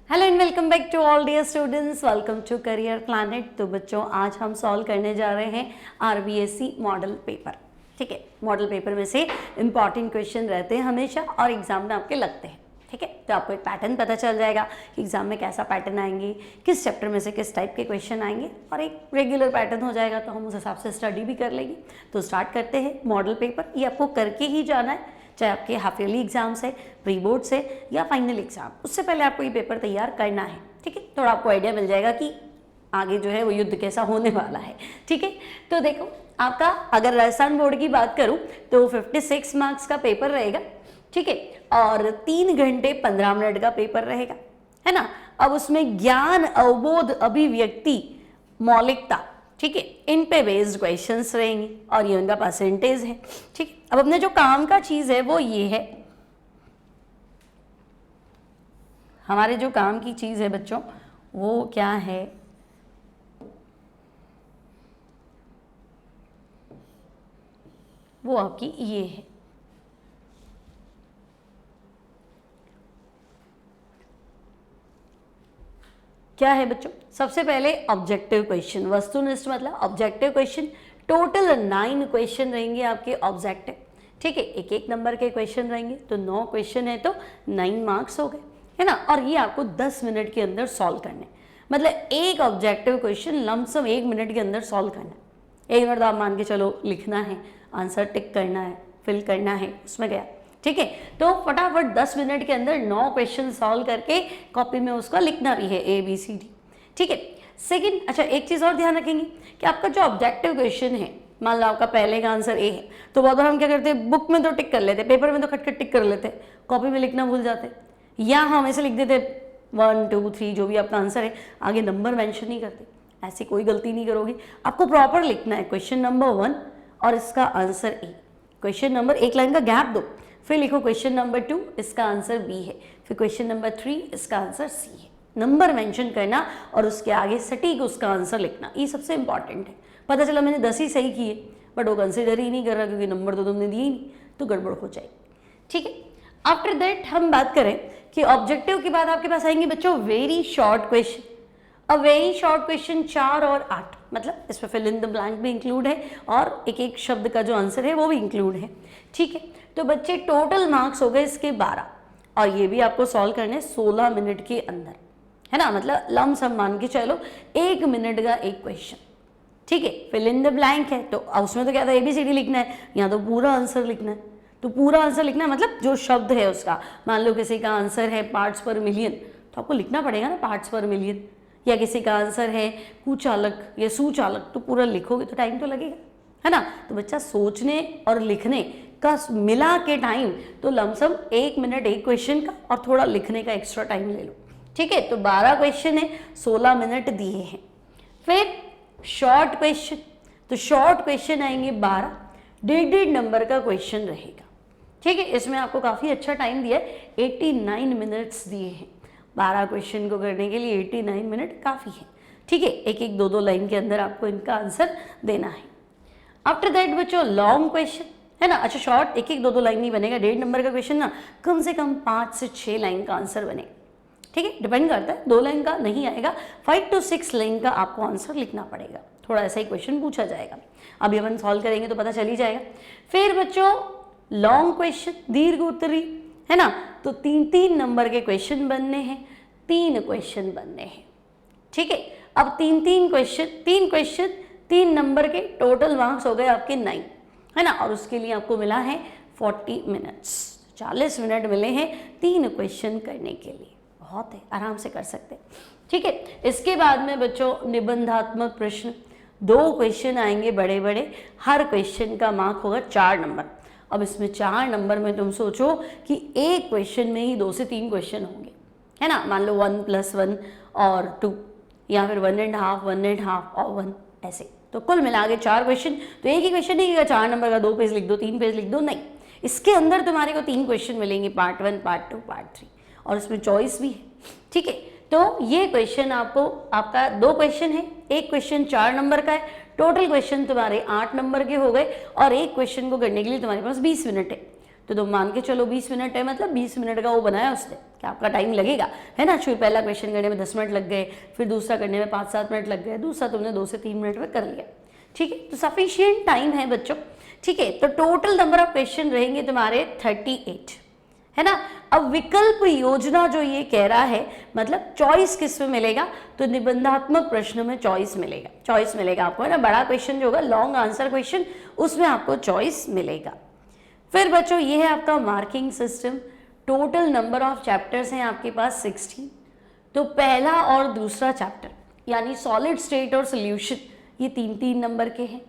Hello and welcome back to all dear students, welcome to career planet. तो बच्चों आज हम सॉल्व करने जा रहे हैं आरबीएससी मॉडल पेपर। ठीक है, मॉडल पेपर में से इंपॉर्टेंट क्वेश्चन रहते हैं हमेशा और एग्जाम में आपके लगते हैं। ठीक है, तो आपको एक पैटर्न पता चल जाएगा कि एग्जाम में कैसा पैटर्न आएंगे, किस चैप्टर में से किस टाइप के क्वेश्चन आएंगे और एक रेगुलर पैटर्न हो जाएगा, तो हम उस हिसाब से स्टडी भी कर लेंगे। तो स्टार्ट करते हैं। मॉडल पेपर ये आपको करके ही जाना है, चाहे आपके हाफ ईयरली एग्जाम्स है, प्री बोर्ड्स है या फाइनल एग्जाम, उससे पहले आपको ये पेपर तैयार करना है। ठीक है, थोड़ा आपको आइडिया मिल जाएगा कि आगे जो है वो युद्ध कैसा होने वाला है। ठीक है, तो देखो आपका अगर राजस्थान बोर्ड की बात करूं तो 56 मार्क्स का पेपर रहेगा। ठीक है, और 3 घंटे 15 मिनट का पेपर रहेगा, है ना। अब उसमें ज्ञान, अवबोध, अभिव्यक्ति, मौलिकता, ठीक है, इन पे बेस्ड क्वेश्चंस रहेंगे और ये उनका परसेंटेज है। ठीक है, अब अपने जो काम का चीज है वो ये है, हमारे जो काम की चीज है बच्चों वो क्या है, वो आपकी ये है। क्या है बच्चों, सबसे पहले ऑब्जेक्टिव क्वेश्चन, वस्तुनिष्ठ मतलब ऑब्जेक्टिव क्वेश्चन। टोटल 9 क्वेश्चन रहेंगे आपके ऑब्जेक्टिव। ठीक है, एक एक नंबर के क्वेश्चन रहेंगे, तो 9 क्वेश्चन है तो 9 मार्क्स हो गए, है ना। और ये आपको 10 मिनट के अंदर सॉल्व करने, मतलब एक ऑब्जेक्टिव क्वेश्चन लमसम 1 मिनट के अंदर सॉल्व करना है। 1 मिनट तो आप मान के चलो, लिखना है, आंसर टिक करना है, फिल करना है, उसमें गया। ठीक है, तो फटाफट 10 मिनट के अंदर 9 क्वेश्चन सॉल्व करके कॉपी में उसका लिखना भी है ABCD। ठीक है, सेकंड, अच्छा एक चीज और ध्यान रखेंगे कि आपका जो ऑब्जेक्टिव क्वेश्चन है, मान लो आपका पहले का आंसर A है, तो बहुत बार हम क्या करते हैं, बुक में तो टिक कर लेते, पेपर में तो खटखट टिक कर लेते, कॉपी में लिखना भूल जाते, या हम ऐसे लिख देते 1 2 3 जो भी आपका आंसर है, आगे नंबर मेंशन नहीं करते। ऐसी कोई गलती नहीं करोगे, आपको प्रॉपर लिखना है क्वेश्चन नंबर 1 और इसका आंसर A। क्वेश्चन नंबर, एक लाइन का गैप दो, फिर लिखो क्वेश्चन नंबर 2 इसका आंसर B है, फिर क्वेश्चन नंबर 3 इसका आंसर C है। नंबर मेंशन करना और उसके आगे सटीक उसका आंसर लिखना, ये सबसे इंपॉर्टेंट है। पता चला मैंने 10 ही सही किए बट वो कंसिडर ही नहीं कर रहा क्योंकि नंबर तो तुमने दिए ही नहीं, तो गड़बड़ हो जाएगी। ठीक है, आफ्टर दैट हम बात करें कि ऑब्जेक्टिव के बाद आपके पास आएंगे बच्चों वेरी शॉर्ट क्वेश्चन। अब वेरी शॉर्ट क्वेश्चन 4 और 8, मतलब इसमें फिल इन द ब्लैंक भी इंक्लूड है और एक एक शब्द का जो आंसर है वो भी इंक्लूड है। ठीक है, तो बच्चे टोटल मार्क्स हो गए इसके 12 और ये भी आपको सॉल्व करने 16 मिनट के अंदर, है ना। मतलब लमसम मान के चलो 1 मिनट का एक क्वेश्चन। ठीक है, फिल इन द ब्लैंक है तो उसमें तो क्या था, ABCD लिखना है, यहाँ तो पूरा आंसर लिखना है। तो पूरा आंसर लिखना है मतलब जो शब्द है उसका, मान लो किसी का आंसर है पार्ट्स पर मिलियन, तो आपको लिखना पड़ेगा ना पार्ट्स पर मिलियन, या किसी का आंसर है कुचालक या सुचालक, तो पूरा लिखोगे तो टाइम तो लगेगा, है ना। तो बच्चा सोचने और लिखने का मिला के टाइम तो लमसम 1 मिनट एक क्वेश्चन का और थोड़ा लिखने का एक्स्ट्रा टाइम ले लो। ठीक है, तो 12 क्वेश्चन है, 16 मिनट दिए हैं। फिर शॉर्ट क्वेश्चन, तो शॉर्ट क्वेश्चन आएंगे 12, 1.5 नंबर का क्वेश्चन रहेगा। ठीक है, इसमें आपको काफ़ी अच्छा टाइम दिया है, 89 मिनट्स दिए हैं। 12 क्वेश्चन को करने के लिए 89 मिनट काफ़ी है। ठीक है, एक एक 2 लाइन के अंदर आपको इनका आंसर देना है। आफ्टर दैट बच्चों लॉन्ग क्वेश्चन, है ना। अच्छा शॉर्ट एक एक 2 लाइन नहीं बनेगा, 1.5 नंबर का क्वेश्चन ना कम से कम 5 से 6 लाइन का आंसर बनेगा। ठीक है, डिपेंड करता है, 2 लाइन का नहीं आएगा, 5 to 6 लाइन का आपको आंसर लिखना पड़ेगा। थोड़ा ऐसा ही क्वेश्चन पूछा जाएगा, अभी अपन सॉल्व करेंगे तो पता चल ही जाएगा। फिर बच्चों लॉन्ग क्वेश्चन, दीर्घ उत्तरी, है ना। तो 3 नंबर के क्वेश्चन बनने हैं, 3 क्वेश्चन बनने हैं। ठीक है, अब 3 क्वेश्चन 3 नंबर के, टोटल मार्क्स हो गए आपके 9, है ना। और उसके लिए आपको मिला है 40 मिनट्स, 40 मिनट मिले हैं 3 क्वेश्चन करने के लिए, बहुत है, आराम से कर सकते हैं। ठीक है, इसके बाद में बच्चों निबंधात्मक प्रश्न, 2 क्वेश्चन आएंगे बड़े बड़े, हर क्वेश्चन का मार्क होगा 4 नंबर। अब इसमें 4 नंबर में तुम सोचो कि एक क्वेश्चन में ही 2 से 3 क्वेश्चन होंगे, है ना। मान लो 1 + 1 और 2, या फिर 1.5 1.5 और 1, ऐसे। तो कुल मिला के 4 क्वेश्चन, तो एक ही क्वेश्चन नहीं है 4 नंबर का, 2 पेज लिख दो, 3 पेज लिख दो, नहीं, इसके अंदर तुम्हारे को 3 क्वेश्चन मिलेंगे, पार्ट 1 पार्ट 2 पार्ट 3, और इसमें चॉइस भी है। ठीक है, तो ये क्वेश्चन आपका 2 क्वेश्चन है, एक क्वेश्चन 4 नंबर का है, टोटल क्वेश्चन तुम्हारे 8 नंबर के हो गए और एक क्वेश्चन को करने के लिए तुम्हारे पास 20 मिनट है। तो तुम मान के चलो 20 मिनट है, मतलब 20 मिनट का वो बनाया उसने, क्या आपका टाइम लगेगा, है ना। शुरू पहला क्वेश्चन करने में 10 मिनट लग गए, फिर दूसरा करने में 5-7 मिनट लग गए, दूसरा तुमने 2 से 3 मिनट में कर लिया, ठीक है। तो सफिशिएंट टाइम है बच्चों, ठीक है। तो टोटल नंबर ऑफ क्वेश्चन रहेंगे तुम्हारे 38, है ना। अब विकल्प योजना जो ये कह रहा है, मतलब चॉइस किस में मिलेगा, तो निबंधात्मक प्रश्नों में चॉइस मिलेगा, चॉइस मिलेगा आपको, है ना। बड़ा क्वेश्चन जो होगा लॉन्ग आंसर क्वेश्चन, उसमें आपको चॉइस मिलेगा। फिर बच्चों ये है आपका marking system. Total number of chapters हैं आपके पास 16। तो पहला और दूसरा चैप्टर यानी सॉलिड स्टेट और सोल्यूशन, ये 3-3 नंबर के हैं।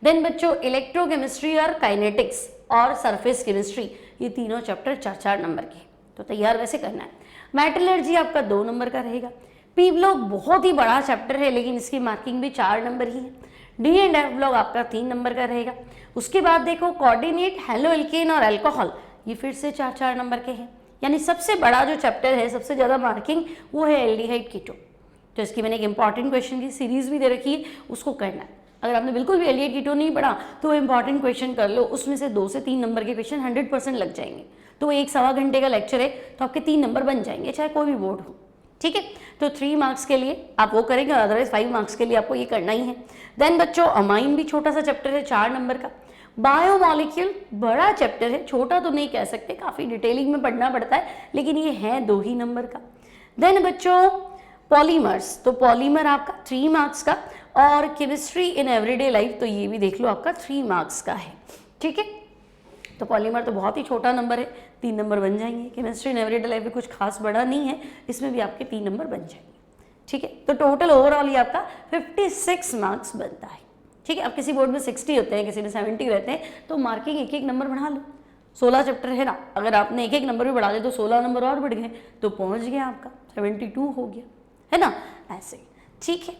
देन बच्चों इलेक्ट्रोकेमिस्ट्री और काइनेटिक्स और सरफेस केमिस्ट्री, ये तीनों चैप्टर 4-4 नंबर के, तो तैयार वैसे करना है। मेटलर्जी आपका 2 नंबर का रहेगा। पी ब्लॉक बहुत ही बड़ा चैप्टर है, लेकिन इसकी मार्किंग भी 4 नंबर ही है। डी एंड एफ ब्लॉक आपका 3 नंबर का रहेगा। उसके बाद देखो कोऑर्डिनेट, हेलो एल्केन और अल्कोहल, ये फिर से 4-4 नंबर के हैं। यानी सबसे बड़ा जो चैप्टर है, सबसे ज़्यादा मार्किंग वो है एल्डिहाइड कीटोन। तो इसकी मैंने एक इंपॉर्टेंट क्वेश्चन की सीरीज भी दे रखी है, उसको करना है। अगर आपने बिल्कुल भी एल्डिहाइड कीटोन नहीं पढ़ा तो इंपॉर्टेंट क्वेश्चन कर लो, उसमें से 2 से 3 नंबर के क्वेश्चन 100% लग जाएंगे। तो 1-1.25 घंटे का लेक्चर है, तो आपके 3 नंबर बन जाएंगे, चाहे कोई भी बोर्ड हो, ठीक है। तो 3 मार्क्स के लिए आप वो करेंगे, अदरवाइज 5 मार्क्स के लिए आपको ये करना ही है। देन बच्चों अमाइन भी छोटा सा चैप्टर है, 4 नंबर का। बायोमॉलिक्यूल बड़ा चैप्टर है, छोटा तो नहीं कह सकते, काफ़ी डिटेलिंग में पढ़ना पड़ता है, लेकिन ये है 2 ही नंबर का। देन बच्चों पॉलीमर्स, तो पॉलीमर आपका 3 मार्क्स का, और केमिस्ट्री इन एवरीडे लाइफ, तो ये भी देख लो आपका 3 मार्क्स का है, ठीक है। तो पॉलीमर तो बहुत ही छोटा नंबर है, 3 नंबर बन जाएंगे। केमिस्ट्री इन एवरीडे लाइफ भी कुछ खास बड़ा नहीं है, इसमें भी आपके 3 नंबर बन जाएंगे, ठीक है। तो टोटल ओवरऑल ये आपका 56 मार्क्स बनता है, ठीक है। अब किसी बोर्ड में 60 होते हैं, किसी में 70 रहते हैं, तो मार्किंग 1-1 नंबर बढ़ा लो। 16 चैप्टर है ना, अगर आपने 1-1 नंबर भी बढ़ा दिया तो 16 नंबर और बढ़ गए, तो पहुंच गया आपका 72 हो गया, है ना, ऐसे, ठीक है।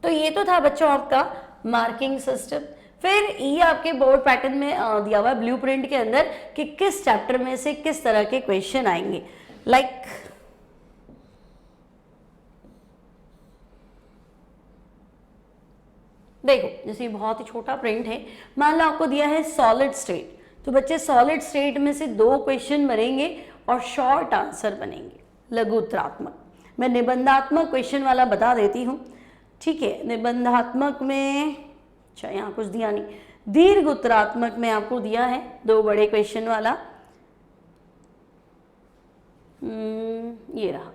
तो ये तो था बच्चों आपका मार्किंग सिस्टम। फिर ये आपके बोर्ड पैटर्न में दिया हुआ है ब्लूप्रिंट के अंदर कि किस चैप्टर में से किस तरह के क्वेश्चन आएंगे। लाइक देखो, जैसे बहुत ही छोटा प्रिंट है, मान लो आपको दिया है सॉलिड स्टेट, तो बच्चे सॉलिड स्टेट में से 2 क्वेश्चन बनेंगे और शॉर्ट आंसर बनेंगे। लघु उत्तरात्मक, मैं निबंधात्मक क्वेश्चन वाला बता देती हूँ, ठीक है। निबंधात्मक में, अच्छा यहाँ कुछ दिया नहीं, दीर्घ उत्तरात्मक में आपको दिया है 2 बड़े क्वेश्चन वाला, ये रहा,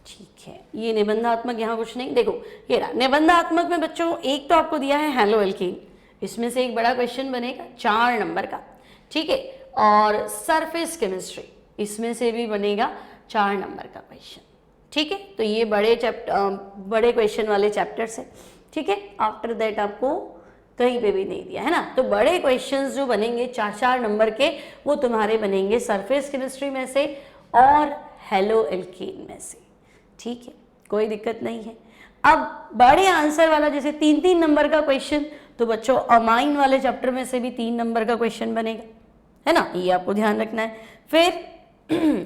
ठीक है। ये निबंधात्मक, यहाँ कुछ नहीं, देखो ये रहा निबंधात्मक में बच्चों। एक तो आपको दिया है हेलो एल्कीन, इसमें से एक बड़ा क्वेश्चन बनेगा 4 नंबर का, ठीक है। और सरफेस केमिस्ट्री, इसमें से भी बनेगा 4 नंबर का क्वेश्चन, ठीक है। तो ये बड़े क्वेश्चन वाले चैप्टर्स है, ठीक है। आफ्टर दैट आपको कहीं पे भी नहीं दिया है ना। तो बड़े क्वेश्चंस जो बनेंगे 4-4 नंबर के, वो तुम्हारे बनेंगे सरफेस केमिस्ट्री में से और हेलो एल्कीन में से, ठीक है, कोई दिक्कत नहीं है। अब बड़े आंसर वाला जैसे 3-3 नंबर का क्वेश्चन, तो बच्चों अमाइन वाले चैप्टर में से भी 3 नंबर का क्वेश्चन बनेगा, है ना, ये आपको ध्यान रखना है। फिर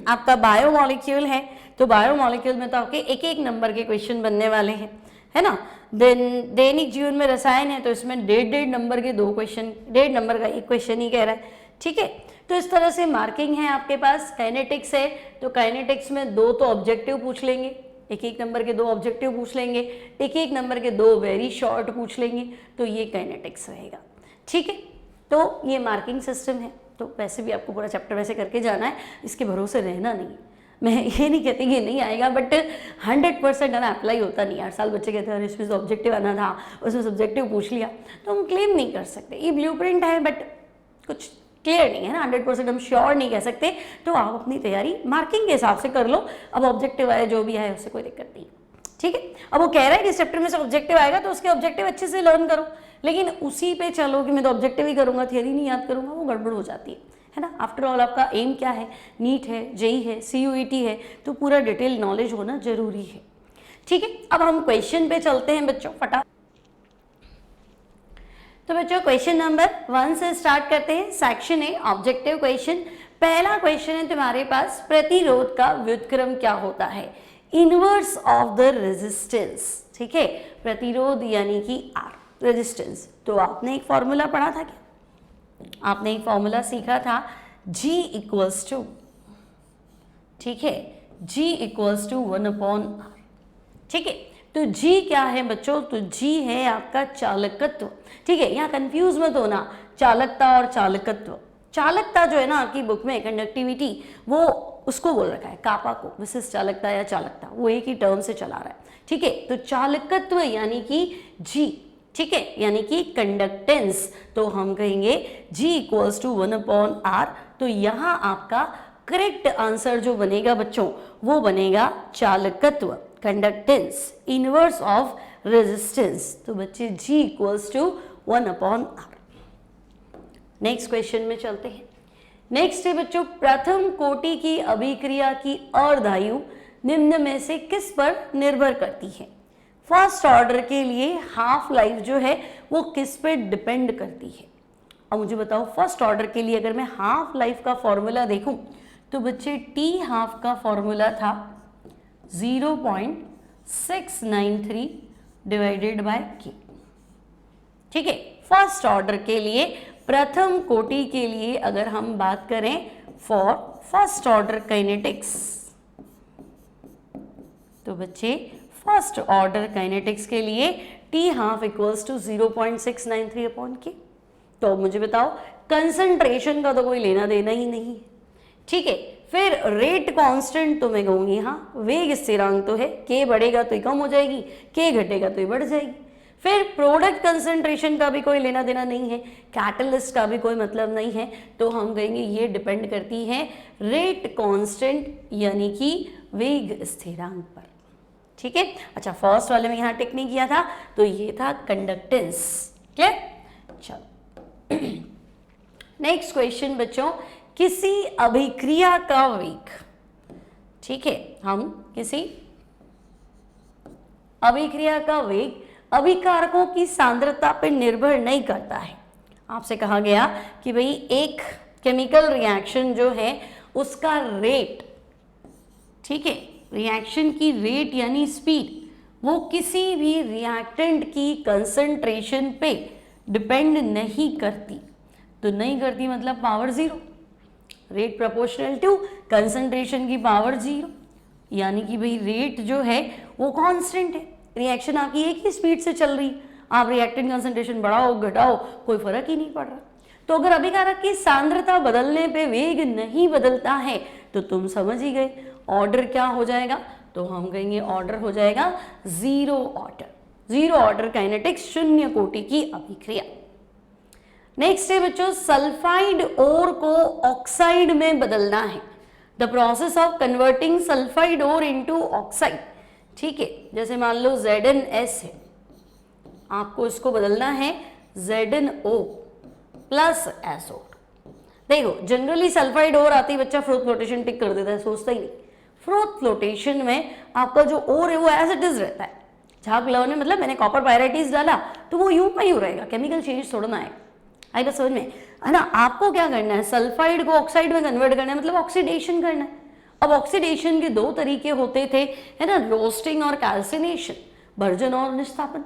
आपका बायोमॉलिक्यूल है, तो बायोमॉलिक्यूल में तो आपके 1-1 नंबर के क्वेश्चन बनने वाले हैं, है ना। देन दैनिक जीवन में रसायन है, तो इसमें 1.5 नंबर के 2 क्वेश्चन, 1.5 नंबर का 1 क्वेश्चन ही कह रहा है, ठीक है। तो इस तरह से मार्किंग है आपके पास। काइनेटिक्स है, तो काइनेटिक्स में 2 तो ऑब्जेक्टिव पूछ लेंगे, 1-1 नंबर के 2 ऑब्जेक्टिव पूछ लेंगे, 1-1 नंबर के 2 वेरी शॉर्ट पूछ लेंगे, तो ये काइनेटिक्स रहेगा, ठीक है। तो ये मार्किंग सिस्टम है। तो वैसे भी आपको पूरा चैप्टर वैसे करके जाना है, इसके भरोसे रहना नहीं। मैं ये नहीं कहती कि नहीं आएगा, बट 100% है ना, अप्लाई होता नहीं। 8 साल बच्चे कहते हैं इसमें ऑब्जेक्टिव आना था, उसमें सब्जेक्टिव पूछ लिया, तो हम क्लेम नहीं कर सकते। ये ब्लूप्रिंट है, बट कुछ क्लियर नहीं है ना, 100% हम श्योर नहीं कह सकते। तो आप अपनी तैयारी मार्किंग के हिसाब से कर लो। अब ऑब्जेक्टिव आए जो भी आए, उससे कोई दिक्कत नहीं, ठीक है। अब वो कह रहा है कि इस चैप्टर में से ऑब्जेक्टिव आएगा, तो उसके ऑब्जेक्टिव अच्छे से लर्न करो, लेकिन उसी पे चलो कि मैं तो ऑब्जेक्टिव ही करूंगा, थियरी नहीं याद करूंगा, वो गड़बड़ हो जाती है ना। आफ्टर ऑल आपका एम क्या है, नीट है, जेई है, CUET है, तो पूरा डिटेल नॉलेज होना जरूरी है, ठीक है। अब हम क्वेश्चन पे चलते हैं बच्चों, फटा। तो बच्चों क्वेश्चन नंबर 1 से स्टार्ट करते हैं। सेक्शन है ऑब्जेक्टिव क्वेश्चन। पहला क्वेश्चन है तुम्हारे पास, प्रतिरोध का व्युत्क्रम क्या होता है, इनवर्स ऑफ द रेजिस्टेंस, ठीक है। प्रतिरोध यानी कि R, रेजिस्टेंस। तो आपने एक फॉर्मूला पढ़ा था क्या, आपने एक फॉर्मूला सीखा था, G = ठीक है, G इक्वल्स टू 1/r। ठीक है, तो G क्या है बच्चों, तो G है आपका चालकत्व। ठीक है, यहाँ कंफ्यूज मत होना चालकता और चालकत्व। चालकता जो है ना आपकी बुक में कंडक्टिविटी, वो उसको बोल रखा है कापा को, विशिष्ट चालकता या चालकता, वो एक ही टर्म से चला रहा है। ठीक है, तो चालकत्व यानी कि G, ठीक है, यानी कि कंडक्टेंस, तो हम कहेंगे G इक्वल्स टू 1/r। तो यहाँ आपका करेक्ट आंसर जो बनेगा बच्चों, वो बनेगा चालकत्व, कंडक्टेंस, इनवर्स ऑफ रेजिस्टेंस। तो बच्चे G equals to 1/r। Next question में चलते हैं। नेक्स्ट है बच्चों, प्रथम कोटि की अभिक्रिया की अर्धायु निम्न में से किस पर निर्भर करती है। फर्स्ट ऑर्डर के लिए हाफ लाइफ जो है वो किस पे डिपेंड करती है। अब मुझे बताओ, फर्स्ट ऑर्डर के लिए अगर मैं हाफ लाइफ का फॉर्मूला देखूं तो बच्चे टी हाफ का फॉर्मूला था 0.693 डिवाइडेड बाय के। ठीक है, फर्स्ट ऑर्डर के लिए, प्रथम कोटि के लिए अगर हम बात करें फॉर फर्स्ट ऑर्डर काइनेटिक्स, तो बच्चे फर्स्ट ऑर्डर काइनेटिक्स के लिए T half equals to 0.693 upon K. तो मुझे बताओ, कंसंट्रेशन का तो कोई लेना देना ही नहीं है। ठीक है, फिर रेट कांस्टेंट तो मैं कहूंगी हाँ, वेग स्थिरांक तो है, के बढ़ेगा तो ये कम हो जाएगी, के घटेगा तो ये बढ़ जाएगी। फिर प्रोडक्ट कंसंट्रेशन का भी कोई लेना देना नहीं है, कैटलिस्ट का भी कोई मतलब नहीं है, तो हम कहेंगे ये डिपेंड करती है रेट कांस्टेंट यानी कि वेग स्थिरांक पर। ठीक है, अच्छा फर्स्ट वाले में यहाँ टिक नहीं किया था, तो ये था कंडक्टेंस। क्लियर, चलो नेक्स्ट क्वेश्चन बच्चों, किसी अभिक्रिया का वेग, ठीक है, हम किसी अभिक्रिया का वेग अभिकारकों की सांद्रता पर निर्भर नहीं करता है। आपसे कहा गया कि भाई एक केमिकल रिएक्शन जो है उसका रेट, ठीक है, रिएक्शन की रेट यानी स्पीड, वो किसी भी रिएक्टेंट की कंसंट्रेशन पे डिपेंड नहीं करती। तो नहीं करती मतलब power zero, rate proportional to concentration की पावर जीरो, यानी कि भाई रेट जो है वो कांस्टेंट है, रिएक्शन आपकी एक ही स्पीड से चल रही, आप रिएक्टेंट कंसंट्रेशन बढ़ाओ घटाओ कोई फर्क ही नहीं पड़ रहा। तो अगर अभिकारक की सांद्रता बदलने पे वेग नहीं बदलता है तो तुम समझ ही गए ऑर्डर क्या हो जाएगा, तो हम कहेंगे ऑर्डर हो जाएगा zero order, zero order kinetics, शून्य कोटि की अभिक्रिया। नेक्स्ट है बच्चों, सल्फाइड ओर को ऑक्साइड में बदलना है, the process of converting sulphide ore into oxide. ठीक है, जैसे मान लो ZnS है, आपको इसको बदलना है ZnO प्लस SO। देखो जनरली सल्फाइड ओर आती बच्चा फ्रोथ फ्लोटेशन टिक कर देता है, सोचता ही नहीं। फ्रोथ फ्लोटेशन में आपका जो ओर है वो एज इट इज रहता है, झाग लगाने मतलब मैंने कॉपर पायराइटिस डाला तो वो यूं ही रहेगा, केमिकल चेंज थोड़ा ना है, आई बात समझ में, है ना। आपको क्या करना है, सल्फाइड को ऑक्साइड में कन्वर्ट करना है, मतलब ऑक्सीडेशन करना है। अब ऑक्सीडेशन के दो तरीके होते थे, है ना, रोस्टिंग और कैल्सिनेशन, भर्जन और निस्तापन।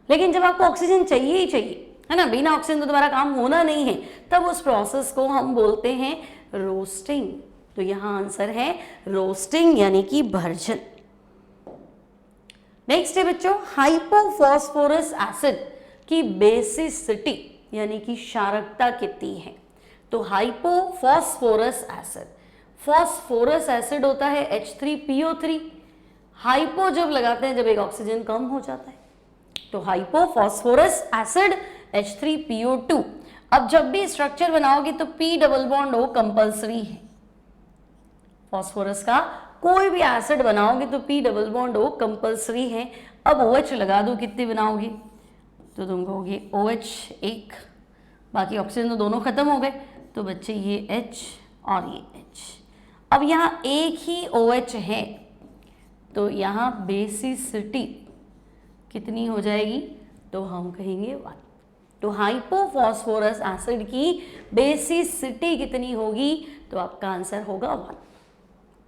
लेकिन जब आपको ऑक्सीजन चाहिए ही चाहिए, है ना, बिना ऑक्सीजन तो तुम्हारा काम होना नहीं है, तब उस प्रोसेस को हम बोलते हैं रोस्टिंग। तो यहाँ आंसर है रोस्टिंग यानी कि भर्जन। नेक्स्ट है बच्चों, हाइपोफॉस्फोरस एसिड की बेसिसिटी यानी कि क्षारकता कितनी है। तो हाइपोफॉस्फोरस एसिड, फॉस्फोरस एसिड होता है H3PO3, हाइपो जब लगाते हैं जब एक ऑक्सीजन कम हो जाता है, तो हाइपोफॉस्फोरस एसिड H3PO2। अब जब भी स्ट्रक्चर बनाओगे तो P double bond O compulsory है, फॉस्फोरस का कोई भी एसिड बनाओगे तो P double bond O compulsory है। अब OH लगा दो, कितने बनाओगे, तो तुम कहोगे OH एक, बाकी ऑक्सीजन तो दोनों खत्म हो गए, तो बच्चे ये H और ये H। अब यहाँ एक ही OH है तो यहाँ बेसिसिटी कितनी हो जाएगी, तो हम कहेंगे 1। तो हाइपोफॉस्फोरस एसिड की बेसिसिटी कितनी होगी, तो आपका आंसर होगा 1।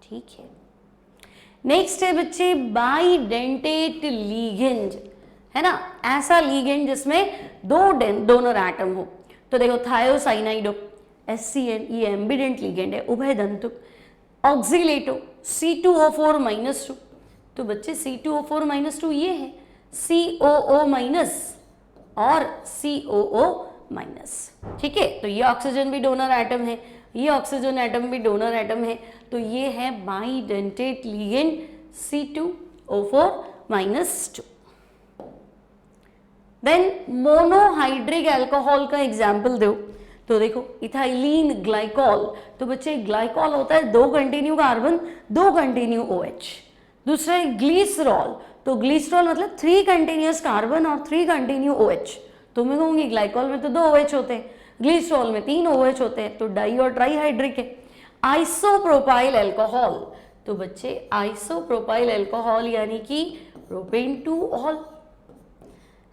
ठीक है, नेक्स्ट है बच्चे बाइडेंटेट लीगेंड, है ना, ऐसा लीगेंड जिसमें दो डोनर एटम हो। तो देखो थायोसाइनाइड HCN, ये एम्बिडेंट लीगेंड है, उभय दंतुक। ऑक्सीलेटो C2O4 -2, तो बच्चे C2O4 -2 ये है COO माइनस और COO माइनस, ठीक है। तो ये ऑक्सीजन भी डोनर एटम है, ये ऑक्सीजन एटम भी डोनर एटम है, तो ये है bidentate ligand C2O4 -2। Then monohydric alcohol का एग्जाम्पल दो, तो देखो इथाइलिन ग्लाइकॉल, तो बच्चे ग्लाइकॉल होता है 2 कंटिन्यू कार्बन 2 कंटिन्यू OH। दूसरा है ग्लिसरॉल, तो ग्लिसरॉल मतलब 3 कंटिन्यूअस कार्बन और 3 कंटिन्यू OH। तो मैं कहूँगी ग्लाइकॉल में तो 2 OH होते हैं, ग्लिसरॉल में 3 OH होते हैं, तो डाई और ट्राईहाइड्रिक है। आइसोप्रोपाइल अल्कोहल, तो बच्चे आइसोप्रोपाइल अल्कोहल यानी कि प्रोपेन टू ऑल,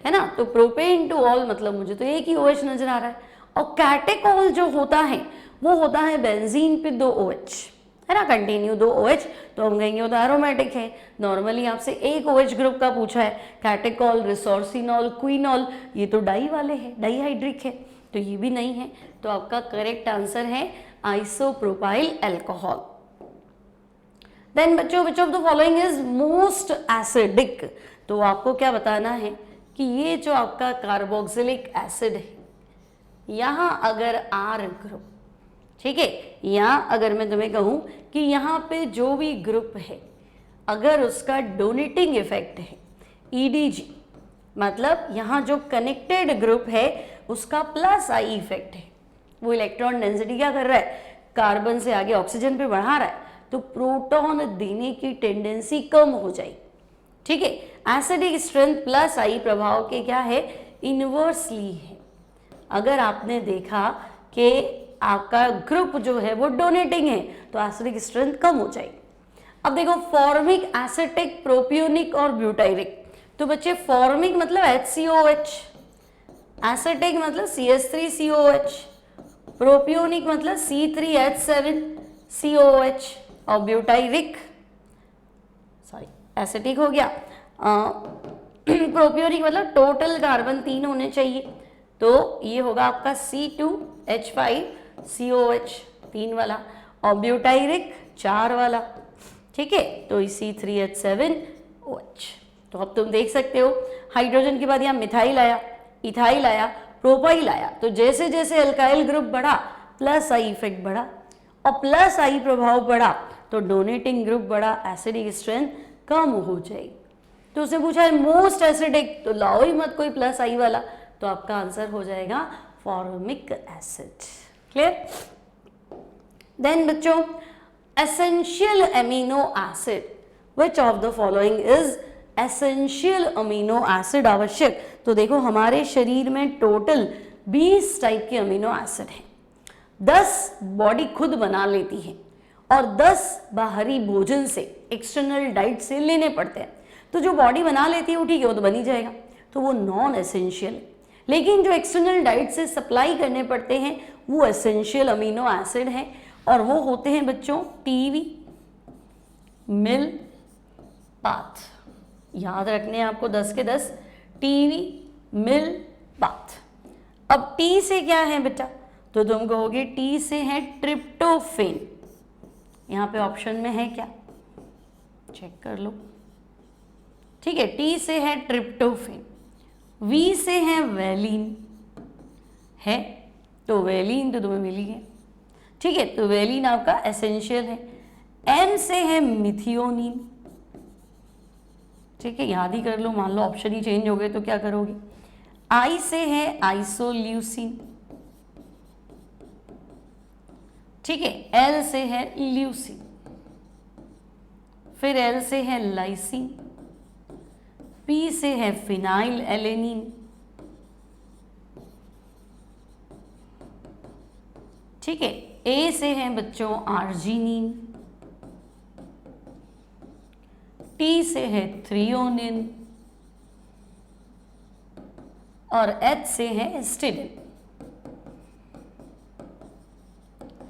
है ना, तो प्रोपेन टू ऑल मतलब मुझे तो एक ही OH नजर आ रहा है। और कैटेकॉल जो होता है वो होता है बेंजीन पे 2 OH, है ना, कंटिन्यू 2 OH, तो हम कहेंगे वो तो एरोमेटिक है। नॉर्मली आपसे एक OH ग्रुप का पूछा है, कैटेकॉल, रिसोर्सिनॉल, क्विनॉल, ये तो डाई वाले हैं, डाईहाइड्रिक है, तो ये भी नहीं है। तो आपका करेक्ट आंसर है आइसोप्रोपाइल अल्कोहल। देन बच्चों which of the following is most acidic, तो आपको क्या बताना है कि ये जो आपका कार्बोक्सिलिक एसिड है, यहाँ अगर R ग्रुप, ठीक है, यहाँ अगर मैं तुम्हें कहूँ कि यहाँ पे जो भी ग्रुप है अगर उसका डोनेटिंग इफेक्ट है EDG, मतलब यहाँ जो कनेक्टेड ग्रुप है उसका प्लस I इफेक्ट है, वो इलेक्ट्रॉन डेंसिटी क्या कर रहा है, कार्बन से आगे ऑक्सीजन पे बढ़ा रहा है, तो प्रोटॉन देने की टेंडेंसी कम हो जाएगी, ठीक है। एसिडिक स्ट्रेंथ प्लस I प्रभाव के क्या है, इनवर्सली है। अगर आपने देखा कि आपका ग्रुप जो है वो डोनेटिंग है तो एसिडिक स्ट्रेंथ कम हो जाएगी। अब देखो फॉर्मिक, एसिटिक, प्रोपियोनिक और ब्यूटाइरिक, तो बच्चे फॉर्मिक मतलब HCOH, एसिटिक मतलब CH3COH, प्रोपियोनिक मतलब C3H7COH और ब्यूटाइरिक, सॉरी एसिटिक हो गया, प्रोपियोनिक मतलब टोटल कार्बन 3 होने चाहिए, तो ये होगा आपका C2H5COH 3 वाला और ब्यूटाइरिक 4 वाला, ठीक है, तो C3H7OH। तो अब तुम देख सकते हो हाइड्रोजन के बाद यहाँ मिथाइल आया, इथाइल आया, प्रोपाइल आया, तो जैसे जैसे अल्काइल ग्रुप बढ़ा प्लस I इफेक्ट बढ़ा और प्लस I प्रभाव बढ़ा तो डोनेटिंग ग्रुप बढ़ा, एसिडिक स्ट्रेंथ कम हो जाएगी। तो उसने पूछा है मोस्ट एसिडिक, तो लाओ ही मत कोई प्लस I वाला, तो आपका आंसर हो जाएगा फॉर्मिक एसिड। क्लियर? देन बच्चों essential amino acid, which of the following is essential amino acid आवश्यक, तो देखो हमारे शरीर में टोटल 20 टाइप के अमीनो एसिड हैं, 10 बॉडी खुद बना लेती है और 10 बाहरी भोजन से, एक्सटर्नल डाइट से लेने पड़ते हैं। तो जो बॉडी बना लेती है वो ठीक है, वो तो बन ही जाएगा, तो वो नॉन एसेंशियल। लेकिन जो एक्सटर्नल डाइट से सप्लाई करने पड़ते हैं वो एसेंशियल अमीनो एसिड हैं, और वो होते हैं बच्चों टीवी, मिल, पाथ। याद रखने हैं आपको 10 के 10, टीवी, मिल, पाथ। अब टी से क्या है बेटा, तो तुम कहोगे टी से है ट्रिप्टोफेन, यहाँ पे ऑप्शन में है क्या, चेक कर लो, ठीक है, टी से है ट्रिप्टोफेन। वी से है वैलिन, है तो वैलिन तो तुम्हें मिली है, ठीक है, तो वैलिन आपका एसेंशियल है। एम से है मिथियोनिन, ठीक है, याद ही कर लो, मान लो ऑप्शन ही चेंज हो गए तो क्या करोगे। आई से है आइसोल्यूसिन, ठीक है, एल से है ल्यूसिन, फिर एल से है लाइसिन, पी से है फिनाइल एलेनिन, ठीक है, ए से है बच्चों आर्जिनिन, टी से है थ्रियोनिन और एच से है हिस्टिडिन,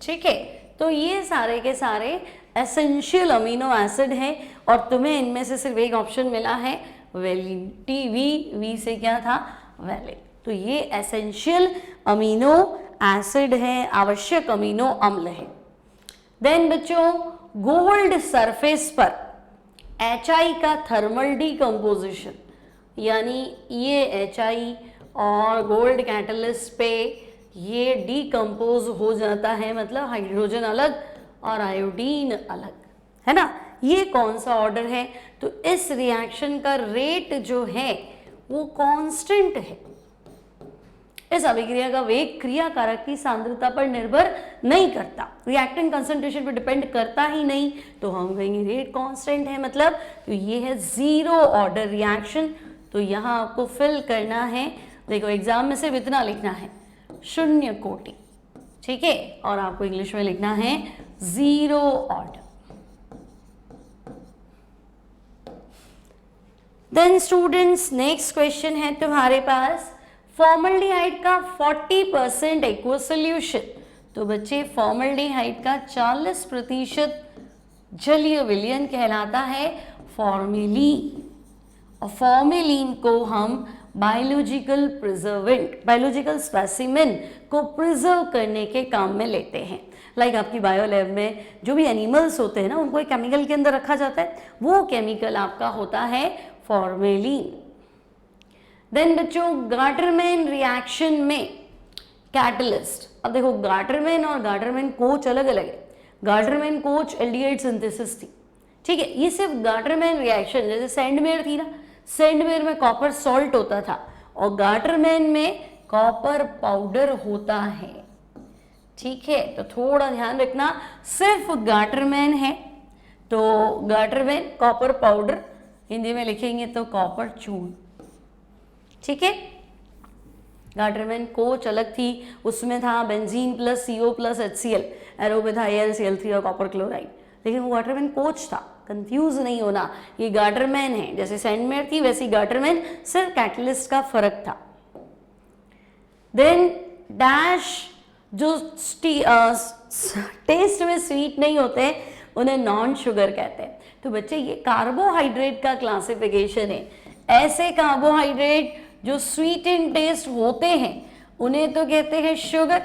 ठीक है। तो ये सारे के सारे एसेंशियल अमीनो एसिड हैं और तुम्हें इनमें से सिर्फ एक ऑप्शन मिला है वैलिन, टी वी से क्या था वैलिन, तो ये एसेंशियल अमीनो एसिड है, आवश्यक अमीनो अम्ल है। देन बच्चों गोल्ड सरफेस पर HI का थर्मल डीकम्पोजिशन, यानी ये HI और गोल्ड कैटलिस्ट पे ये डीकम्पोज हो जाता है, मतलब हाइड्रोजन अलग और आयोडीन अलग, है ना। ये कौन सा ऑर्डर है? तो इस रिएक्शन का रेट जो है वो कांस्टेंट है। इस अभिक्रिया का वेग क्रिया कारक की सांद्रता पर निर्भर नहीं करता, रिएक्टेंट कंसंट्रेशन पर डिपेंड करता ही नहीं, तो हम कहेंगे रेट कांस्टेंट है, मतलब तो ये है जीरो ऑर्डर रिएक्शन। तो यहाँ आपको फिल करना है, देखो एग्जाम में सिर्फ इतना लिखना है, शून्य कोटि, ठीक है, और आपको इंग्लिश में लिखना है zero order. Then students next question है तुम्हारे पास, फॉर्मल्डिहाइड का 40% एक्वस सोल्यूशन। तो बच्चे फॉर्मल्डिहाइड का 40% जलीय विलयन कहलाता है फॉर्मेलिन, और फॉर्मेलिन को हम बायोलॉजिकल प्रिजर्वेंट, बायोलॉजिकल स्पेसिमेन को प्रिजर्व करने के काम में लेते हैं। लाइक आपकी बायो लैब में जो भी एनिमल्स होते हैं ना, उनको एक केमिकल के अंदर रखा जाता है, वो केमिकल आपका होता है फॉर्मेलिन। देन बच्चों गाटरमैन रिएक्शन में कैटलिस्ट, अब देखो गाटरमैन और गाटरमैन कोच अलग अलग है। गाटरमैन कोच एल्डिहाइड सिंथेसिस थी, ठीक है, ये सिर्फ गाटरमैन रिएक्शन, जैसे सेंडमेयर थी ना, सेंडमेयर में कॉपर सॉल्ट होता था और गाटरमैन में कॉपर पाउडर होता है, ठीक है। तो थोड़ा ध्यान रखना, सिर्फ गाटरमैन है तो गाटरमैन कॉपर पाउडर, हिंदी में लिखेंगे तो कॉपर चूर्ण, ठीक है। गाटरमैन कोच अलग थी, उसमें था benzene plus CO plus HCl, arrow में था AlCl3 और कॉपर क्लोराइड, लेकिन वो गाटरमैन कोच था, कंफ्यूज नहीं होना, ये गाटरमैन है। जैसे सेंडमेयर थी वैसी गाटरमैन, सिर्फ कैटलिस्ट का फर्क था। देन डैश जो टेस्ट में स्वीट नहीं होते उन्हें नॉन शुगर कहते हैं। तो बच्चे ये कार्बोहाइड्रेट का क्लासिफिकेशन है, ऐसे कार्बोहाइड्रेट जो स्वीट इन टेस्ट होते हैं उन्हें तो कहते हैं शुगर,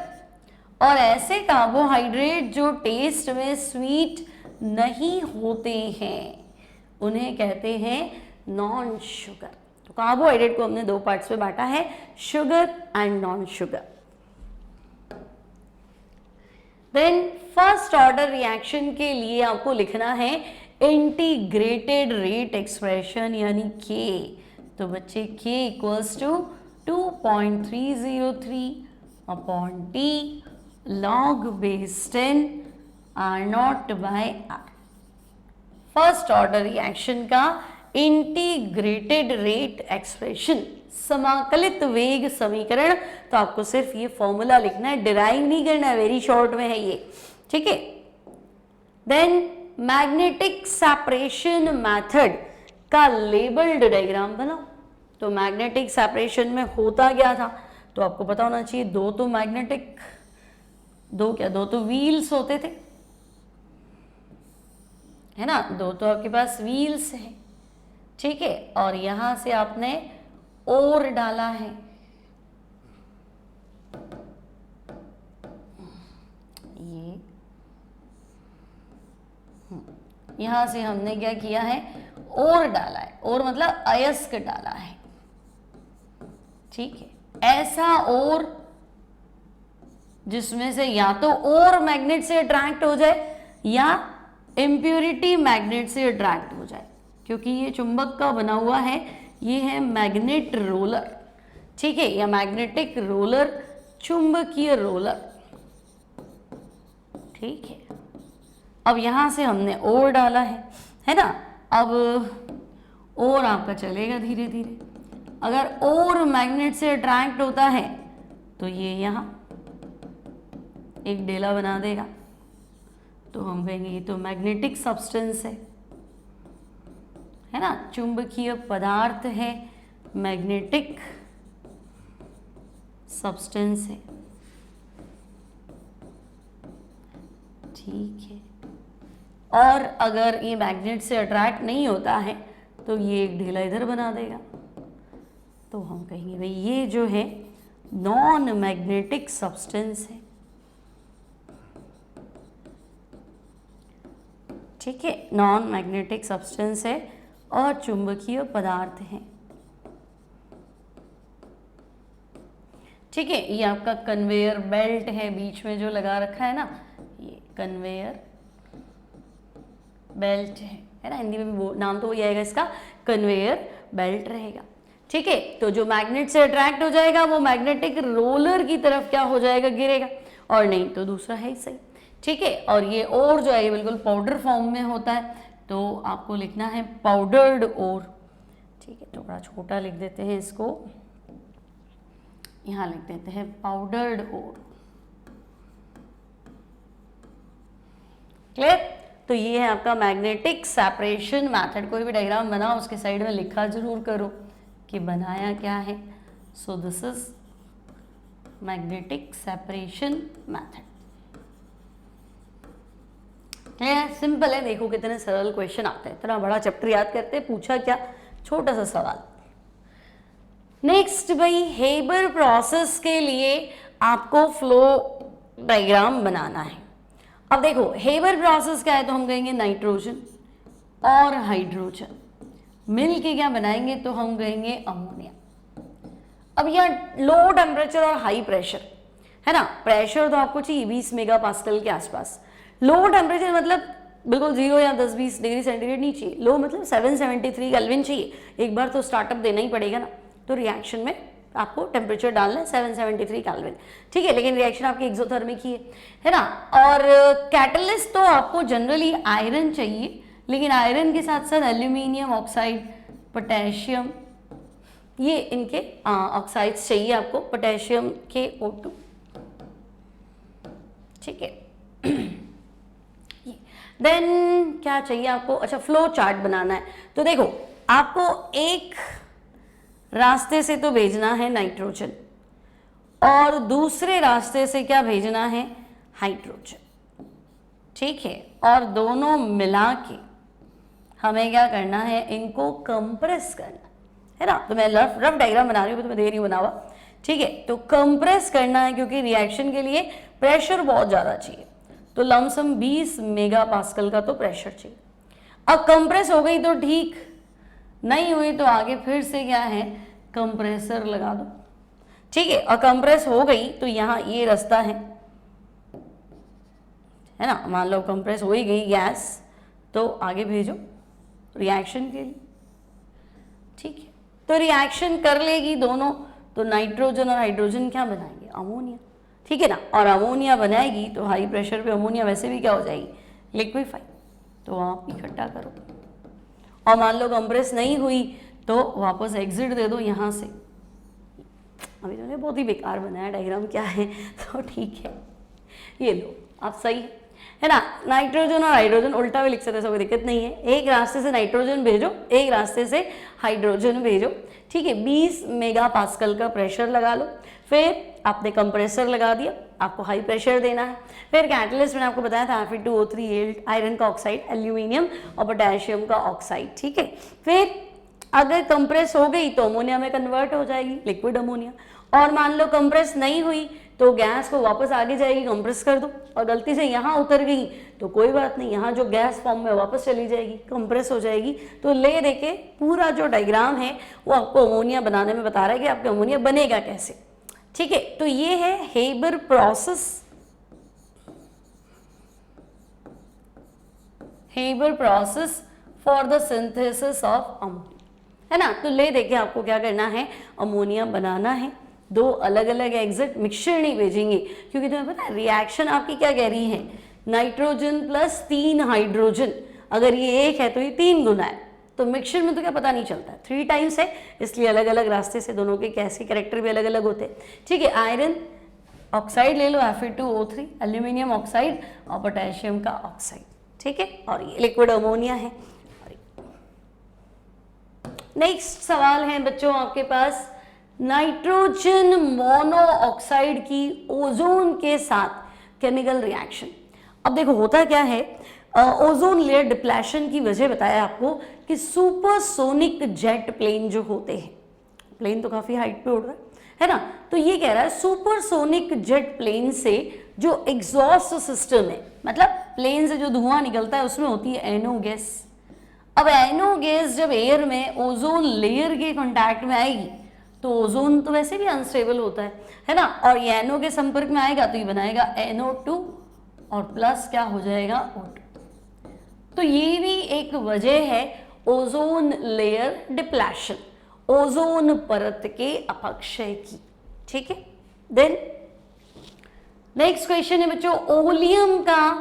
और ऐसे कार्बोहाइड्रेट जो टेस्ट में स्वीट नहीं होते हैं उन्हें कहते हैं नॉन शुगर। तो कार्बोहाइड्रेट को हमने दो पार्ट्स में बांटा है, sugar and non sugar. Then first order reaction के लिए आपको लिखना है इंटीग्रेटेड रेट एक्सप्रेशन यानी K। तो बच्चे K equals to 2.303 upon T log base 10 R0 by R। First order reaction का इंटीग्रेटेड रेट एक्सप्रेशन, समाकलित वेग समीकरण। तो आपको सिर्फ ये फॉर्मूला लिखना है, डिराइव नहीं करना है, वेरी शॉर्ट में है ये, ठीक है। देन मैग्नेटिक सेपरेशन मेथड का लेबल्ड डायग्राम बनाओ। तो मैग्नेटिक सेपरेशन में होता क्या था, तो आपको पता होना चाहिए, दो तो व्हील्स होते थे, है ना, दो तो आपके पास व्हील्स हैं, ठीक है, और यहां से आपने ओर डाला है, ये यहां से हमने क्या किया है, ओर डाला है, ओर मतलब अयस्क डाला है, ठीक है। ऐसा ओर जिसमें से या तो ओर मैग्नेट से अट्रैक्ट हो जाए या इम्प्योरिटी मैग्नेट से अट्रैक्ट हो जाए, क्योंकि ये चुंबक का बना हुआ है, ये है मैग्नेट रोलर, ठीक है, या मैग्नेटिक रोलर, चुंबकीय रोलर, ठीक है। अब यहां से हमने ओर डाला है ना, अब ओर आपका चलेगा धीरे धीरे, अगर ओर मैग्नेट से अट्रैक्ट होता है तो ये यहां एक डेला बना देगा, तो हम कहेंगे ये तो मैग्नेटिक सब्सटेंस है ना, चुंबकीय पदार्थ है, मैग्नेटिक सब्सटेंस है, ठीक है। और अगर ये मैग्नेट से अट्रैक्ट नहीं होता है तो ये एक ढेला इधर बना देगा, तो हम कहेंगे भाई ये जो है नॉन मैग्नेटिक सब्सटेंस है। ठीक है, नॉन मैग्नेटिक सब्सटेंस है और चुंबकीय पदार्थ है। ठीक है, ये आपका कन्वेयर बेल्ट है, बीच में जो लगा रखा है ना, ये कन्वेयर बेल्ट है ना, हिंदी में भी वो नाम तो वही आएगा इसका, कन्वेयर बेल्ट रहेगा। ठीक है, तो जो मैग्नेट से अट्रैक्ट हो जाएगा वो मैग्नेटिक रोलर की तरफ क्या हो जाएगा, गिरेगा, और नहीं तो दूसरा है ही सही। ठीक है, और ये ओर जो है ये बिल्कुल पाउडर फॉर्म में होता है, तो आपको लिखना है पाउडर्ड ओर। ठीक है, थोड़ा छोटा लिख देते हैं इसको, यहाँ लिख देते हैं पाउडर्ड ओर। क्लियर? तो ये है आपका मैग्नेटिक सेपरेशन मेथड। कोई भी डायग्राम बनाओ उसके साइड में लिखा जरूर करो कि बनाया क्या है। So this is magnetic separation method. Clear? Simple है, देखो कितने सरल क्वेश्चन आते हैं। इतना बड़ा चैप्टर याद करते, पूछा क्या, छोटा सा सवाल। नेक्स्ट भाई, हेबर प्रोसेस के लिए आपको फ्लो डायग्राम बनाना है। अब देखो हेबर प्रोसेस क्या है, तो हम कहेंगे नाइट्रोजन और हाइड्रोजन मिल के क्या बनाएंगे, तो हम कहेंगे अमोनिया। अब यहाँ लो टेम्परेचर और हाई प्रेशर है ना, प्रेशर तो आपको चाहिए 20 मेगा पास्कल के आसपास। लो टेम्परेचर मतलब बिल्कुल 0 या 10-20 डिग्री सेंटीग्रेड नहीं चाहिए, लो मतलब 773 केल्विन चाहिए। एक बार तो स्टार्टअप देना ही पड़ेगा ना, तो रिएक्शन में आपको टेम्परेचर डालना है 773 केल्विन। ठीक है, लेकिन रिएक्शन आपकी एक्सोथर्मिक ही है ना। और कैटलिस्ट तो आपको जनरली आयरन चाहिए, लेकिन आयरन के साथ साथ एल्यूमिनियम ऑक्साइड, पोटेशियम, ये इनके ऑक्साइड्स चाहिए आपको, पोटेशियम के O2। ठीक है, देन क्या चाहिए आपको, अच्छा फ्लो चार्ट बनाना है। तो देखो आपको एक रास्ते से तो भेजना है नाइट्रोजन और दूसरे रास्ते से क्या भेजना है, हाइड्रोजन। ठीक है, और दोनों मिला के हमें क्या करना है, इनको कंप्रेस करना है ना। तो मैं रफ डायग्राम बना रही हूँ, तो मैं दे रही हूँ बनावा। ठीक है, तो कंप्रेस करना है क्योंकि रिएक्शन के लिए प्रेशर बहुत ज़्यादा चाहिए, तो लमसम 20 मेगा पास्कल का तो प्रेशर चाहिए। अब कंप्रेस हो गई तो ठीक, नहीं हुई तो आगे फिर से क्या है, कंप्रेसर लगा दो। ठीक है, और कंप्रेस हो गई तो यहाँ ये रास्ता है ना, मान लो कंप्रेस हो ही गई गैस, तो आगे भेजो रिएक्शन के लिए। ठीक है, तो रिएक्शन कर लेगी दोनों, तो नाइट्रोजन और हाइड्रोजन क्या बनाएंगे, अमोनिया। ठीक है ना, और अमोनिया बनाएगी तो हाई प्रेशर पे अमोनिया वैसे भी क्या हो जाएगी, लिक्विफाई। तो आप इकट्ठा करो, और मान लो कंप्रेस नहीं हुई तो वापस एग्जिट दे दो यहाँ से। अभी तो बहुत ही बेकार बनाया डायग्राम, क्या है, तो ठीक है, ये लो आप सही है ना। नाइट्रोजन और हाइड्रोजन उल्टा भी लिख सकते, ऐसा कोई दिक्कत नहीं है। एक रास्ते से नाइट्रोजन भेजो, एक रास्ते से हाइड्रोजन भेजो। ठीक है, 20 मेगा पास्कल का प्रेशर लगा लो, फिर आपने कंप्रेसर लगा दिया, आपको हाई प्रेशर देना है। फिर कैटलिस्ट मैंने आपको बताया था Fe2O3 आयरन का ऑक्साइड, एल्यूमिनियम और पोटेशियम का ऑक्साइड। ठीक है, फिर अगर कंप्रेस हो गई तो अमोनिया में कन्वर्ट हो जाएगी, लिक्विड अमोनिया। और मान लो कंप्रेस नहीं हुई तो गैस को वापस आगे जाएगी, कंप्रेस कर दो, और गलती से यहाँ उतर गई तो कोई बात नहीं, यहाँ जो गैस फॉर्म में वापस चली जाएगी, कंप्रेस हो जाएगी। तो ले दे के पूरा जो डायग्राम है वो आपको अमोनिया बनाने में बता रहा है कि आपका अमोनिया बनेगा कैसे। ठीक है, तो ये है Haber process, Haber process for the synthesis of ammonia, है ना। तो ले देके आपको क्या करना है, अमोनिया बनाना है। दो अलग अलग एग्जिट मिक्सचर नहीं भेजेंगे, क्योंकि तुम्हें पता है रिएक्शन आपकी क्या कह रही है, नाइट्रोजन प्लस 3 हाइड्रोजन, अगर ये 1 है तो ये 3 गुना है, तो मिक्सचर में तो क्या पता नहीं चलता है, 3 टाइम्स है, इसलिए अलग अलग रास्ते से दोनों के कैसे कैरेक्टर भी अलग अलग होते हैं। ठीक है, आयरन ऑक्साइड ले लो Fe2O3, एल्यूमिनियम ऑक्साइड और पोटेशियम का ऑक्साइड। ठीक है, और ये लिक्विड अमोनिया है। नेक्स्ट सवाल है बच्चों आपके पास, नाइट्रोजन मोनोऑक्साइड की ओजोन के साथ केमिकल रिएक्शन। अब देखो होता क्या है, ओजोन लेयर डिप्लेशन की वजह बताया आपको कि सुपरसोनिक जेट प्लेन जो होते हैं, प्लेन तो काफी हाइट पे उड़ रहा है ना, तो ये कह रहा है सुपरसोनिक जेट प्लेन से जो एग्जॉस्ट सिस्टम है, मतलब प्लेन से जो धुआं निकलता है उसमें होती है एनो गैस। अब एनो गैस जब एयर में ओजोन लेयर के कांटेक्ट में आएगी तो ओजोन तो वैसे भी अनस्टेबल होता है ना, और ये एनो के संपर्क में आएगा तो ये बनाएगा NO2 और प्लस क्या हो जाएगा O2। तो ये भी एक वजह है ओजोन लेयर डिप्लेशन, ओजोन परत के अपक्षय की। ठीक है, देन नेक्स्ट क्वेश्चन है बच्चों, ओलियम का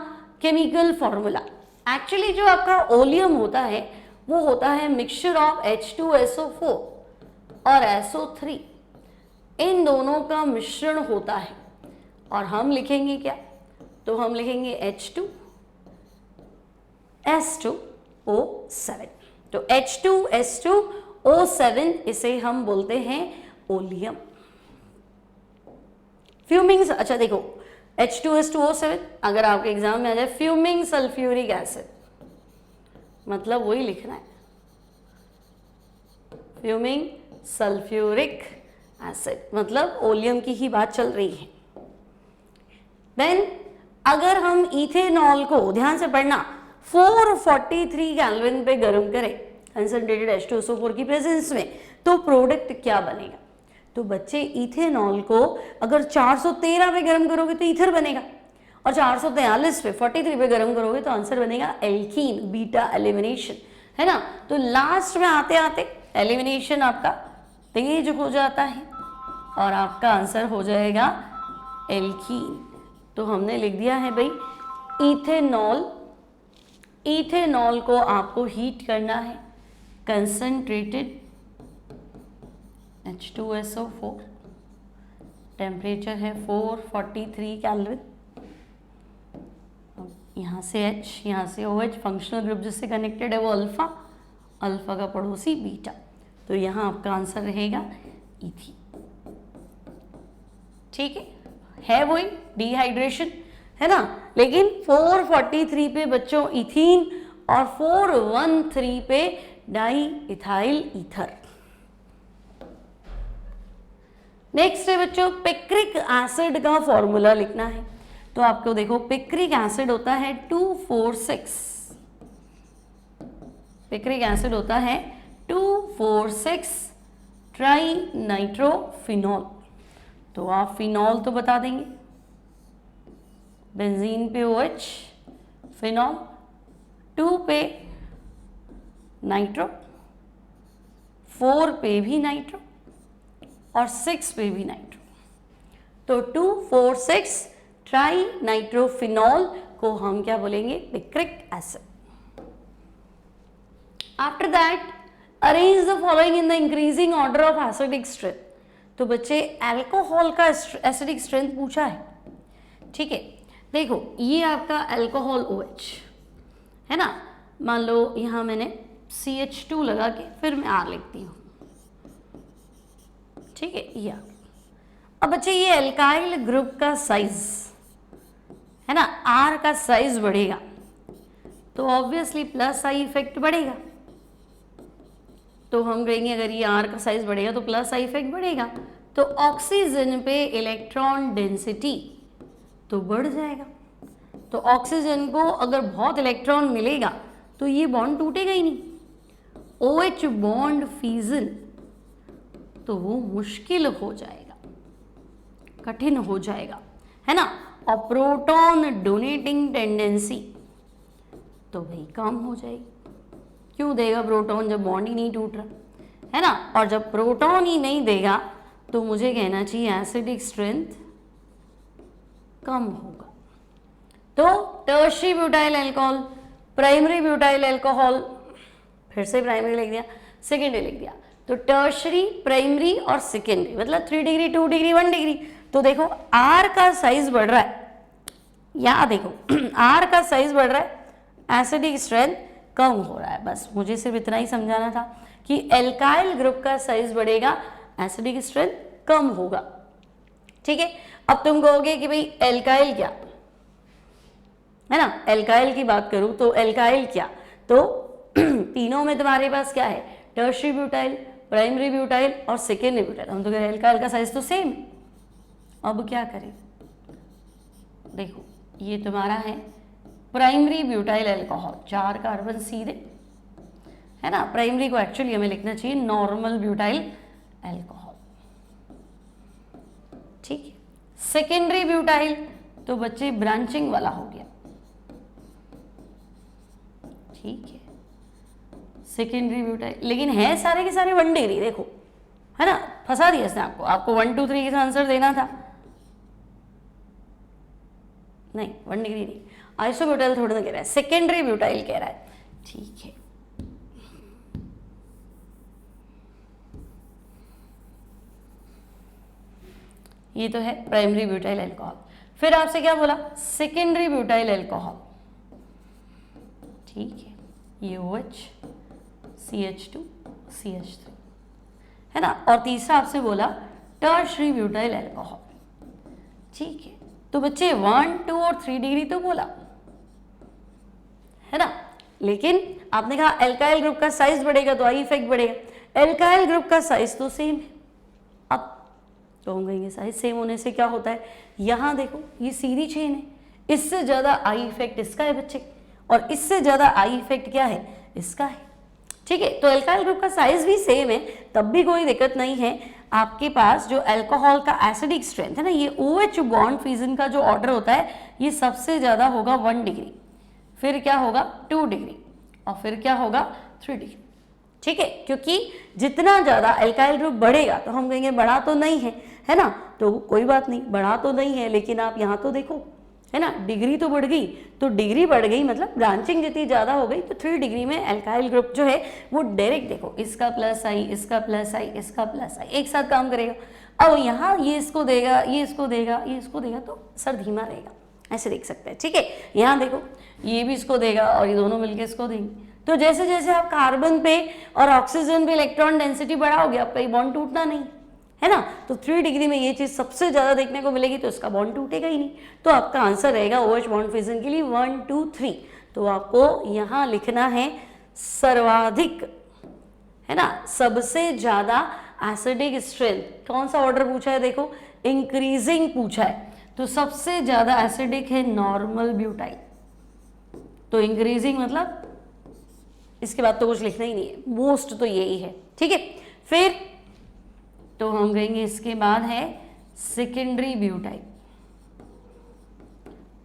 केमिकल फॉर्मूला। एक्चुअली जो आपका ओलियम होता है वो होता है मिक्सचर ऑफ H2SO4 और SO3, इन दोनों का मिश्रण होता है। और हम लिखेंगे क्या, तो हम लिखेंगे H2S2O7। तो H2S2O7 इसे हम बोलते हैं ओलियम। फ्यूमिंग, अच्छा देखो H2S2O7 अगर आपके एग्जाम में आ जाए फ्यूमिंग सल्फ्यूरिक एसिड, मतलब वही लिखना है, फ्यूमिंग सल्फ्यूरिक एसिड, मतलब ओलियम की ही बात चल रही है। देन अगर हम इथेनॉल को, ध्यान से पढ़ना, 443 केल्विन पे गर्म करें कंसंट्रेटेड H2SO4 की प्रेजेंस में, तो प्रोडक्ट क्या बनेगा। तो बच्चे इथेनॉल को अगर 413 पे गर्म करोगे तो ईथर बनेगा, और 443 पे 43 पे गर्म करोगे तो आंसर बनेगा एल्कीन, बीटा एलिमिनेशन, है ना। तो लास्ट में आते आते एलिमिनेशन आपका तेज हो जाता है और आपका आंसर हो जाएगा एल्कीन। तो हमने लिख दिया है भाई इथेनॉल, इथेनॉल को आपको हीट करना है, कंसंट्रेटेड H2SO4, टेम्परेचर है 443 केल्विन, यहाँ से H, यहाँ से OH, फंक्शनल ग्रुप जिससे कनेक्टेड है वो अल्फा, अल्फा का पड़ोसी बीटा, तो यहाँ आपका आंसर रहेगा इथी। ठीक है वही डिहाइड्रेशन, है ना, लेकिन 443 पे बच्चों इथीन और 413 पे डाई इथाइल ईथर। नेक्स्ट है बच्चों पिक्रिक एसिड का फॉर्मूला लिखना है। तो आपको देखो पिक्रिक एसिड होता है 2,4,6, पिक्रिक एसिड होता है 2,4,6 ट्राई नाइट्रोफिनॉल। तो आप फिनॉल तो बता देंगे, बेंजीन पे OH, फिनॉल, 2 पे नाइट्रो, 4 पे भी नाइट्रो और 6 पे भी नाइट्रो। तो 2,4,6 ट्राई नाइट्रोफिनॉल को हम क्या बोलेंगे, picric acid. After that arrange the following in the increasing order of acidic strength. तो बच्चे अल्कोहल का एसिडिक स्ट्रेंथ पूछा है, ठीक है। देखो ये आपका अल्कोहल OH है ना, मान लो यहाँ मैंने CH2 लगा के फिर मैं R लिखती हूँ, ठीक है ये। अब बच्चे ये एल्काइल ग्रुप का साइज है ना, R का साइज बढ़ेगा तो ऑब्वियसली प्लस आई इफेक्ट बढ़ेगा। तो हम कहेंगे अगर ये R का साइज बढ़ेगा तो प्लस आई इफेक्ट बढ़ेगा, तो ऑक्सीजन पे इलेक्ट्रॉन डेंसिटी तो बढ़ जाएगा। तो ऑक्सीजन को अगर बहुत इलेक्ट्रॉन मिलेगा तो ये बॉन्ड टूटेगा ही नहीं, OH बॉन्ड फ्यूजन तो वो मुश्किल हो जाएगा, कठिन हो जाएगा, है ना। और प्रोटॉन डोनेटिंग टेंडेंसी तो भाई कम हो जाएगी। क्यों देगा प्रोटॉन जब बॉन्ड ही नहीं टूट रहा, है ना। और जब प्रोटॉन ही नहीं देगा तो मुझे कहना चाहिए एसिडिक स्ट्रेंथ कम होगा। तो tertiary butyl alcohol, primary butyl alcohol, फिर से प्राइमरी लिख दिया, सेकेंडरी लिख दिया। तो टर्शियरी, प्राइमरी और सेकेंडरी मतलब 3 डिग्री, 2 डिग्री, 1 डिग्री। तो देखो R का साइज बढ़ रहा है, या देखो R का साइज बढ़ रहा है, एसिडिक स्ट्रेंथ कम हो रहा है। बस मुझे सिर्फ इतना ही समझाना था कि एल्काइल ग्रुप का साइज बढ़ेगा, एसिडिक स्ट्रेंथ कम होगा, ठीक है। अब तुम कहोगे कि भाई एल्काइल क्या है ना, एल्काइल की बात करूं तो एल्काइल क्या, तो तीनों में तुम्हारे पास क्या है, टर्शियरी ब्यूटाइल, प्राइमरी ब्यूटाइल और सेकेंडरी ब्यूटाइल। हम तो कह रहे हैं एल्काइल का साइज तो सेम। अब क्या करें, देखो ये तुम्हारा है प्राइमरी ब्यूटाइल अल्कोहल, 4 कार्बन सीधे, है ना। प्राइमरी को एक्चुअली हमें लिखना चाहिए नॉर्मल ब्यूटाइल अल्कोहल, ठीक है। सेकेंडरी ब्यूटाइल तो बच्चे ब्रांचिंग वाला हो गया, ठीक है। सेकेंडरी ब्यूटाइल लेकिन है सारे के सारे 1 डिग्री, देखो है ना, फंसा दिया इसने आपको 1 2 3 का आंसर देना था, नहीं 1 डिग्री नहीं, आइसोब्यूटाइल थोड़ा ना कह रहा है, सेकेंडरी ब्यूटाइल कह रहा है, ठीक है। ये तो है प्राइमरी ब्यूटाइल अल्कोहल। फिर आपसे क्या बोला, सेकेंडरी ब्यूटाइल अल्कोहल, ठीक है। ये OH CH2 CH3, है ना। और तीसरा आपसे बोला टर्शरी ब्यूटाइल अल्कोहल, ठीक है। तो बच्चे 1 2 और 3 डिग्री तो बोला, है ना, लेकिन आपने कहा एल्काइल ग्रुप का साइज बढ़ेगा तो आई इफेक्ट बढ़ेगा। एल्काइल ग्रुप का साइज तो सेम है, अब तो हम कहेंगे साइज सेम होने से क्या होता है, यहां देखो ये सीधी चेन है, इससे ज्यादा आई इफेक्ट इसका है बच्चे, और इससे ज्यादा आई इफेक्ट क्या है, इसका है, ठीक है। तो एल्काइल ग्रुप का साइज भी सेम है, तब भी कोई दिक्कत नहीं है। आपके पास जो अल्कोहल का एसिडिक स्ट्रेंथ है ना, ये OH बॉन्ड फ्यूजन का जो ऑर्डर होता है ये सबसे ज्यादा होगा 1 डिग्री, फिर क्या होगा 2 डिग्री, और फिर क्या होगा 3 डिग्री, ठीक है। क्योंकि जितना ज्यादा अल्काइल ग्रुप बढ़ेगा तो हम कहेंगे बढ़ा तो नहीं है ना, तो कोई बात नहीं, बढ़ा तो नहीं है, लेकिन आप यहाँ तो देखो, है ना, डिग्री तो बढ़ गई, तो डिग्री बढ़ गई मतलब ब्रांचिंग जितनी ज्यादा हो गई, तो 3 डिग्री में अल्काइल ग्रुप जो है वो डायरेक्ट देखो इसका प्लस आई, इसका प्लस आई, इसका प्लस आई, एक साथ काम करेगा। अब यहाँ ये इसको देगा, ये इसको देगा, ये इसको देगा, तो सर धीमा रहेगा, ऐसे देख सकते हैं, ठीक है। यहाँ देखो ये भी इसको देगा और ये दोनों मिलकर इसको देंगे, तो जैसे जैसे आप कार्बन पे और ऑक्सीजन पे इलेक्ट्रॉन डेंसिटी बढ़ाओगे आपका ये बॉन्ड टूटना नहीं, है ना। तो 3 डिग्री में ये चीज सबसे ज्यादा देखने को मिलेगी, तो इसका बॉन्ड टूटेगा ही नहीं, तो आपका आंसर रहेगा OH बॉन्ड फ्यूजन के लिए 1 2 3। तो आपको यहां लिखना है सर्वाधिक, है ना, सबसे ज्यादा एसिडिक स्ट्रेंथ, कौन सा ऑर्डर पूछा है, देखो इंक्रीजिंग पूछा है, तो सबसे ज्यादा एसिडिक है नॉर्मल ब्यूटाइल, तो इंक्रीजिंग मतलब इसके बाद तो कुछ लिखना ही नहीं है, मोस्ट तो यही है, ठीक है। फिर तो हम कहेंगे इसके बाद है सेकेंडरी ब्यूटाइल,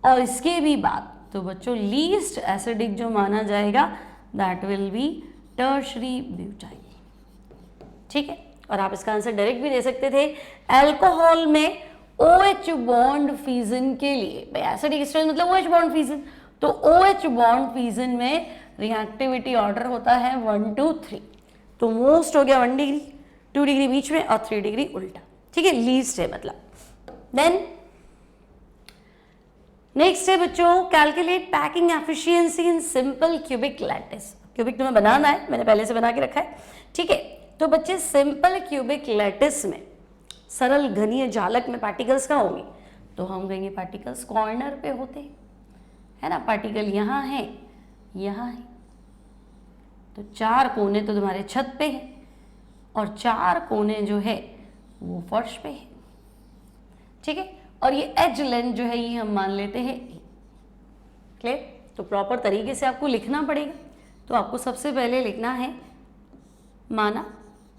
और इसके भी बाद तो बच्चों लीस्ट एसिडिक जो माना जाएगा that will be tertiary butyl, ठीक है। और आप इसका आंसर डायरेक्ट भी दे सकते थे, अल्कोहल में OH बॉन्ड फ्यूजन के लिए, भाई एसिडिक स्ट्रेंथ मतलब OH बॉन्ड फ्यूजन, तो OH बॉन्ड फ्यूजन में रिएक्टिविटी ऑर्डर होता है 1 2 3, तो मोस्ट हो गया 1 डिग्री, 2 डिग्री बीच में और 3 डिग्री उल्टा, ठीक है, लीस्ट है मतलब। देन नेक्स्ट है बच्चों calculate packing efficiency in simple cubic lattice. Cubic तुम्हें बनाना है, मैंने पहले से बना के रखा है, ठीक है। तो बच्चे सिंपल क्यूबिक लैटिस में, सरल घनीय जालक में पार्टिकल्स कहाँ होंगे, तो हम कहेंगे पार्टिकल्स कॉर्नर पे होते हैं, है ना। पार्टिकल यहाँ है, यहाँ है, तो 4 कोने तो तुम्हारे छत पे है और 4 कोने जो है वो फर्श पे है, ठीक है। और ये एज लेंथ जो है ये हम मान लेते हैं क्लियर। तो प्रॉपर तरीके से आपको लिखना पड़ेगा, तो आपको सबसे पहले लिखना है माना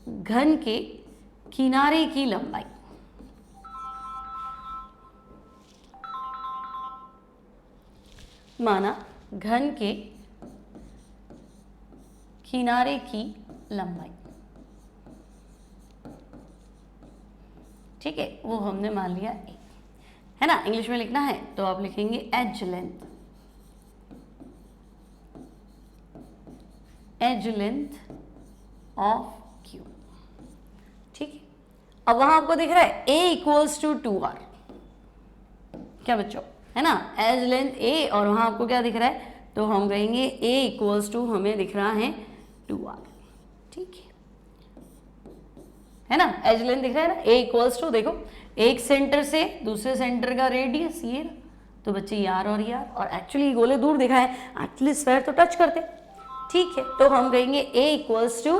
घन के किनारे की लंबाई, माना घन के किनारे की लंबाई, ठीक है, वो हमने मान लिया ए, है ना। इंग्लिश में लिखना है तो आप लिखेंगे edge length, edge length of cube, ठीक है। अब वहां आपको दिख रहा है a इक्वल्स टू 2r, क्या बच्चों, है ना, एज लेंथ a, और वहां आपको क्या दिख रहा है, तो हम कहेंगे a इक्वल्स टू हमें दिख रहा है 2r, ठीक है ना। एज लेंथ दिख रहा है ना, a इक्वल्स टू, देखो एक सेंटर से दूसरे सेंटर का रेडियस ये, तो बच्चे यार और यार, और एक्चुअली गोले दूर दिखा है, एक्चुअली स्फीयर तो टच करते, ठीक है। तो हम कहेंगे a equals to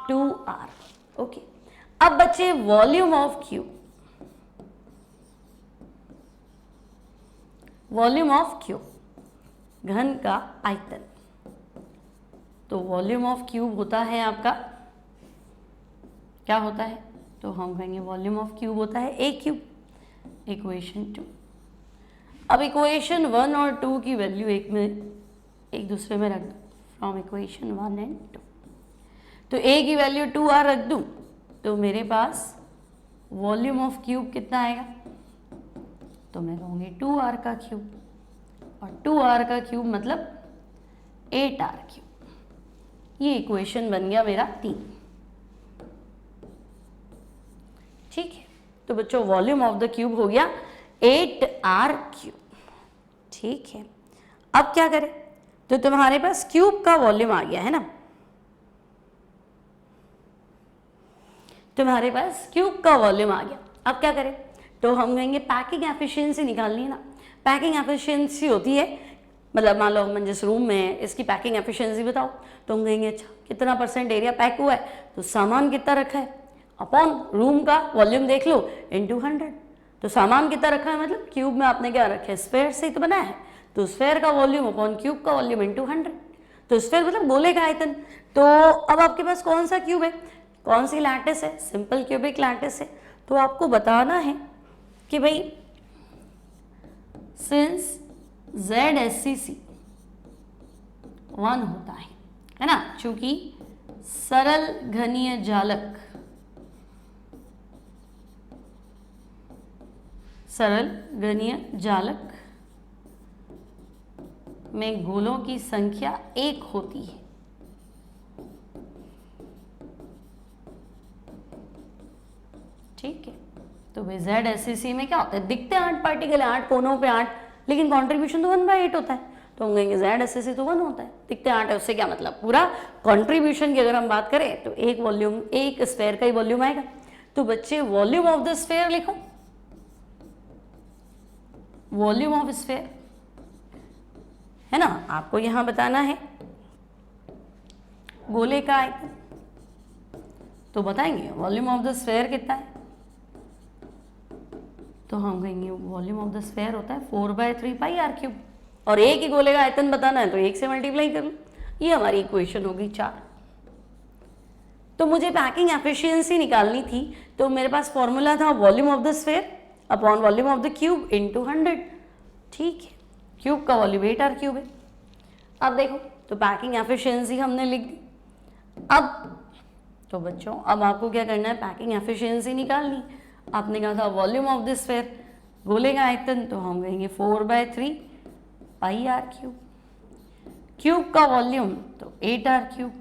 2r, okay. अब बच्चे volume of cube, volume of cube, घन का आयतन। तो वॉल्यूम ऑफ क्यूब होता है आपका, क्या होता है, तो हम कहेंगे वॉल्यूम ऑफ क्यूब होता है ए क्यूब। इक्वेशन 2। अब इक्वेशन 1 और 2 की वैल्यू एक दूसरे में रख दो, फ्रॉम इक्वेशन 1 एंड 2। तो ए की वैल्यू 2r रख दूं तो मेरे पास वॉल्यूम ऑफ क्यूब कितना आएगा, तो मैं कहूँगी 2r का क्यूब, और 2r का क्यूब मतलब 8r क्यूब। ये इक्वेशन बन गया मेरा 3। ठीक है, तो बच्चों वॉल्यूम ऑफ द क्यूब हो गया 8r क्यूब। ठीक है, अब क्या करें, तो तुम्हारे पास क्यूब का वॉल्यूम आ गया है ना, तुम्हारे पास क्यूब का वॉल्यूम आ गया। अब क्या करें, तो हम कहेंगे पैकिंग एफिशिएंसी निकालनी है ना। पैकिंग एफिशिएंसी होती है, मतलब मान लो मैं जिस रूम में है इसकी पैकिंग एफिशिएंसी बताओ, तो हम कहेंगे अच्छा कितना % एरिया पैक हुआ है, तो सामान कितना रखा है अपॉन रूम का वॉल्यूम देख लो इनटू 100। तो सामान कितना रखा है मतलब क्यूब में आपने क्या रखा है, स्फेयर से ही तो बनाया है, तो स्फेयर का वॉल्यूम अपॉन क्यूब का वॉल्यूम इनटू 100। तो स्फेयर मतलब गोले का आयतन। तो अब आपके पास कौन सा क्यूब है, कौन सी लैटिस है, सिंपल क्यूबिक लैटिस है। तो आपको बताना है कि भाई सिंस ZSCC 1 होता है ना, चूंकि सरल घनीय जालक, सरल घनीय जालक में गोलों की संख्या 1 होती है। ठीक है, तो भाई ZSCC में क्या होता है, दिखते हैं 8 पार्टिकल, 8 कोनों पे 8, लेकिन कंट्रीब्यूशन तो 1/8 होता है। तो हम कहेंगे ZSCC तो 1 होता है, दिखते 8 है, उससे क्या मतलब, पूरा कंट्रीब्यूशन की अगर हम बात करें तो एक वॉल्यूम, एक स्फेयर का ही वॉल्यूम आएगा। तो बच्चे वॉल्यूम ऑफ द स्फेयर लिखो, वॉल्यूम ऑफ स्फेयर है ना, आपको यहां बताना है गोले का आयतन, तो बताएंगे वॉल्यूम ऑफ द स्फेयर कितना है, तो हम कहेंगे वॉल्यूम ऑफ द स्फेयर होता है 4/3 पाई r क्यूब, और एक ही गोले का आयतन बताना है तो 1 से मल्टीप्लाई कर लो। ये हमारी इक्वेशन होगी 4। तो मुझे पैकिंग एफिशिएंसी निकालनी थी, तो मेरे पास फॉर्मूला था volume of the sphere upon volume of the cube into 100। ठीक है, क्यूब का वॉल्यूम 8r क्यूब है। अब देखो, तो पैकिंग एफिशिएंसी हमने लिख दी। अब तो बच्चों अब आपको क्या करना है, पैकिंग एफिशिएंसी निकालनी। आपने कहा था वॉल्यूम ऑफ द स्फेयर, गोले का आयतन, तो हम कहेंगे 4/3 पाई r क्यूब, क्यूब का वॉल्यूम तो 8r क्यूब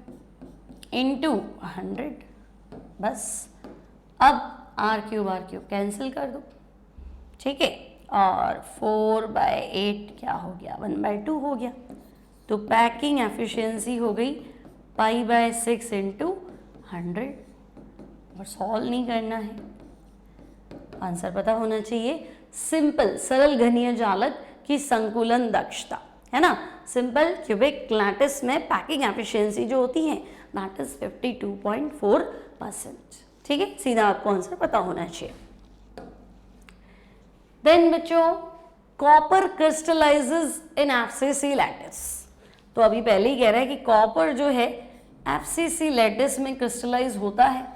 इनटू 100। बस अब r क्यूब कैंसिल कर दो। ठीक है, और 4/8 क्या हो गया, 1/2 हो गया। तो पैकिंग एफिशिएंसी हो गई π/6 इनटू 100। और सॉल्व नहीं करना है, आंसर पता होना चाहिए। सिंपल सरल घनीय जालक की संकुलन दक्षता है ना, सिंपल क्यूबिक लैटिस में पैकिंग एफिशिएंसी जो होती है दैट इज 52.4%। ठीक है, सीधा आपको आंसर पता होना चाहिए। देन बच्चों कॉपर क्रिस्टलाइजेस इन एफसीसी लैटिस। तो अभी पहले ही कह रहा है कि कॉपर जो है एफसीसी लैटिस में क्रिस्टलाइज होता है,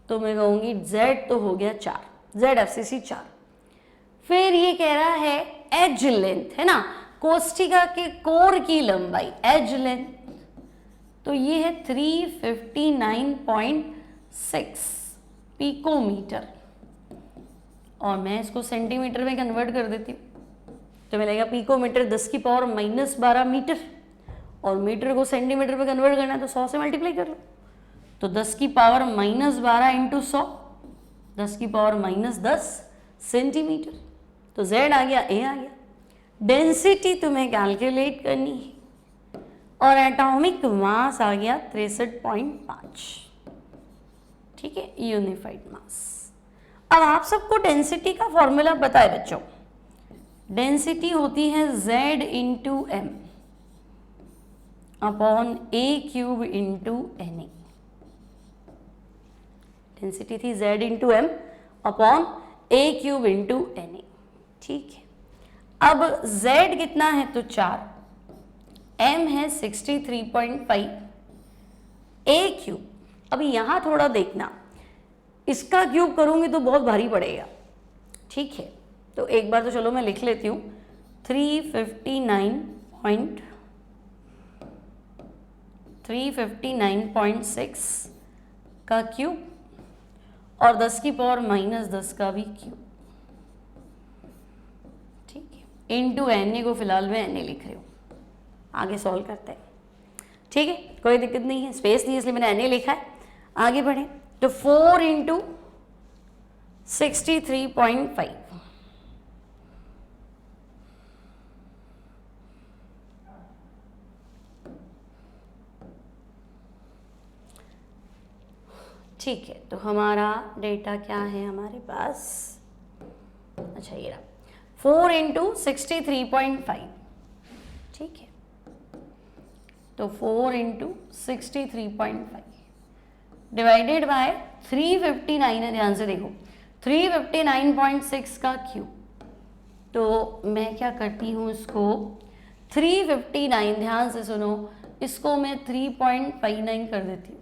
तो मैं कहूंगी Z तो हो गया 4, ZFCC 4। फिर ये कह रहा है एज लेंथ है ना, कोष्ठिका के कोर की लंबाई एज लेंथ, तो ये है 359.6 पिकोमीटर, और मैं इसको सेंटीमीटर में कन्वर्ट कर देती हूँ तो मिलेगा पिकोमीटर 10⁻12 मीटर, और मीटर को सेंटीमीटर में कन्वर्ट करना है तो 100 से मल्टीप्लाई कर लो, तो 10⁻12 इंटू 100, 10⁻10 सेंटीमीटर। तो Z आ गया, A आ गया। डेंसिटी तुम्हें कैलकुलेट करनी है, और एटॉमिक मास आ गया 63.5। ठीक है, यूनिफाइड मास। अब आप सबको डेंसिटी का फॉर्मूला पता है बच्चों, डेंसिटी होती है Z into M upon A cube into Na। Density थी Z into M upon A cube into Na। ठीक है, अब z कितना है तो 4, m है 63.5, a क्यूब। अभी यहां थोड़ा देखना, इसका क्यूब करूंगी तो बहुत भारी पड़ेगा, ठीक है। तो एक बार तो चलो मैं लिख लेती हूँ 359.6 का क्यूब और 10 की पावर -10 का भी क्यूब, ठीक है, इनटू एन को फिलहाल मैं एन लिख रही हूँ। आगे सॉल्व करते हैं, ठीक है, कोई दिक्कत नहीं है, स्पेस नहीं है इसलिए मैंने एन लिखा है। आगे बढ़े तो 4 इंटू 63.5, ठीक है। तो हमारा डेटा क्या है हमारे पास, अच्छा ये रहा 4 इंटू 63.5, ठीक है। तो 4 इंटू 63.5 डिवाइडेड बाय 359 है, ध्यान से देखो 359.6 का क्यूब। तो मैं क्या करती हूँ, इसको 359, ध्यान से सुनो, इसको मैं 3.59 कर देती हूँ,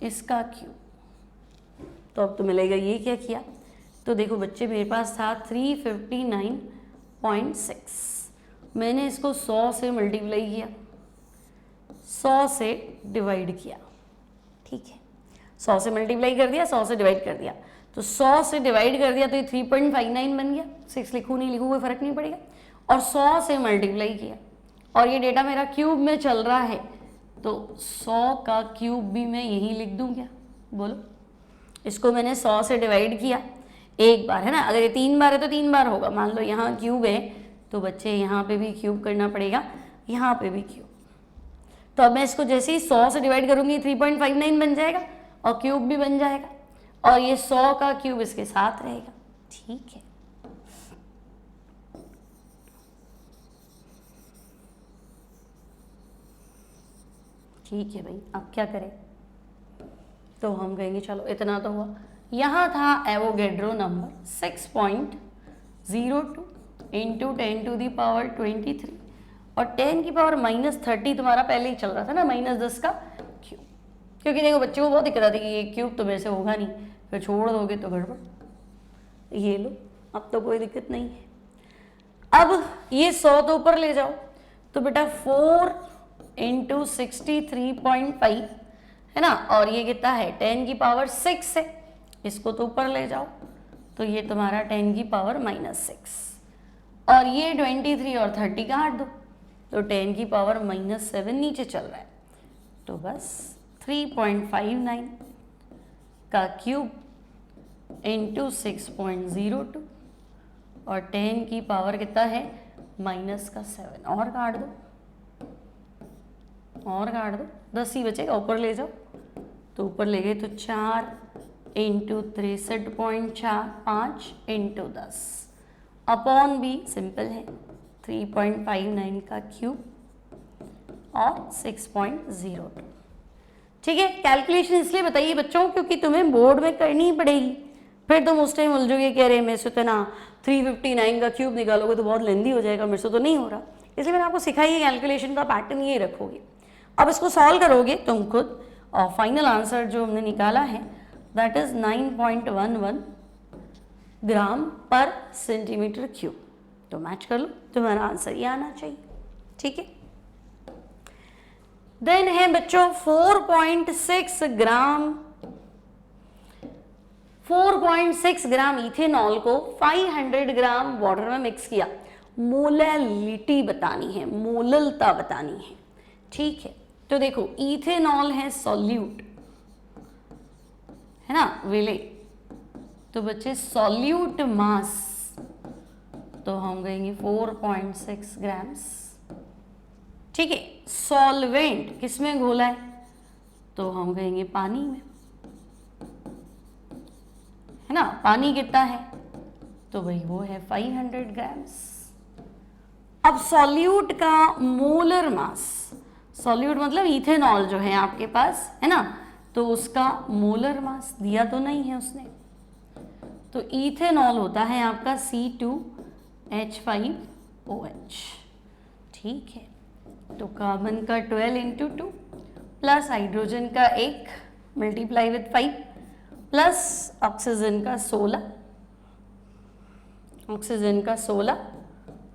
इसका क्यूब। तो अब तो मिलेगा, ये क्या किया, तो देखो बच्चे मेरे पास था 359.6, मैंने इसको 100 से मल्टीप्लाई किया, 100 से डिवाइड किया, ठीक है, 100 से मल्टीप्लाई कर दिया, 100 से डिवाइड कर दिया, तो 100 से डिवाइड कर दिया तो ये 3.59 बन गया, 6 लिखूँ नहीं लिखूँ कोई फर्क नहीं पड़ेगा, और 100 से मल्टीप्लाई किया, और ये डेटा मेरा क्यूब में चल रहा है, तो 100 का क्यूब भी मैं यही लिख दूं क्या, बोलो। इसको मैंने 100 से डिवाइड किया एक बार, है ना, अगर ये 3 बार है तो 3 बार होगा, मान लो यहाँ क्यूब है तो बच्चे यहाँ पे भी क्यूब करना पड़ेगा, यहाँ पे भी क्यूब। तो अब मैं इसको जैसे ही 100 से डिवाइड करूंगी 3.59 बन जाएगा और क्यूब भी बन जाएगा, और ये 100 का क्यूब इसके साथ रहेगा, ठीक है। ठीक है भाई, अब क्या करें, तो हम कहेंगे चलो इतना तो हुआ। यहाँ था एवोगैड्रो नंबर 6.02 इंटू 10⁻23 और 10 की पावर -30 तुम्हारा पहले ही चल रहा था ना, -10 का क्यूब, क्योंकि देखो बच्चों को बहुत दिक्कत आती है कि ये क्यूब तो मेरे से होगा नहीं, फिर छोड़ दोगे तो गड़बड़। ये लो, अब तो कोई दिक्कत नहीं है। अब ये 100 तो ऊपर ले जाओ, तो बेटा 4 इंटू 63.5 है ना, और ये कितना है 10 की पावर 6 है, इसको तो ऊपर ले जाओ, तो ये तुम्हारा 10 की पावर -6, और ये 23 और 30 काट दो, तो 10 की पावर -7 नीचे चल रहा है, तो बस 3.59 का क्यूब इंटू 6.02 और 10 की पावर कितना है -7, और काट दो, और काट दो, 10 ही बचेगा, ऊपर ले जाओ, तो ऊपर ले गए तो 4 इंटू 63.4 5 इंटू 10 अपॉन भी सिंपल है 3.59 का क्यूब और 6.02, ठीक है। कैलकुलेशन इसलिए बताइए बच्चों क्योंकि तुम्हें बोर्ड में करनी ही पड़ेगी, फिर तुम उस टाइम उलझोगे कह रहे मेरे से तो ना 359 का क्यूब निकालोगे तो बहुत लेंदी हो जाएगा, मेरे से तो नहीं हो रहा, इसलिए मैंने आपको सिखाई है कैलकुलेशन का पैटर्न ये रखोगे। अब इसको सॉल्व करोगे तुम खुद, और फाइनल आंसर जो हमने निकाला है दैट इज 9.11 ग्राम पर सेंटीमीटर क्यूब, तो मैच कर लो, तुम्हारा आंसर ये आना चाहिए, ठीक है। देन है बच्चों 4.6 ग्राम इथेनॉल को 500 ग्राम वाटर में मिक्स किया, मोलैलिटी बतानी है, मोललता बतानी है, ठीक है। तो देखो इथेनॉल है सॉल्यूट, है ना, विले, तो बच्चे सॉल्यूट मास, तो हम कहेंगे 4.6 ग्राम्स, ठीक है। सॉल्वेंट किसमें घोला है, तो हम कहेंगे पानी में, है ना, पानी कितना है, तो भाई वो है 500 ग्राम्स। अब सॉल्यूट का मोलर मास, सॉल्यूट मतलब इथेनॉल जो है आपके पास, है ना, तो उसका मोलर मास दिया तो नहीं है उसने, तो इथेनॉल होता है आपका C2 H5OH, ठीक है। तो कार्बन का 12 इंटू 2 प्लस हाइड्रोजन का 1 मल्टीप्लाई विथ 5 प्लस ऑक्सीजन का 16, ऑक्सीजन का 16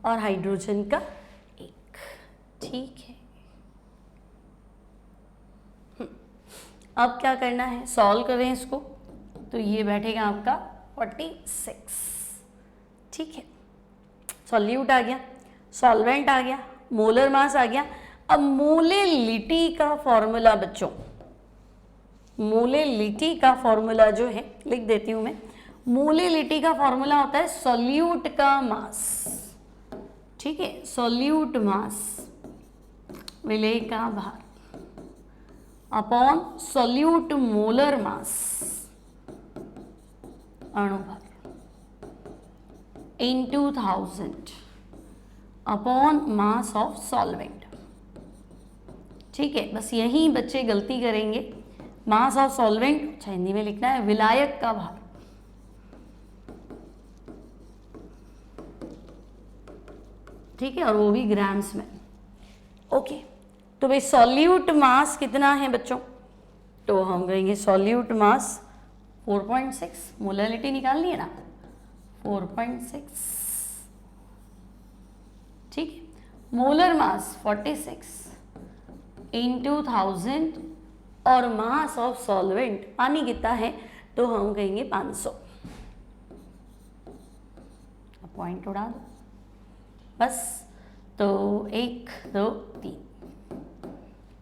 और हाइड्रोजन का 1, ठीक है। अब क्या करना है, सॉल्व करें इसको, तो ये बैठेगा आपका 46, ठीक है। सॉल्यूट आ गया, सॉल्वेंट आ गया, मोलर मास आ गया। अब मोलेलिटी का फॉर्मूला बच्चों, मोलेलिटी का फॉर्मूला जो है लिख देती हूं मैं। मोलेलिटी का फॉर्मूला होता है सॉल्यूट का मास, ठीक है। सॉल्यूट मास विलेय का भार अपॉन सॉल्यूट मोलर मास अणुभार into 1000 upon mass of solvent, ठीक है। बस यही बच्चे गलती करेंगे, मास ऑफ सॉल्वेंट अच्छा हिंदी में लिखना है विलायक का भार, ठीक है, और वो भी ग्राम्स में, ओके। तो भाई सॉल्यूट मास कितना है बच्चों, तो हम कहेंगे सॉल्यूट मास 4.6, मोलैलिटी निकालनी है ना 4.6, ठीक है। मोलर मास 46 इंटू 1000 और मास ऑफ सॉल्वेंट पानी कितना है, तो हम कहेंगे 500। पॉइंट उड़ा दो बस, तो 1 2 3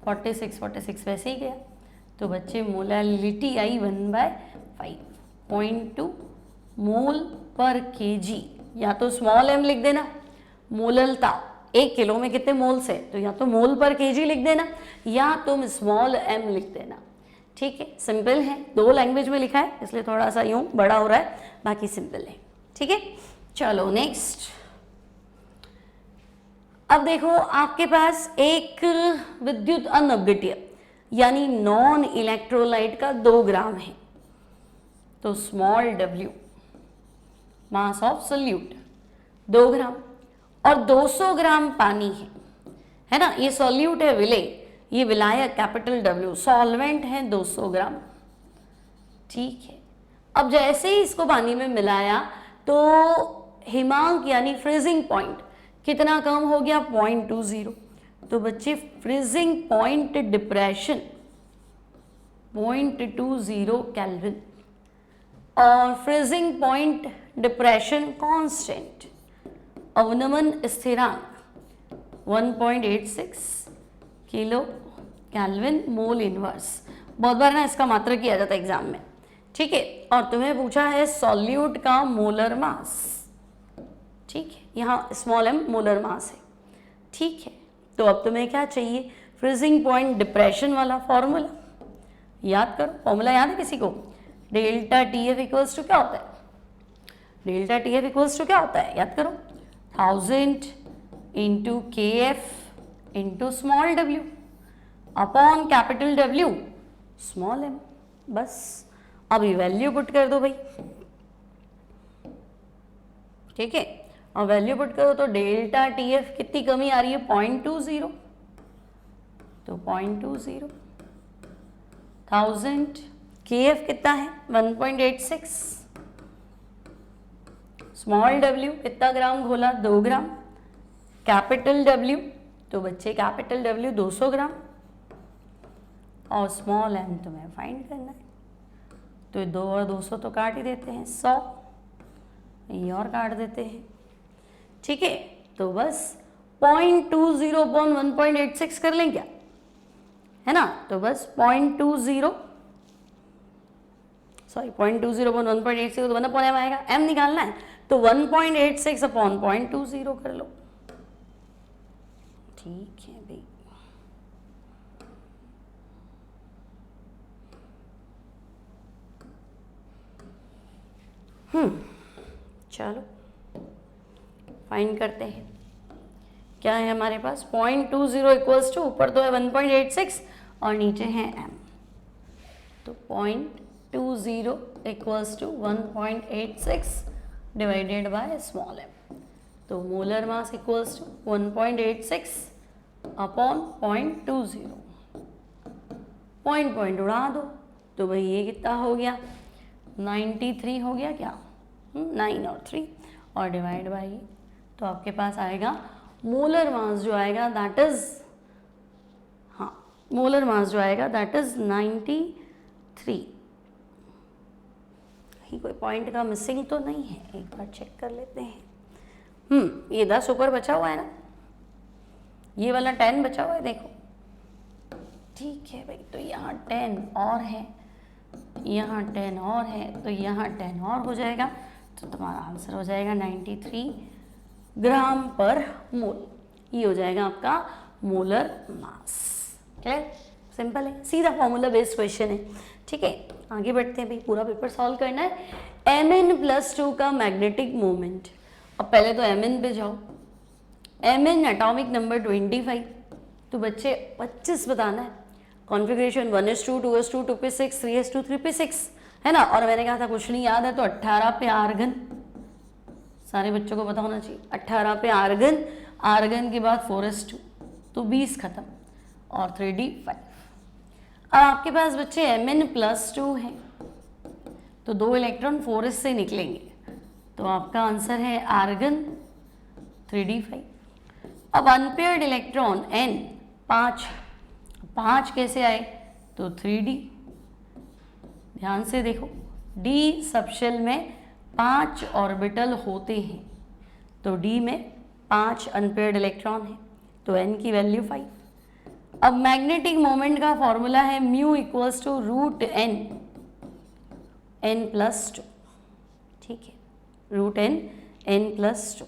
46 वैसे ही गया। तो बच्चे मोलैलिटी आई 1/5.2 मोल पर केजी, या तो स्मॉल m लिख देना, मोललता 1 किलो में कितने मोल्स है, तो या तो मोल पर केजी लिख देना या तुम स्मॉल m लिख देना, ठीक है। सिंपल है, 2 लैंग्वेज में लिखा है इसलिए थोड़ा सा यूं बड़ा हो रहा है, बाकी सिंपल है, ठीक है। चलो नेक्स्ट, अब देखो आपके पास एक विद्युत अनअपघट्य यानी नॉन इलेक्ट्रोलाइट का 2 ग्राम है, तो small w mass of solute 2 ग्राम और 200 ग्राम पानी है ना, ये सोल्यूट है विलेय, ये विलायक कैपिटल W, सॉल्वेंट है 200 ग्राम, ठीक है। अब जैसे ही इसको पानी में मिलाया तो हिमांक यानी फ्रीजिंग पॉइंट कितना कम हो गया 0.20, तो बच्चे फ्रीजिंग पॉइंट डिप्रेशन 0.20 केल्विन और फ्रीजिंग पॉइंट डिप्रेशन कांस्टेंट अवनमन स्थिरांक 1.86 किलो केल्विन मोल इनवर्स। बहुत बार ना इसका मात्रक किया जाता है एग्जाम में, ठीक है। और तुम्हें पूछा है सॉल्यूट का मोलर मास, ठीक है, यहाँ स्मॉल m मोलर मास है, ठीक है। तो अब तुम्हें क्या चाहिए, फ्रीजिंग पॉइंट डिप्रेशन वाला फॉर्मूला याद करो। फॉर्मूला याद है किसी को, डेल्टा TF इक्वल्स टू क्या होता है, डेल्टा TF इक्वल्स टू क्या होता है, याद करो 1000 into KF into small w upon capital W small m, बस। अभी वैल्यू पुट कर दो भाई, ठीक है, और वैल्यू पुट करो तो डेल्टा TF कितनी कमी आ रही है 0.20, तो 0.20 1000 KF कितना है 1.86, स्मॉल w कितना ग्राम घोला 2 ग्राम, कैपिटल W तो बच्चे कैपिटल W 200 ग्राम और स्मॉल m तुम्हें फाइंड करना है, तो 2 और 200 तो काट ही देते हैं, 100 ये और काट देते हैं, ठीक है। तो बस 0.20 अपॉन 1.86 कर लें क्या, है ना, तो बस 0.20 अपॉन 1.86 तो 1 अपॉन m आएगा, m निकालना है तो 1.86 अपॉन 0.20 कर लो, ठीक है भाई। चलो फाइंड करते हैं, क्या है हमारे पास 0.20 इक्वल्स टू, ऊपर तो है 1.86 और नीचे है m, तो 0.20 equals to 1.86 divided by small m, तो molar mass equals to 1.86 upon 0.20, point उड़ा दो तो भाई ये कितना हो गया 93 हो गया क्या, 9 और 3 और डिवाइड बाई, तो आपके पास आएगा मोलर मास जो आएगा दैट इज, हाँ मोलर मास जो आएगा दैट इज 93। ही कोई पॉइंट का मिसिंग तो नहीं है, एक बार चेक कर लेते हैं। ये 10 ऊपर बचा हुआ है ना, ये वाला 10 बचा हुआ है देखो, ठीक है भाई। तो यहाँ 10 और है, यहाँ 10 और है, तो यहाँ 10 और हो जाएगा, तो तुम्हारा आंसर हो जाएगा 93 ग्राम पर मोल। ये हो जाएगा आपका मोलर मास। क्लियर, सिंपल है, सीधा फॉर्मूला बेस्ड क्वेश्चन है। ठीक है, आगे बढ़ते हैं भाई, पूरा पेपर सॉल्व करना है। Mn+2 का मैग्नेटिक मोमेंट, अब पहले तो Mn पे जाओ। Mn एटॉमिक नंबर 25, तो बच्चे 25 बताना है। Configuration 1s2, 2s2, 2p6, 3s2, 3p6 है ना, और मैंने कहा था कुछ नहीं याद है तो 18 पे आर्गन, सारे बच्चों को पता होना चाहिए। 18 पे आर्गन, आर्गन के बाद 4s2, तो 20 खत्म और 3d5। अब आपके पास बच्चे Mn+2 है, तो 2 इलेक्ट्रॉन 4s से निकलेंगे, तो आपका आंसर है आर्गन 3d5। अब अनपेयर्ड इलेक्ट्रॉन N 5 कैसे आए, तो 3d, ध्यान से देखो d सबशेल में 5 ऑर्बिटल होते हैं, तो d में 5 अनपेयर्ड इलेक्ट्रॉन है, तो n की वैल्यू 5। अब मैग्नेटिक मोमेंट का फॉर्मूला है mu equals to √n, n+2, ठीक है, √n, n+2,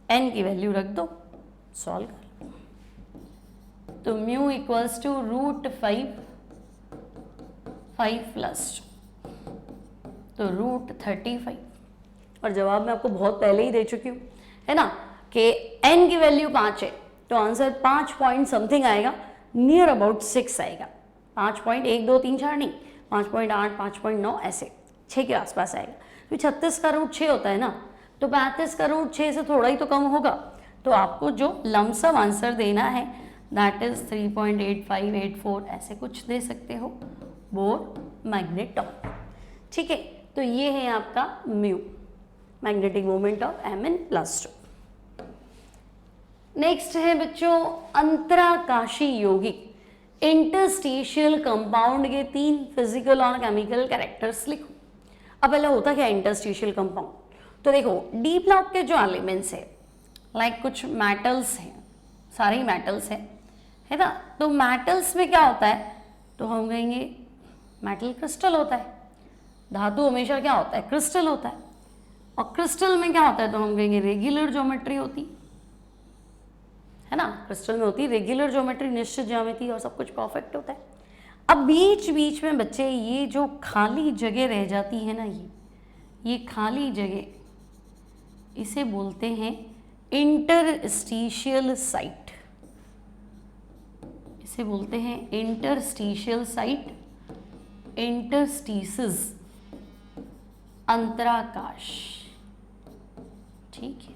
n की वैल्यू रख दो, सॉल्व कर लो, तो म्यू इक्वल्स टू √5, 5+2, तो √35। और जवाब मैं आपको बहुत पहले ही दे चुकी हूँ, है ना, कि n की वैल्यू 5 है, तो आंसर 5 पॉइंट समथिंग आएगा, नियर अबाउट 6 आएगा। 5.1 2 3 4 नहीं, 5.8 5.9 ऐसे 6 के आसपास आएगा। तो 36 का रूट 6 होता है ना, तो 35 का रूट 6 से थोड़ा ही तो कम होगा, तो आपको जो लमसम आंसर देना है दैट इज 3.8584 ऐसे कुछ दे सकते हो, बोर मैग्नेटॉन। ठीक है, तो ये है आपका mu, magnetic moment of Mn+2। Next है बच्चों अंतराकाशी यौगिक इंटरस्टिशियल कंपाउंड के 3 फिजिकल और केमिकल कैरेक्टर्स लिखो। अब पहले होता क्या इंटरस्टिशियल कंपाउंड, तो देखो डी ब्लॉक के जो एलिमेंट्स है लाइक कुछ मेटल्स हैं, सारे ही मेटल्स हैं, है ना, तो मेटल्स में क्या होता है, तो हम कहेंगे मेटल क्रिस्टल होता है। धातु हमेशा क्या होता है, क्रिस्टल होता है, और क्रिस्टल में क्या होता है, तो हम कहेंगे रेगुलर ज्योमेट्री होती है ना, क्रिस्टल में होती है रेगुलर ज्योमेट्री, निश्चित ज्यामिति, और सब कुछ परफेक्ट होता है। अब बीच बीच में बच्चे ये जो खाली जगह रह जाती है ना, ये खाली जगह, इसे बोलते हैं इंटरस्टिशियल साइट, इसे बोलते हैं इंटरस्टिशियल साइट, इंटरस्टिसेस, अंतराकाश। ठीक है,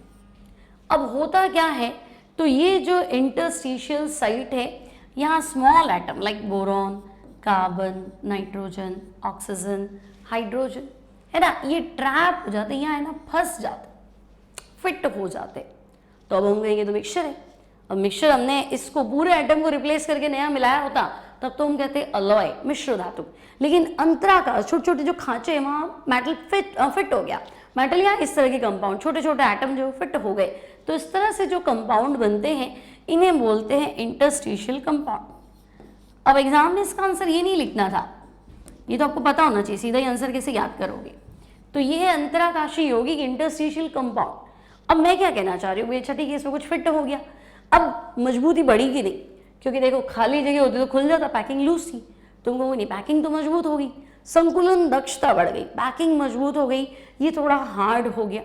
अब होता क्या है, तो ये जो इंटरस्टिशियल साइट है, यहाँ small atom like boron, carbon, nitrogen, oxygen, hydrogen, है ना, ये ट्रैप हो जाते हैं, यहाँ है ना, फंस जाते, फिट हो जाते। तो अब हम कहेंगे तो मिक्सचर है। अब मिक्सचर हमने इसको पूरे एटम को रिप्लेस करके नया मिलाया होता, तब तो हम कहते अलॉय, मिश्र धातु। लेकिन अंतराकाश, छोटे छोटे जो खांचे हैं, वहाँ मेटल फिट हो गया, मेटल या इस तरह के कंपाउंड, छोटे छोटे एटम जो फिट हो गए, तो इस तरह से जो कंपाउंड बनते हैं इन्हें बोलते हैं इंटरस्टिशियल कंपाउंड। अब एग्जाम में इसका आंसर ये नहीं लिखना था, ये तो आपको पता होना चाहिए, सीधा ही आंसर कैसे याद करोगे। तो ये है अंतराकाशी यौगिक इंटरस्टिशियल कंपाउंड। अब मैं क्या कहना चाह रही हूँ, अच्छा ठीक है इसमें कुछ फिट हो गया, अब मजबूती बढ़ेगी नहीं, क्योंकि देखो खाली जगह होती तो खुल जाता, पैकिंग लूज थी, तुमको वो नहीं, पैकिंग तो मजबूत होगी, संकुलन दक्षता बढ़ गई, पैकिंग मजबूत हो गई, ये थोड़ा हार्ड हो गया।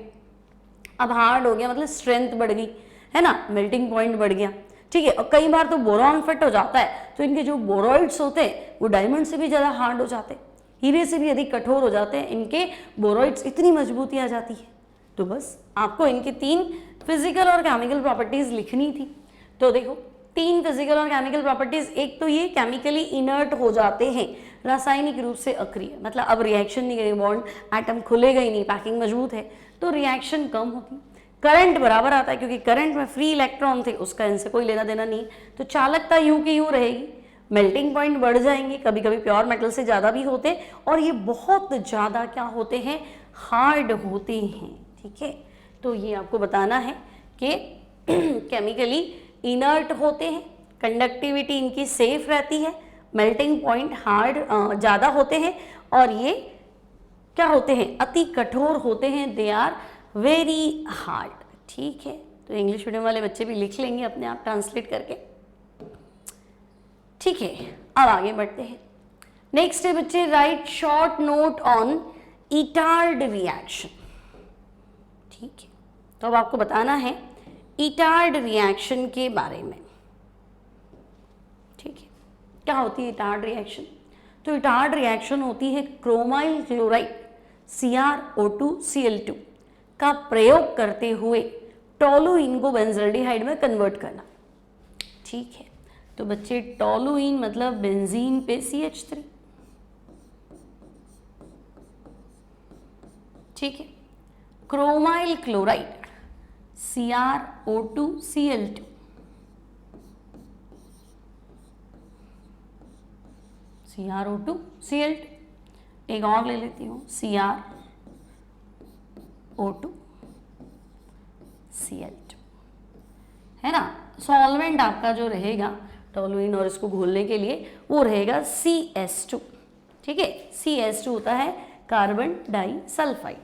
अब हार्ड हो गया मतलब स्ट्रेंथ बढ़ गई, है ना, मेल्टिंग पॉइंट बढ़ गया। ठीक है, और कई बार तो बोरॉन फिट हो जाता है, तो इनके जो बोरॉइड्स होते हैं वो डायमंड से भी ज़्यादा हार्ड हो जाते हैं, हीरे से भी अधिक कठोर हो जाते हैं, इनके बोरॉइड्स, इतनी मजबूती आ जाती है। तो बस आपको इनके 3 फिजिकल और केमिकल प्रॉपर्टीज लिखनी थी। तो देखो 3 फिजिकल और केमिकल प्रॉपर्टीज, एक तो ये केमिकली इनर्ट हो जाते हैं, रासायनिक रूप से अक्रिय, मतलब अब रिएक्शन नहीं करेंगे, बॉन्ड एटम खुलेगा ही नहीं, पैकिंग मजबूत है तो रिएक्शन कम होगी। करंट बराबर आता है क्योंकि करंट में फ्री इलेक्ट्रॉन थे, उसका इनसे कोई लेना देना नहीं, तो चालकता यूं की यूं रहेगी। मेल्टिंग पॉइंट बढ़ जाएंगे, कभी कभी प्योर मेटल से ज़्यादा भी होते हैं, और ये बहुत ज़्यादा क्या होते हैं, हार्ड होते हैं। ठीक है, तो ये आपको बताना है कि केमिकली इनर्ट होते हैं, कंडक्टिविटी इनकी सेफ रहती है, मेल्टिंग पॉइंट हार्ड ज़्यादा होते हैं, और ये क्या होते हैं, अति कठोर होते हैं, दे आर वेरी हार्ड। ठीक है, तो इंग्लिश मीडियम वाले बच्चे भी लिख लेंगे अपने आप ट्रांसलेट करके। ठीक है, अब आगे बढ़ते हैं। नेक्स्ट है बच्चे, right short note on Etard reaction. ठीक है, तो अब आपको बताना है इटार्ड रिएक्शन के बारे में। ठीक है, क्या होती है इटार्ड रिएक्शन? तो इटार्ड रिएक्शन होती है क्रोमाइल क्लोराइड CrO2Cl2 का प्रयोग करते हुए टोलुइन को बेंजल्डिहाइड में कन्वर्ट करना। ठीक है, तो बच्चे टोलुइन मतलब बेंजीन पे CH3। ठीक है, क्रोमाइल क्लोराइड CrO2Cl2, CrO2Cl2, एक और ले लेती हूँ CrO2Cl2, है ना। सॉल्वेंट आपका जो रहेगा टोलुइन और इसको घोलने के लिए वो रहेगा CS2। ठीक है, CS2 होता है कार्बन डाई सल्फाइड।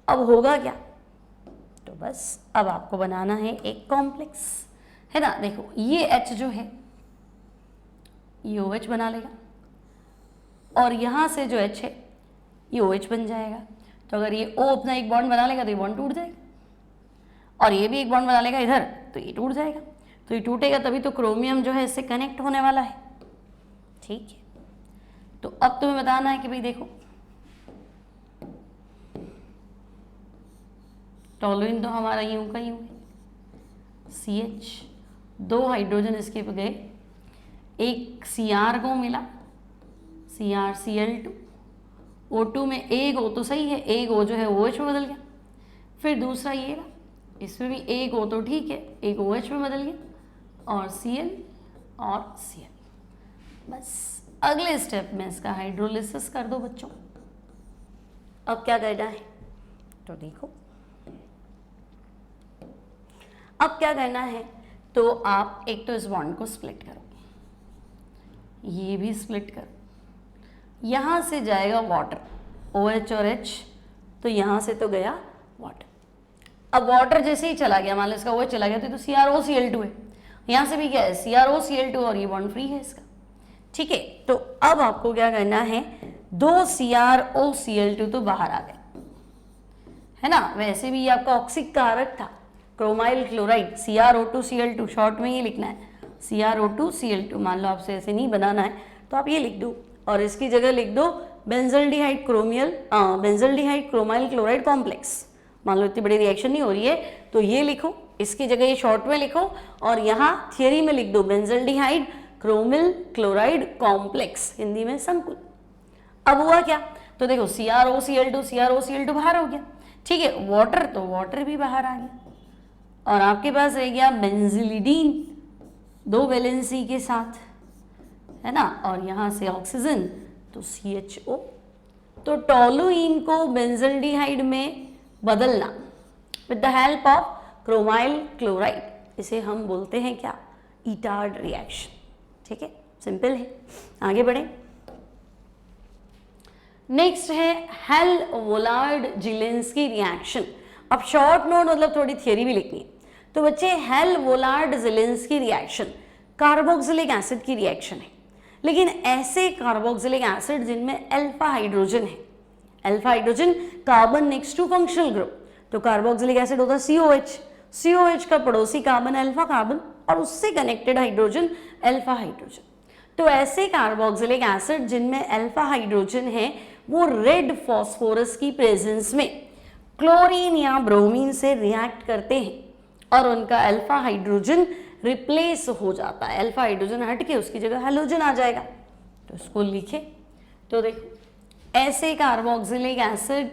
अब होगा क्या, तो बस अब आपको बनाना है एक कॉम्प्लेक्स, है ना। देखो ये H जो है ये OH बना लेगा, और यहाँ से जो H है ये OH बन जाएगा। तो अगर ये O अपना एक बॉन्ड बना लेगा तो ये बॉन्ड टूट जाएगा, और ये भी एक बॉन्ड बना लेगा इधर तो ये टूट जाएगा। तो ये टूटेगा तभी तो क्रोमियम जो है इससे कनेक्ट होने वाला है। ठीक है, तो अब तुम्हें बताना है कि भाई देखो टोलुइन तो हमारा यूं का यूं है, CH, 2 हाइड्रोजन इसके पे गए, एक Cr को मिला CrCl2, O2 में एक O तो सही है, एक O जो है OH में बदल गया, फिर दूसरा ये रहा, इसमें भी एक O तो ठीक है, एक OH में बदल गया, और Cl और Cl। बस अगले स्टेप में इसका हाइड्रोलिसिस कर दो बच्चों। अब क्या करना है, तो देखो अब क्या करना है, तो आप एक तो इस बॉन्ड को स्प्लिट करो, ये भी स्प्लिट करो, यहाँ से जाएगा वाटर, OH और H, तो यहाँ से तो गया वाटर। अब वाटर जैसे ही चला गया, मान लो इसका OH चला गया तो CrOCl2 है, यहाँ से भी क्या है CrOCl2, और ये बॉन्ड फ्री है इसका। ठीक है, तो अब आपको क्या करना है, 2 CrOCl2 तो बाहर आ गए, है ना। वैसे भी ये आपका ऑक्सिक कारक था, क्रोमाइल क्लोराइड CrO2Cl2, शॉर्ट में ये लिखना है CrO2Cl2। मान लो आपसे ऐसे नहीं बनाना है तो आप ये लिख दो, और इसकी जगह लिख दो बेंजल्डिहाइड क्रोमाइल क्लोराइड कॉम्प्लेक्स। मान लो इतनी बड़ी रिएक्शन नहीं हो रही है तो ये लिखो, इसकी जगह ये शॉर्ट में लिखो, और यहाँ थियरी में लिख दो benzaldehyde chromyl chloride complex, Hindi में संकुल। अब हुआ क्या, तो देखो CrOCl2 बाहर हो गया। ठीक है, वाटर तो वाटर भी बाहर आ गया, और आपके पास रह गया बेंजिलिडीन 2 वैलेंसी के साथ, है ना, और यहाँ से ऑक्सीजन तो CHO। तो टोलुइन को बेंजल्डिहाइड में बदलना with the help of chromyl chloride, इसे हम बोलते हैं क्या, इटार्ड रिएक्शन। ठीक है, सिंपल है, आगे बढ़े। नेक्स्ट है हेल-वोलार्ड-जिलेंस्की रिएक्शन। अब शॉर्ट नोट मतलब थोड़ी थियरी भी लिखनी है, तो बच्चे हेल-वोलार्ड-जिलेंस्की रिएक्शन कार्बोक्सिलिक एसिड की रिएक्शन है, लेकिन ऐसे कार्बोक्सिलिक एसिड जिनमें अल्फा हाइड्रोजन है, alpha hydrogen carbon next to functional group, तो कार्बोक्सिलिक एसिड होता है COH, COH का पड़ोसी कार्बन अल्फा कार्बन, और उससे कनेक्टेड हाइड्रोजन अल्फा हाइड्रोजन। तो ऐसे कार्बोक्सिलिक एसिड जिनमें अल्फा हाइड्रोजन है वो रेड फॉस्फोरस की प्रेजेंस में क्लोरीन या ब्रोमीन से रिएक्ट करते हैं, और उनका अल्फा हाइड्रोजन रिप्लेस हो जाता है, अल्फा हाइड्रोजन हट के उसकी जगह हेलोजन आ जाएगा। तो इसको लिखे, तो देखो ऐसे कार्बोक्सिलिक एसिड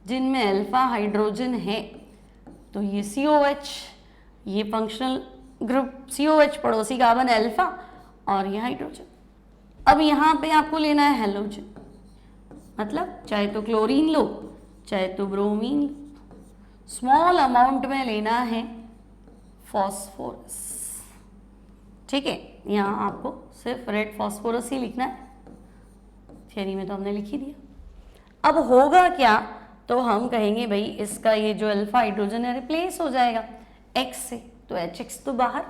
जिनमें अल्फा हाइड्रोजन है, तो ये COH, ये फंक्शनल ग्रुप COH पड़ोसी कार्बन अल्फा और ये हाइड्रोजन। अब यहाँ पे आपको लेना है हेलोजन, मतलब चाहे तो क्लोरीन लो चाहे तो ब्रोमीन लो, स्मॉल अमाउंट में लेना है फॉस्फोरस। ठीक है, यहाँ आपको सिर्फ रेड फॉस्फोरस ही लिखना है, थियरी में तो हमने लिख ही दिया। अब होगा क्या, तो हम कहेंगे भाई इसका ये जो अल्फा हाइड्रोजन है रिप्लेस हो जाएगा X से, तो HX तो बाहर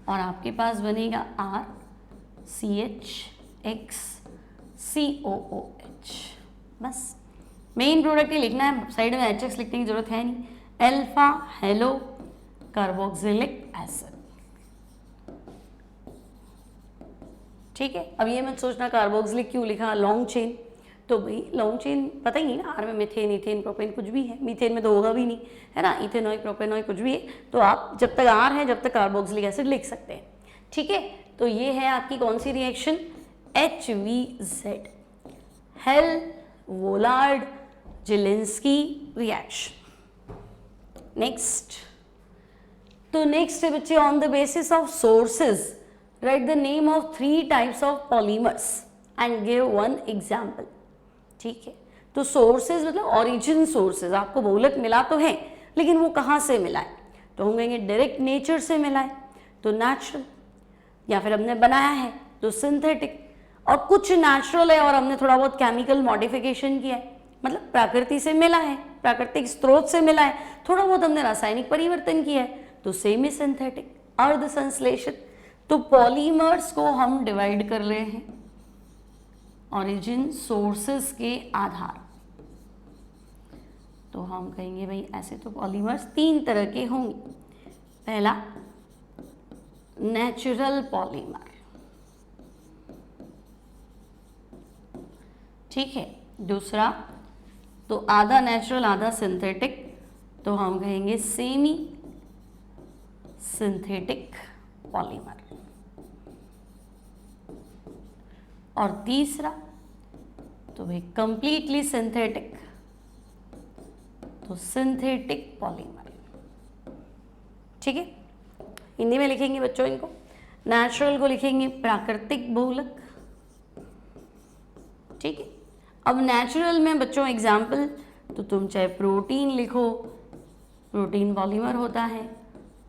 और आपके पास बनेगा RCHX COOH। बस मेन प्रोडक्ट ही लिखना है, साइड में HX लिखने की जरूरत है नहीं, अल्फा हेलो कार्बोक्सिलिक एसिड। ठीक है, अब ये मत सोचना कार्बोक्सिलिक क्यों लिखा, लॉन्ग चेन, तो भाई लॉन्ग चेन पता ही नहीं ना, आर में मिथेन इथेन प्रोपेन कुछ भी है, मीथेन में तो होगा भी नहीं, है ना, इथेनॉय प्रोपेनॉय कुछ भी है, तो आप जब तक आर है जब तक कार्बोक्सिलिक एसिड लिख सकते हैं। ठीक है, तो ये है आपकी कौन सी reaction, HVZ, Hell Volhard Zelinsky reaction. Next, तो नेक्स्ट है बच्चे, on the basis of sources write the name of 3 types of polymers and give 1 example. ठीक है, तो सोर्सेज मतलब ओरिजिन सोर्सेज, आपको बहुलक मिला तो है लेकिन वो कहाँ से मिला है, तो हम कहेंगे डायरेक्ट नेचर से मिला है तो नेचुरल, या फिर हमने बनाया है तो सिंथेटिक, और कुछ नेचुरल है और हमने थोड़ा बहुत केमिकल मॉडिफिकेशन किया है, मतलब प्रकृति से मिला है, प्राकृतिक स्रोत से मिला है, थोड़ा बहुत हमने रासायनिक परिवर्तन किया है तो सेमी सिंथेटिक, अर्ध संश्लेषित। तो पॉलीमर्स को हम डिवाइड कर रहे हैं ओरिजिन सोर्सेस के आधार, तो हम कहेंगे भाई ऐसे तो पॉलीमर्स 3 तरह के होंगे। पहला नेचुरल पॉलीमर, ठीक है, दूसरा तो आधा नेचुरल आधा सिंथेटिक, तो हम कहेंगे सेमी सिंथेटिक पॉलीमर, और तीसरा तो भाई कंप्लीटली सिंथेटिक, तो सिंथेटिक पॉलीमर। ठीक है, हिंदी में लिखेंगे बच्चों इनको, नेचुरल को लिखेंगे प्राकृतिक बहुलक। ठीक है, अब नेचुरल में बच्चों एग्जाम्पल, तो तुम चाहे प्रोटीन लिखो, प्रोटीन पॉलीमर होता है,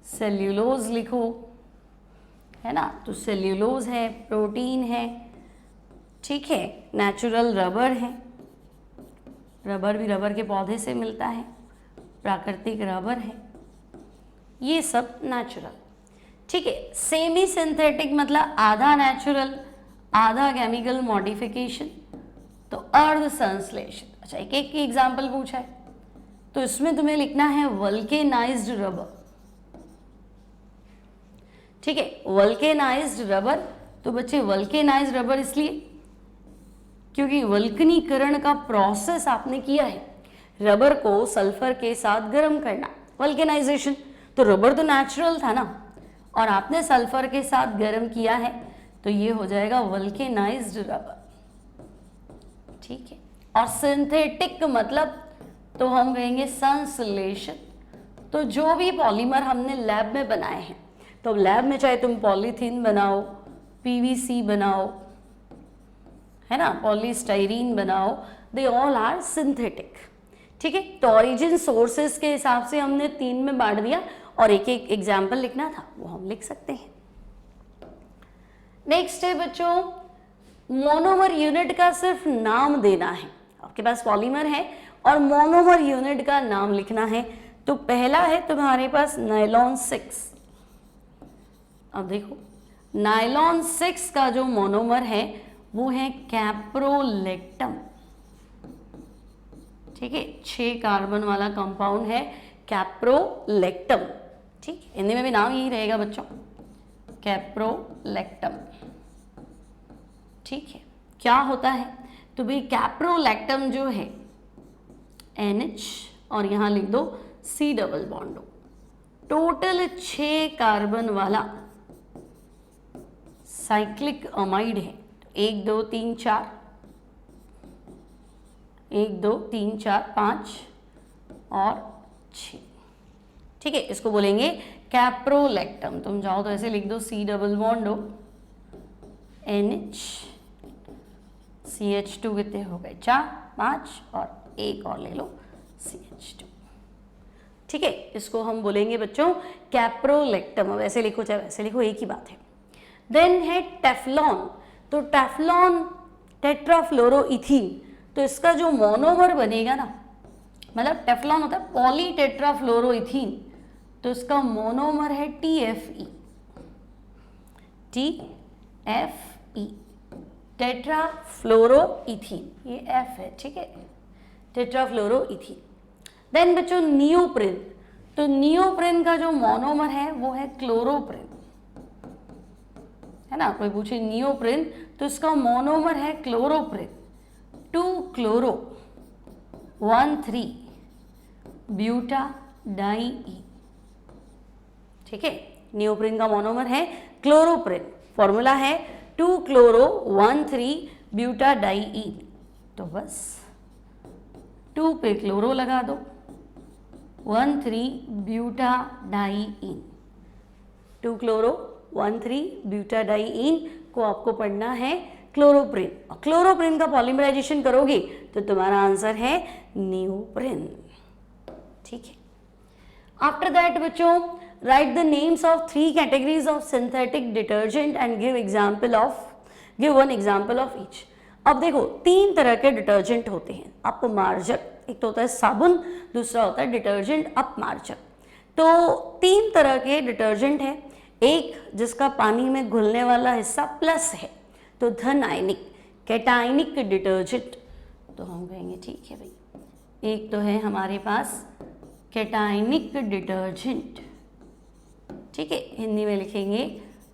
सेल्यूलोज लिखो, है ना, तो सेल्यूलोज है, प्रोटीन है। ठीक है, नेचुरल रबर है, रबर भी रबर के पौधे से मिलता है, प्राकृतिक रबर है, ये सब नेचुरल। ठीक है, सेमी सिंथेटिक मतलब आधा नेचुरल आधा केमिकल मॉडिफिकेशन, तो अर्ध संश्लेषित। अच्छा, एक एक की एग्जाम्पल पूछा है, तो इसमें तुम्हें लिखना है वल्केनाइज्ड रबर। ठीक है, वल्केनाइज्ड रबर, तो बच्चे वल्केनाइज्ड रबर इसलिए क्योंकि वल्कनीकरण का प्रोसेस आपने किया है, रबर को सल्फर के साथ गर्म करना, वल्केनाइजेशन। तो रबर तो नेचुरल था ना, और आपने सल्फर के साथ गर्म किया है, तो ये हो जाएगा वल्केनाइज्ड रबर। ठीक है, और सिंथेटिक मतलब तो हम कहेंगे संश्लेषित। तो जो भी पॉलीमर हमने लैब में बनाए हैं, तो लैब में चाहे तुम पॉलीथीन बनाओ, PVC बनाओ, है ना, पॉलीस्टाइरीन बनाओ, दे ऑल आर सिंथेटिक। ठीक है, तो ओरिजिन सोर्सेस के हिसाब से हमने 3 में बांट दिया, और एक एक एग्जाम्पल लिखना था वो हम लिख सकते हैं। नेक्स्ट है बच्चों, मोनोमर यूनिट का सिर्फ नाम देना है। आपके पास पॉलीमर है और मोनोमर यूनिट का नाम लिखना है। तो पहला है तुम्हारे पास नायलॉन 6। अब देखो, नायलॉन 6 का जो मोनोमर है वो है कैप्रोलेक्टम। ठीक है, 6 कार्बन वाला कंपाउंड है कैप्रोलेक्टम। ठीक, हिंदी में भी नाम यही रहेगा बच्चों, कैप्रोलेक्टम। ठीक है, क्या होता है, तो भाई कैप्रोलेक्टम जो है NH, और यहां लिख दो C double bond O। Total 6 carbon वाला साइक्लिक अमाइड है। 1 2 3 4, 1 2 3 4 5 और 6, ठीक है। इसको बोलेंगे कैप्रोलैक्टम। तुम जाओ तो ऐसे लिख दो, C डबल बॉन्ड हो NH CH2 कितने हो गए 4 5 और एक और ले लो CH2, ठीक है। इसको हम बोलेंगे बच्चों कैप्रोलैक्टम। अब ऐसे लिखो चाहे वैसे लिखो, एक ही बात है। देन है टेफ्लॉन। तो टेफ्लॉन टेट्राफ्लोरोइथीन, तो इसका जो मोनोमर बनेगा ना, मतलब टेफ्लॉन होता है पॉली टेट्राफ्लोरोइथीन, तो इसका मोनोमर है TFE, TFE टेट्राफ्लोरोइथीन, ये F है, ठीक है, टेट्राफ्लोरोइथीन। देन बच्चों नियोप्रिन। तो नियोप्रिन का जो मोनोमर है वो है क्लोरोप्रिन, है ना। कोई पूछे नियोप्रिन तो इसका मोनोमर है क्लोरोप्रिन, 2 क्लोरो 1 3 ब्यूटाडाइईन, ठीक है। नियोप्रिन का मोनोमर है क्लोरोप्रिन, फॉर्मूला है 2 क्लोरो 1 3 ब्यूटाडाइईन। तो बस 2 पे क्लोरो लगा दो, 1 3 ब्यूटाडाइईन, 2 क्लोरो 1 3 ब्यूटाडाइईन को आपको पढ़ना है क्लोरोप्रिन। और क्लोरोप्रिन का पॉलीमराइजेशन करोगे तो तुम्हारा आंसर है नियोप्रिन, ठीक है। आफ्टर दैट बच्चों right the names of 3 categories of synthetic detergent and give one example of each. अब देखो 3 तरह के डिटर्जेंट होते हैं अपमार्जक, एक तो होता है साबुन, दूसरा होता है डिटर्जेंट अपमार्जक। तो 3 तरह के डिटर्जेंट है। एक जिसका पानी में घुलने वाला हिस्सा प्लस है तो धन आयनिक कैटायनिक डिटर्जेंट, तो हम कहेंगे ठीक है भाई। एक तो है हमारे पास कैटायनिक डिटर्जेंट, ठीक है, हिंदी में लिखेंगे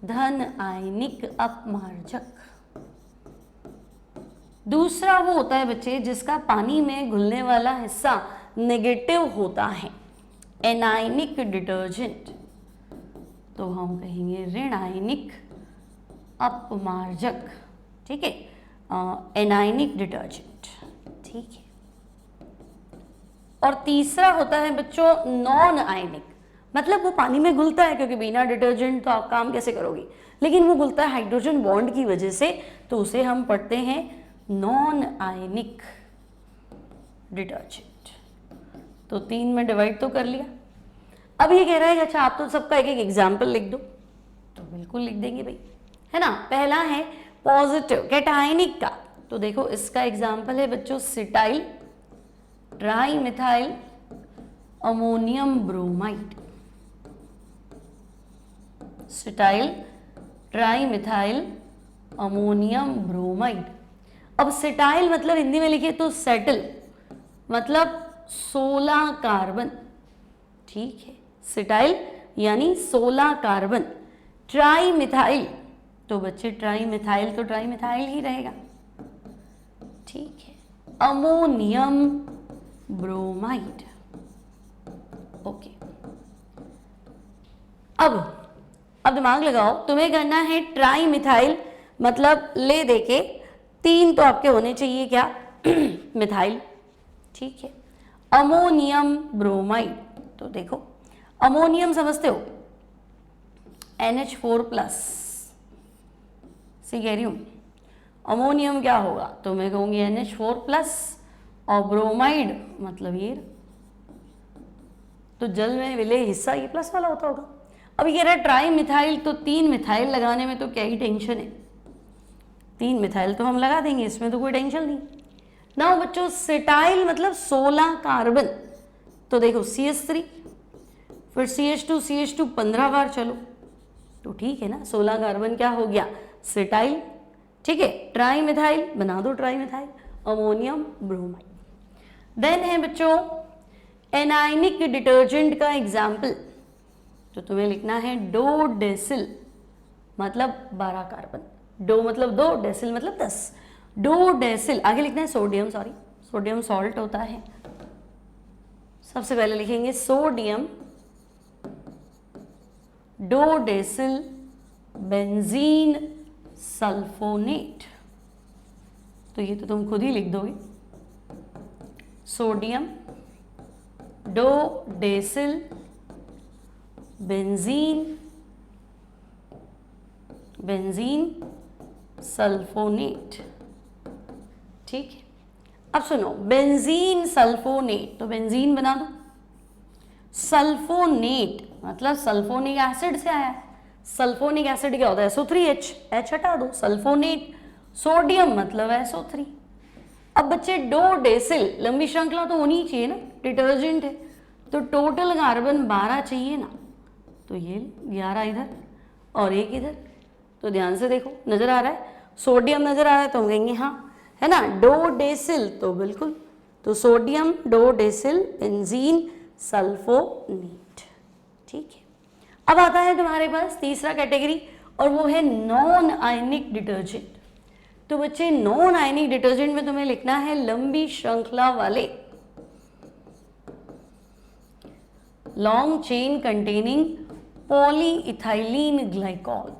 धन आयनिक अपमार्जक। दूसरा वो होता है बच्चे जिसका पानी में घुलने वाला हिस्सा नेगेटिव होता है, एनायनिक डिटर्जेंट, तो हम कहेंगे ऋण आयनिक अपमार्जक, ठीक है, एनायनिक डिटर्जेंट, ठीक है। और तीसरा होता है बच्चों नॉन आयनिक, मतलब वो पानी में घुलता है क्योंकि बिना डिटर्जेंट तो आप काम कैसे करोगे, लेकिन वो घुलता है हाइड्रोजन बॉन्ड की वजह से, तो उसे हम पढ़ते हैं नॉन आयनिक डिटर्जेंट। तो 3 में डिवाइड तो कर लिया। अब ये कह रहा है अच्छा आप तो सबका एक एक एग्जाम्पल लिख दो, तो बिल्कुल लिख देंगे भाई, है ना। पहला है पॉजिटिव कैटायनिक का, तो देखो इसका एग्जाम्पल है बच्चों cetyl try methyl ammonium bromide, cetyl try methyl ammonium bromide. अब सिटाइल मतलब हिंदी में लिखिए तो सेटल, मतलब 16 कार्बन, ठीक है, सिटाइल यानी 16 कार्बन। ट्राई मिथाइल तो बच्चे ट्राई मिथाइल तो ट्राई मिथाइल ही रहेगा, ठीक है। Ammonium bromide, okay. अब दिमाग लगाओ, तुम्हें करना है ट्राई मिथाइल, मतलब ले देके 3 तो आपके होने चाहिए क्या मिथाइल, ठीक है। अमोनियम ब्रोमाइड, तो देखो अमोनियम समझते हो NH4 प्लस, सी कह रही हूं अमोनियम क्या होगा, तो मैं कहूंगी NH4 प्लस, और ब्रोमाइड मतलब ये, तो जल में विलय हिस्सा ये प्लस वाला होता होगा। अब ये कह रहा है ट्राई मिथाइल, तो 3 मिथाइल लगाने में तो क्या ही टेंशन है, 3 मिथाइल तो हम लगा देंगे, इसमें तो कोई टेंशन नहीं। ना बच्चों सिटाइल मतलब 16 कार्बन, तो देखो CH3 फिर CH2 15 बार, चलो तो ठीक है ना, 16 कार्बन क्या हो गया सिटाइल, ठीक है। ट्राई मिथाइल बना दो tri methyl ammonium bromide. Then है बच्चों एनायनिक डिटर्जेंट का एग्जाम्पल, तो तुम्हें लिखना है डो डेसिल मतलब 12 कार्बन, डो मतलब 2, डेसिल मतलब 10, डो डेसिल। आगे लिखना है सोडियम, सॉरी सोडियम सॉल्ट होता है, सबसे पहले लिखेंगे सोडियम डोडेसिल बेंजीन सल्फोनेट। तो ये तो तुम खुद ही लिख दोगे, सोडियम डोडेसिल बेंजीन सल्फोनेट। ठीक है, अब सुनो, बेंजीन सल्फोनेट, तो बेंजीन बना दो। सल्फोनेट मतलब सल्फोनिक एसिड से आया है। सल्फोनिक एसिड क्या होता है? SO3H, H हटा दो, सल्फोनेट। सोडियम मतलब SO3। अब बच्चे डोडेसिल, लंबी श्रृंखला तो होनी ही चाहिए ना, डिटर्जेंट है, तो टोटल कार्बन 12 चाहिए ना, तो ये 11 इधर और 1 इधर। तो ध्यान से देखो, नजर आ रहा है? सोडियम नजर आ रहा है तो हम कहेंगे हाँ, है ना, डोडेसिल, तो बिल्कुल, तो सोडियम डोडेसिल बेंजीन सल्फोनेट। ठीक है, अब आता है तुम्हारे पास तीसरा कैटेगरी, और वो है नॉन आयनिक डिटर्जेंट। तो बच्चे नॉन आयनिक डिटर्जेंट में तुम्हें लिखना है लंबी श्रृंखला वाले, long chain containing polyethylene glycol,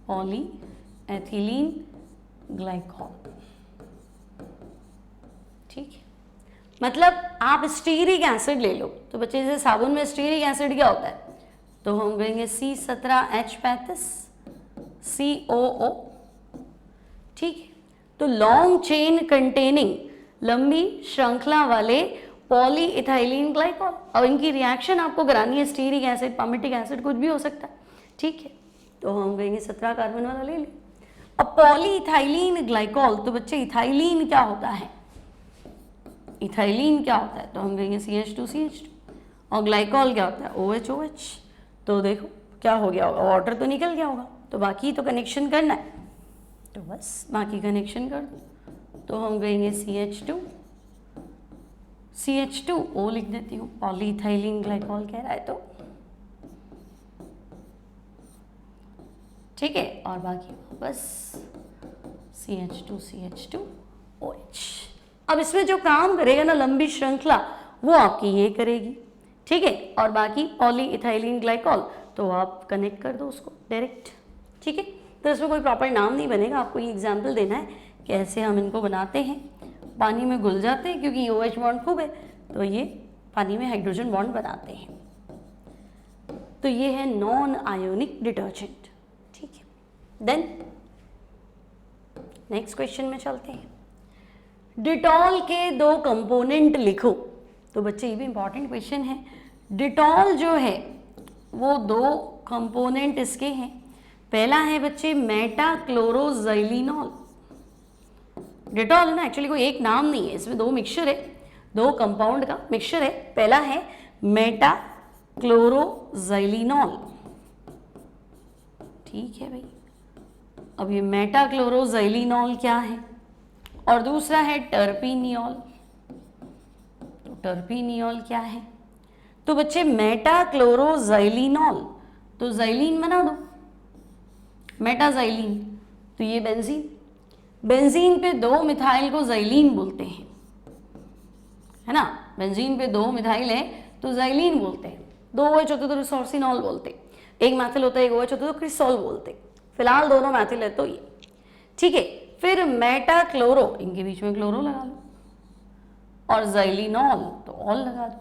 polyethylene glycol. ठीक है, मतलब आप स्टीरिक एसिड ले लो, तो बच्चे जैसे साबुन में स्टीरिक एसिड क्या होता है? तो हम कहेंगे C17H35 COO। ठीक है, तो लॉन्ग चेन कंटेनिंग, लंबी श्रृंखला वाले पॉलीइथाइलीन ग्लाइकॉल। और इनकी रिएक्शन आपको करानी है, स्टीरिक एसिड, पामिटिक एसिड, कुछ भी हो सकता है। ठीक है, तो हम कहेंगे 17 कार्बन वाला ले लें। अब पॉलीइथाइलीन ग्लाइकॉल, तो बच्चे इथाइलीन क्या होता है? इथाइलीन क्या होता है? तो हम कहेंगे CH2CH2। और ग्लाइकॉल क्या होता है? OH। तो देखो क्या हो गया होगा, वाटर तो निकल गया होगा, तो बाकी तो कनेक्शन करना है, तो बस बाकी कनेक्शन कर दो। तो हम कहेंगे CH2O लिख देती हूँ, पॉलीइथाइलीन ग्लाइकॉल कह रहा है तो। ठीक है, और बाकी बस CH2OH। अब इसमें जो काम करेगा ना लंबी श्रृंखला, वो आपकी ये करेगी। ठीक है, और बाकी पॉलीइथाइलीन ग्लाइकॉल तो आप कनेक्ट कर दो उसको डायरेक्ट। ठीक है, तो इसमें कोई प्रॉपर नाम नहीं बनेगा, आपको ये एग्जाम्पल देना है कैसे हम इनको बनाते हैं। पानी में घुल जाते हैं क्योंकि OH बॉन्ड खूब है, तो ये पानी में हाइड्रोजन बॉन्ड बनाते हैं। तो ये है नॉन आयोनिक डिटर्जेंट। ठीक है, देन नेक्स्ट क्वेश्चन में चलते हैं। डिटॉल के 2 कंपोनेंट लिखो। तो बच्चे ये भी इंपॉर्टेंट क्वेश्चन है। डिटॉल जो है वो 2 कंपोनेंट इसके हैं। पहला है बच्चे मेटाक्लोरोजाइलिनॉल। डिटॉल है ना, एक्चुअली कोई एक नाम नहीं है, इसमें 2 मिक्सचर है, 2 कंपाउंड का मिक्सचर है। पहला है मेटाक्लोरोजाइलिनॉल। ठीक है भाई, अब ये मेटाक्लोरोजाइलिनॉल क्या है? और दूसरा है टर्पिनियोल। तो टर्पिनियोल क्या है? तो बच्चे मेटाक्लोरोजाइलिनॉल, तो जाइलिन बना दो, मेटाजाइलिन, तो ये बेंजीन। बेंजीन पे 2 मिथाइल को जाइलिन बोलते हैं, है ना, बेंजीन पे 2 मिथाइल है तो जाइलिन बोलते हैं। 2 OH होते तो रिसोर्सिनॉल बोलते, एक मैथिल होता है, एक OH होता है तो क्रिसॉल बोलते। फिलहाल दोनों मैथिल है तो ये। ठीक है, फिर मेटाक्लोरो, इनके बीच में क्लोरो लगा लो, और जाइलिनॉल तो ऑल लगा दो,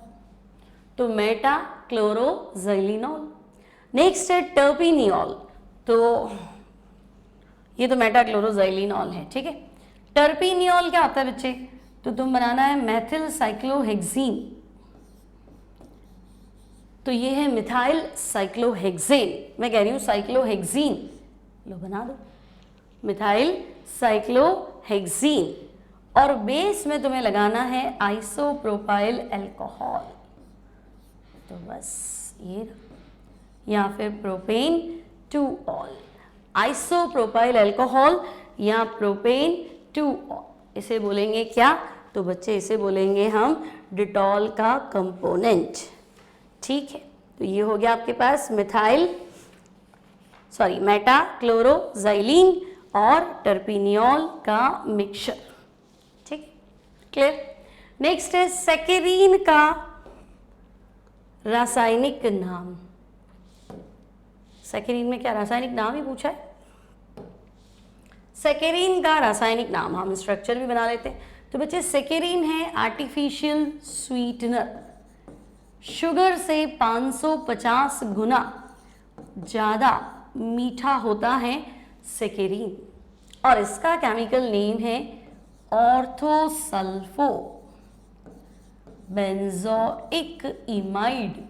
तो मेटाक्लोरोजाइलिनॉल। नेक्स्ट है टर्पिनियोल, तो ये तो मेटाक्लोरोजाइलिनॉल है। ठीक है, टर्पिनियोल क्या होता है बच्चे? तो तुम बनाना है मेथिल साइक्लोहेक्सीन, तो ये है मिथाइल साइक्लोहेक्सेन। मैं कह रही हूँ साइक्लोहेक्सीन, लो बना दो मिथाइल साइक्लोहेक्सीन। और बेस में तुम्हें लगाना है आइसोप्रोपाइल अल्कोहल, तो बस ये, या फिर प्रोपेन 2ऑल, आइसोप्रोपाइल अल्कोहल या प्रोपेन 2ऑल, इसे बोलेंगे क्या? तो बच्चे इसे बोलेंगे हम डिटॉल का कंपोनेंट। ठीक है, तो ये हो गया आपके पास मेटाक्लोरोजाइलिन और टर्पिनियोल का मिक्सचर। ठीक, क्लियर? नेक्स्ट है सेकेरीन का रासायनिक नाम। सेकेरिन में क्या रासायनिक नाम ही पूछा है? सेकेरिन का रासायनिक नाम, हम स्ट्रक्चर भी बना लेते हैं। तो बच्चे सेकेरिन है आर्टिफिशियल स्वीटनर, शुगर से 550 गुना ज़्यादा मीठा होता है सेकेरिन, और इसका केमिकल नेम है ऑर्थोसल्फो बेंजोइक इमाइड।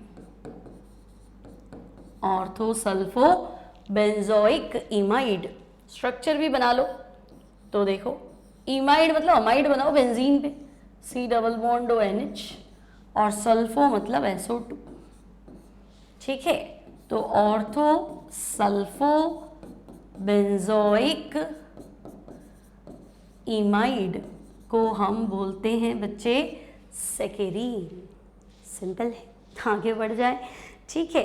ऑर्थोसल्फो बेंजोइक इमाइड, स्ट्रक्चर भी बना लो। तो देखो इमाइड मतलब अमाइड बनाओ बेंजीन पे, C डबल बॉन्ड ONH, और सल्फो मतलब SO2। ठीक है, तो ऑर्थो सल्फो बेंजोइक इमाइड को हम बोलते हैं बच्चे सेकेरीन। सिंपल है, आगे बढ़ जाए। ठीक है,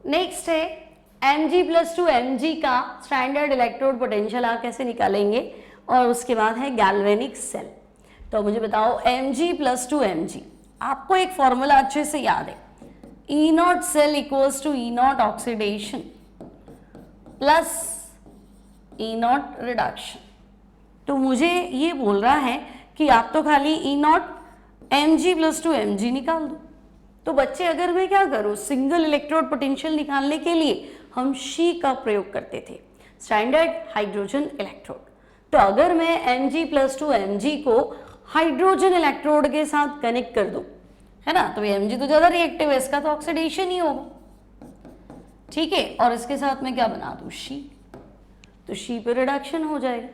नेक्स्ट है Mg+2 Mg का स्टैंडर्ड इलेक्ट्रोड पोटेंशियल आप कैसे निकालेंगे, और उसके बाद है गैल्वेनिक सेल। तो मुझे बताओ Mg+2 Mg, आपको एक फॉर्मूला अच्छे से याद है, E0 cell equals to E0 oxidation plus E0 reduction. तो मुझे ये बोल रहा है कि आप तो खाली E0 Mg+2 Mg निकाल दो। तो बच्चे अगर मैं क्या करूँ, सिंगल इलेक्ट्रोड पोटेंशियल निकालने के लिए हम शी का प्रयोग करते थे, स्टैंडर्ड हाइड्रोजन इलेक्ट्रोड। तो अगर मैं Mg+2 Mg को हाइड्रोजन इलेक्ट्रोड के साथ कनेक्ट कर दूं, है ना, तो ये Mg तो ज़्यादा रिएक्टिव है, इसका तो ऑक्सीडेशन ही होगा। ठीक है, और इसके साथ मैं क्या बना दूं, शी, तो शी पे रिडक्शन हो जाएगा।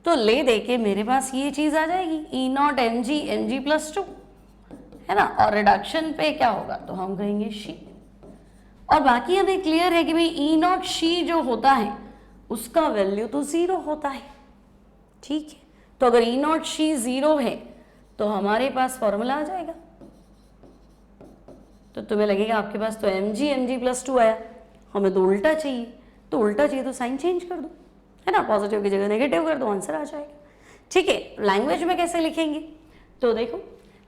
तो ले दे के मेरे पास ये चीज़ आ जाएगी E0 Mg Mg+2, है ना, और रिडक्शन पे क्या होगा, तो हम कहेंगे शी। और बाकी हमें क्लियर है कि भाई E0 शी जो होता है उसका वैल्यू तो 0 होता है। ठीक है, तो अगर E0 शी 0 है तो हमारे पास फॉर्मूला आ जाएगा। तो तुम्हें लगेगा आपके पास तो Mg Mg+2 आया, हमें तो उल्टा चाहिए, तो उल्टा चाहिए तो साइन चेंज कर दो, है ना, पॉजिटिव की जगह नेगेटिव कर दो, आंसर आ जाएगा। ठीक है, लैंग्वेज में कैसे लिखेंगे, तो देखो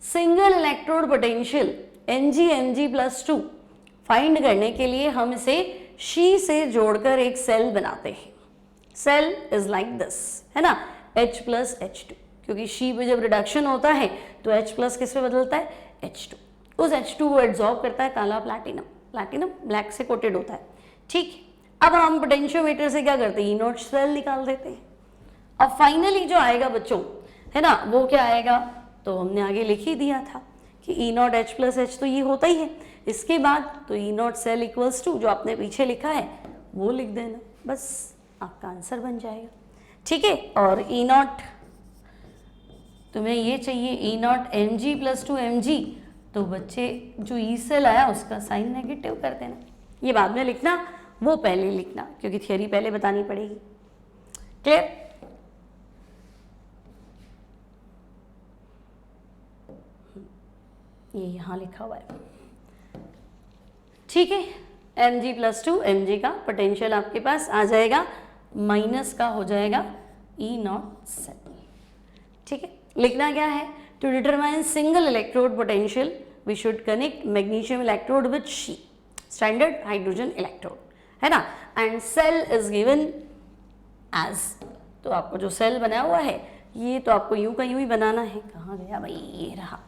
single electrode potential Mg Mg+2 find करने के लिए हम इसे शी से जोड़कर एक सेल बनाते हैं। सेल इज लाइक दिस, है ना, H+H2, क्योंकि शी पे जब रिडक्शन होता है तो H+ किस पे बदलता है, H2। उस H2 को एब्जॉर्ब करता है काला प्लैटिनम, प्लैटिनम ब्लैक से कोटेड होता है। ठीक, अब हम पोटेंशियोमीटर से क्या करते हैं, E0 सेल निकाल देते हैं। अब फाइनली जो आएगा बच्चों, है ना, वो क्या आएगा, तो हमने आगे लिख ही दिया था कि E0 H+H तो ये होता ही है। इसके बाद तो E0 सेल इक्वल्स टू जो आपने पीछे लिखा है वो लिख देना, बस आपका आंसर बन जाएगा। ठीक है, और E0 तुम्हें ये चाहिए E0 Mg+2 Mg, तो बच्चे जो E सेल आया उसका साइन नेगेटिव कर देना। ये बाद में लिखना, वो पहले लिखना, क्योंकि थियरी पहले बतानी पड़ेगी। क्लियर? ये यहाँ लिखा हुआ है। ठीक है, Mg+2 Mg का पोटेंशियल आपके पास आ जाएगा, माइनस का हो जाएगा E0 सेल। ठीक है, लिखना क्या है, to determine single electrode potential we should connect magnesium electrode with SHE, standard hydrogen electrode, है ना, and cell is given as, तो आपको जो सेल बना हुआ है ये तो आपको यूं का यूं ही बनाना है। कहाँ गया भाई, ये रहा,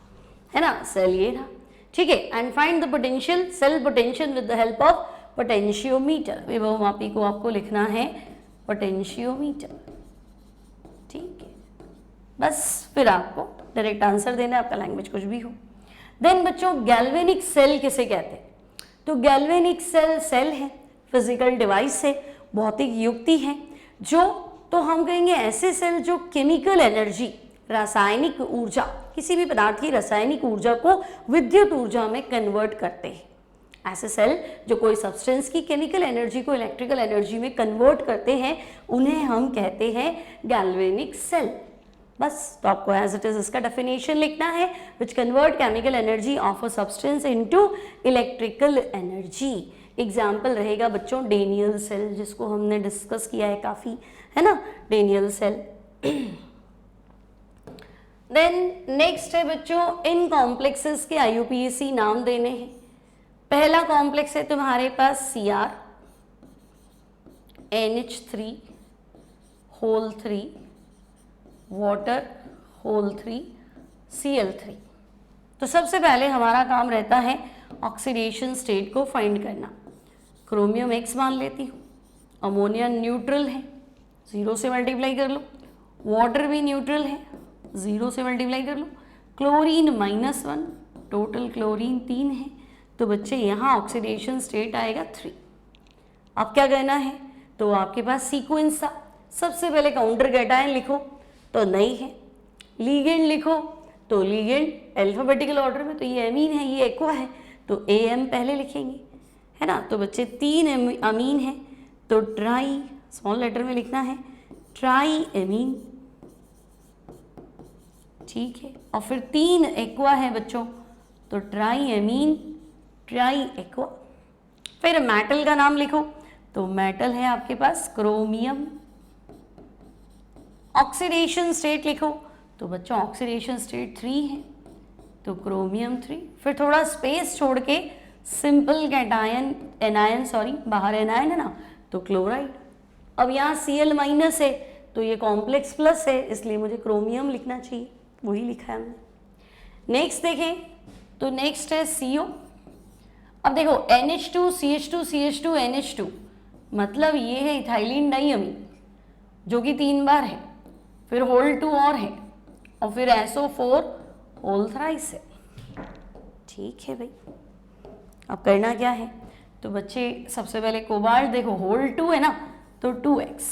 है ना, सेल ये रहा। ठीक है, and find the potential, cell potential with the help of potentiometer, विभवमापी को आपको लिखना है पोटेंशियोमीटर। ठीक है, बस फिर आपको डायरेक्ट आंसर देना है, आपका लैंग्वेज कुछ भी हो। देन बच्चों गैल्वेनिक सेल किसे कहते हैं, तो गैल्वेनिक सेल सेल है, फिजिकल डिवाइस है, भौतिक युक्ति है, जो तो हम कहेंगे ऐसे सेल जो केमिकल एनर्जी, रासायनिक ऊर्जा, किसी भी पदार्थ की रासायनिक ऊर्जा को विद्युत ऊर्जा में कन्वर्ट करते हैं। ऐसे सेल जो कोई सब्सटेंस की केमिकल एनर्जी को इलेक्ट्रिकल एनर्जी में कन्वर्ट करते हैं, उन्हें हम कहते हैं गैल्वेनिक सेल। बस, तो आपको एज इट इज इसका डेफिनेशन लिखना है, which convert chemical energy of a substance into electrical energy. Example रहेगा बच्चों डेनियल सेल, जिसको हमने डिस्कस किया है काफ़ी, है ना, डेनियल सेल। देन नेक्स्ट है बच्चों, इन कॉम्प्लेक्सेस के IUPAC नाम देने हैं। पहला कॉम्प्लेक्स है तुम्हारे पास Cr NH3 whole 3 water whole 3 Cl3। तो सबसे पहले हमारा काम रहता है ऑक्सीडेशन स्टेट को फाइंड करना। क्रोमियम X मान लेती हूँ, अमोनिया न्यूट्रल है, 0 से मल्टीप्लाई कर लो, वाटर भी न्यूट्रल है, 0 से मल्टीप्लाई कर लो, क्लोरीन -1, टोटल क्लोरीन 3 है। तो बच्चे यहाँ ऑक्सीडेशन स्टेट आएगा 3। अब क्या करना है, तो आपके पास सीक्वेंस था, सबसे पहले काउंटर कैटायन लिखो तो नहीं है, लीगेंड लिखो तो लीगेंड अल्फाबेटिकल ऑर्डर में, तो ये एमीन है, ये एक्वा है, तो AM पहले लिखेंगे, है ना। तो बच्चे 3 अमीन है, तो ट्राई स्मॉल लेटर में लिखना है, ट्राई एमीन, ठीक है। और फिर 3 एक्वा है बच्चों, तो ट्राई एमीन ट्राई एक्वा। फिर मेटल का नाम लिखो, तो मेटल है आपके पास क्रोमियम। ऑक्सीडेशन स्टेट लिखो, तो बच्चों ऑक्सीडेशन स्टेट 3 है, तो क्रोमियम 3। फिर थोड़ा स्पेस छोड़ के सिंपल कैटायन एनायन, सॉरी बाहर एनायन है ना, तो क्लोराइड। अब यहाँ Cl माइनस है, तो ये कॉम्प्लेक्स प्लस है, इसलिए मुझे क्रोमियम लिखना चाहिए, वही लिखा है हमने। नेक्स्ट देखें, तो नेक्स्ट है CO। अब देखो NH2 CH2 CH2 NH2, मतलब ये है इथाइलिन डाइअमीन जो कि 3 बार है, फिर होल 2 और है, और फिर SO4 होल थ्राइस है, ठीक है भाई। अब करना क्या है, तो बच्चे सबसे पहले कोबाल्ट देखो होल 2 है ना, तो 2x,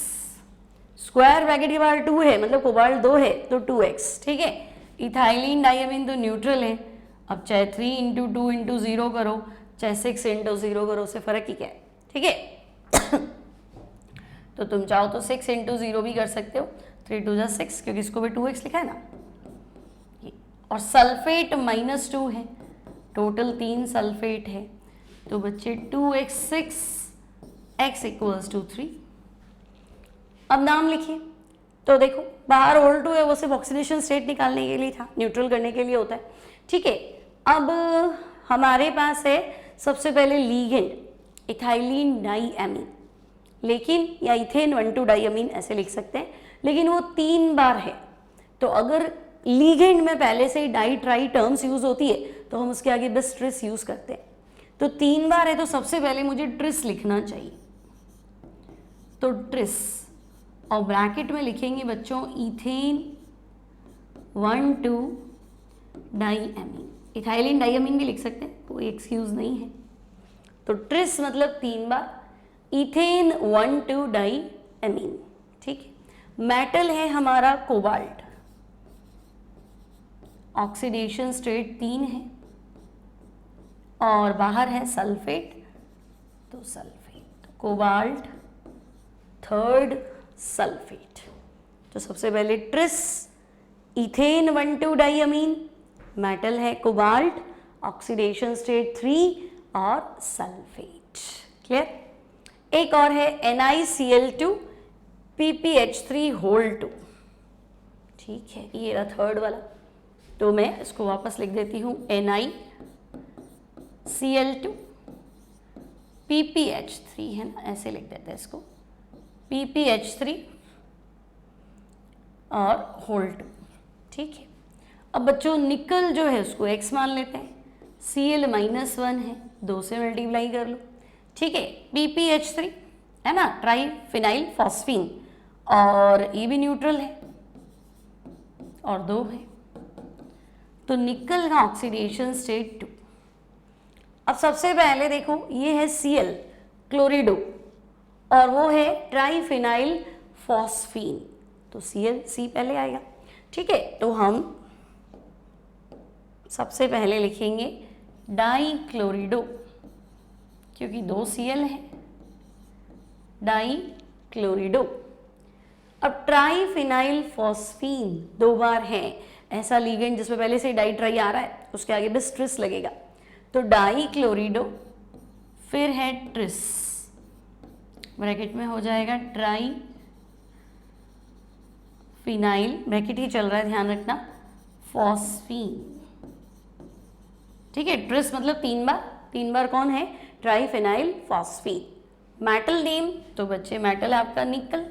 स्क्वायर ब्रैकेट के बाहर 2 है, मतलब कोबाल्ट 2 है तो 2x, ठीक है। इथाइलिन डाइअमीन तो न्यूट्रल है, अब चाहे 3 × 2 × 0 करो, चाहे 6 × 0 करो, उससे फर्क ही क्या है, ठीक है। तो तुम चाहो तो 6 × 0 भी कर सकते हो, 3 2 6, क्योंकि इसको भी 2x लिखा है ना। और सल्फेट -2 है, टोटल 3 सल्फेट है, तो बच्चे 2x 6 x = 3। अब नाम लिखिए, तो देखो बाहर होल 2 है, वो सिर्फ ऑक्सीडेशन स्टेट निकालने के लिए था, न्यूट्रल करने के लिए होता है, ठीक है। अब हमारे पास है सबसे पहले लीगेंड इथाइलिन डाइअमीन, लेकिन या इथेन 1,2 डाइअमीन ऐसे लिख सकते हैं, लेकिन वो 3 बार है, तो अगर लीगेंड में पहले से ही डाई ट्राई टर्म्स यूज होती है तो हम उसके आगे बस ट्रिस यूज करते हैं। तो 3 बार है, तो सबसे पहले मुझे ट्रिस लिखना चाहिए, तो ट्रिस, और ब्रैकेट में लिखेंगे बच्चों इथेन 1,2 डाइअमीन, इथाइलिन डाइअमीन भी लिख सकते हैं, कोई एक्सक्यूज नहीं है। तो ट्रिस मतलब 3 बार, इथेन 1,2 डाइअमीन, ठीक है। मेटल है हमारा कोबाल्ट, ऑक्सीडेशन स्टेट 3 है, और बाहर है सल्फेट, तो सल्फेट, कोबाल्ट 3rd सल्फेट। तो सबसे पहले ट्रिस, इथेन 1,2 डाइअमीन, मेटल है कोबाल्ट, ऑक्सीडेशन स्टेट 3 और सल्फेट, क्लियर। एक और है NiCl2 PPH3 होल 2, ठीक है, ये रहा 3rd वाला, तो मैं इसको वापस लिख देती हूँ NiCl2 PPH3 है ना, ऐसे लिख देते हैं इसको, PPH3 और होल 2, ठीक है। अब बच्चों निकल जो है उसको X मान लेते हैं, Cl -1 है, 2 से मल्टीप्लाई कर लो, ठीक है। PPH3 है ना, ट्राई फिनाइल फॉस्फीन, और ये भी न्यूट्रल है और 2 है, तो निकल का ऑक्सीडेशन स्टेट 2। अब सबसे पहले देखो ये है Cl क्लोरिडो, और वो है ट्राइफिनाइल फॉस्फीन, तो C पहले आएगा, ठीक है। तो हम सबसे पहले लिखेंगे डाई क्लोरिडो, क्योंकि 2 Cl है, डाई क्लोरिडो। अब ट्राइफिनाइल फॉस्फीन 2 बार है, ऐसा लीगेंड जिसमें पहले से डाई ट्राई आ रहा है उसके आगे बस ट्रिस लगेगा, तो डाई क्लोरिडो, फिर है ट्रिस, ब्रैकेट में हो जाएगा ट्राई फिनाइल, ब्रैकेट ही चल रहा है ध्यान रखना, फॉस्फीन। ठीक है, ट्रिस मतलब 3 बार कौन है, ट्राइफेनाइल फॉस्फीन। मेटल नेम, तो बच्चे मेटल आपका निकल,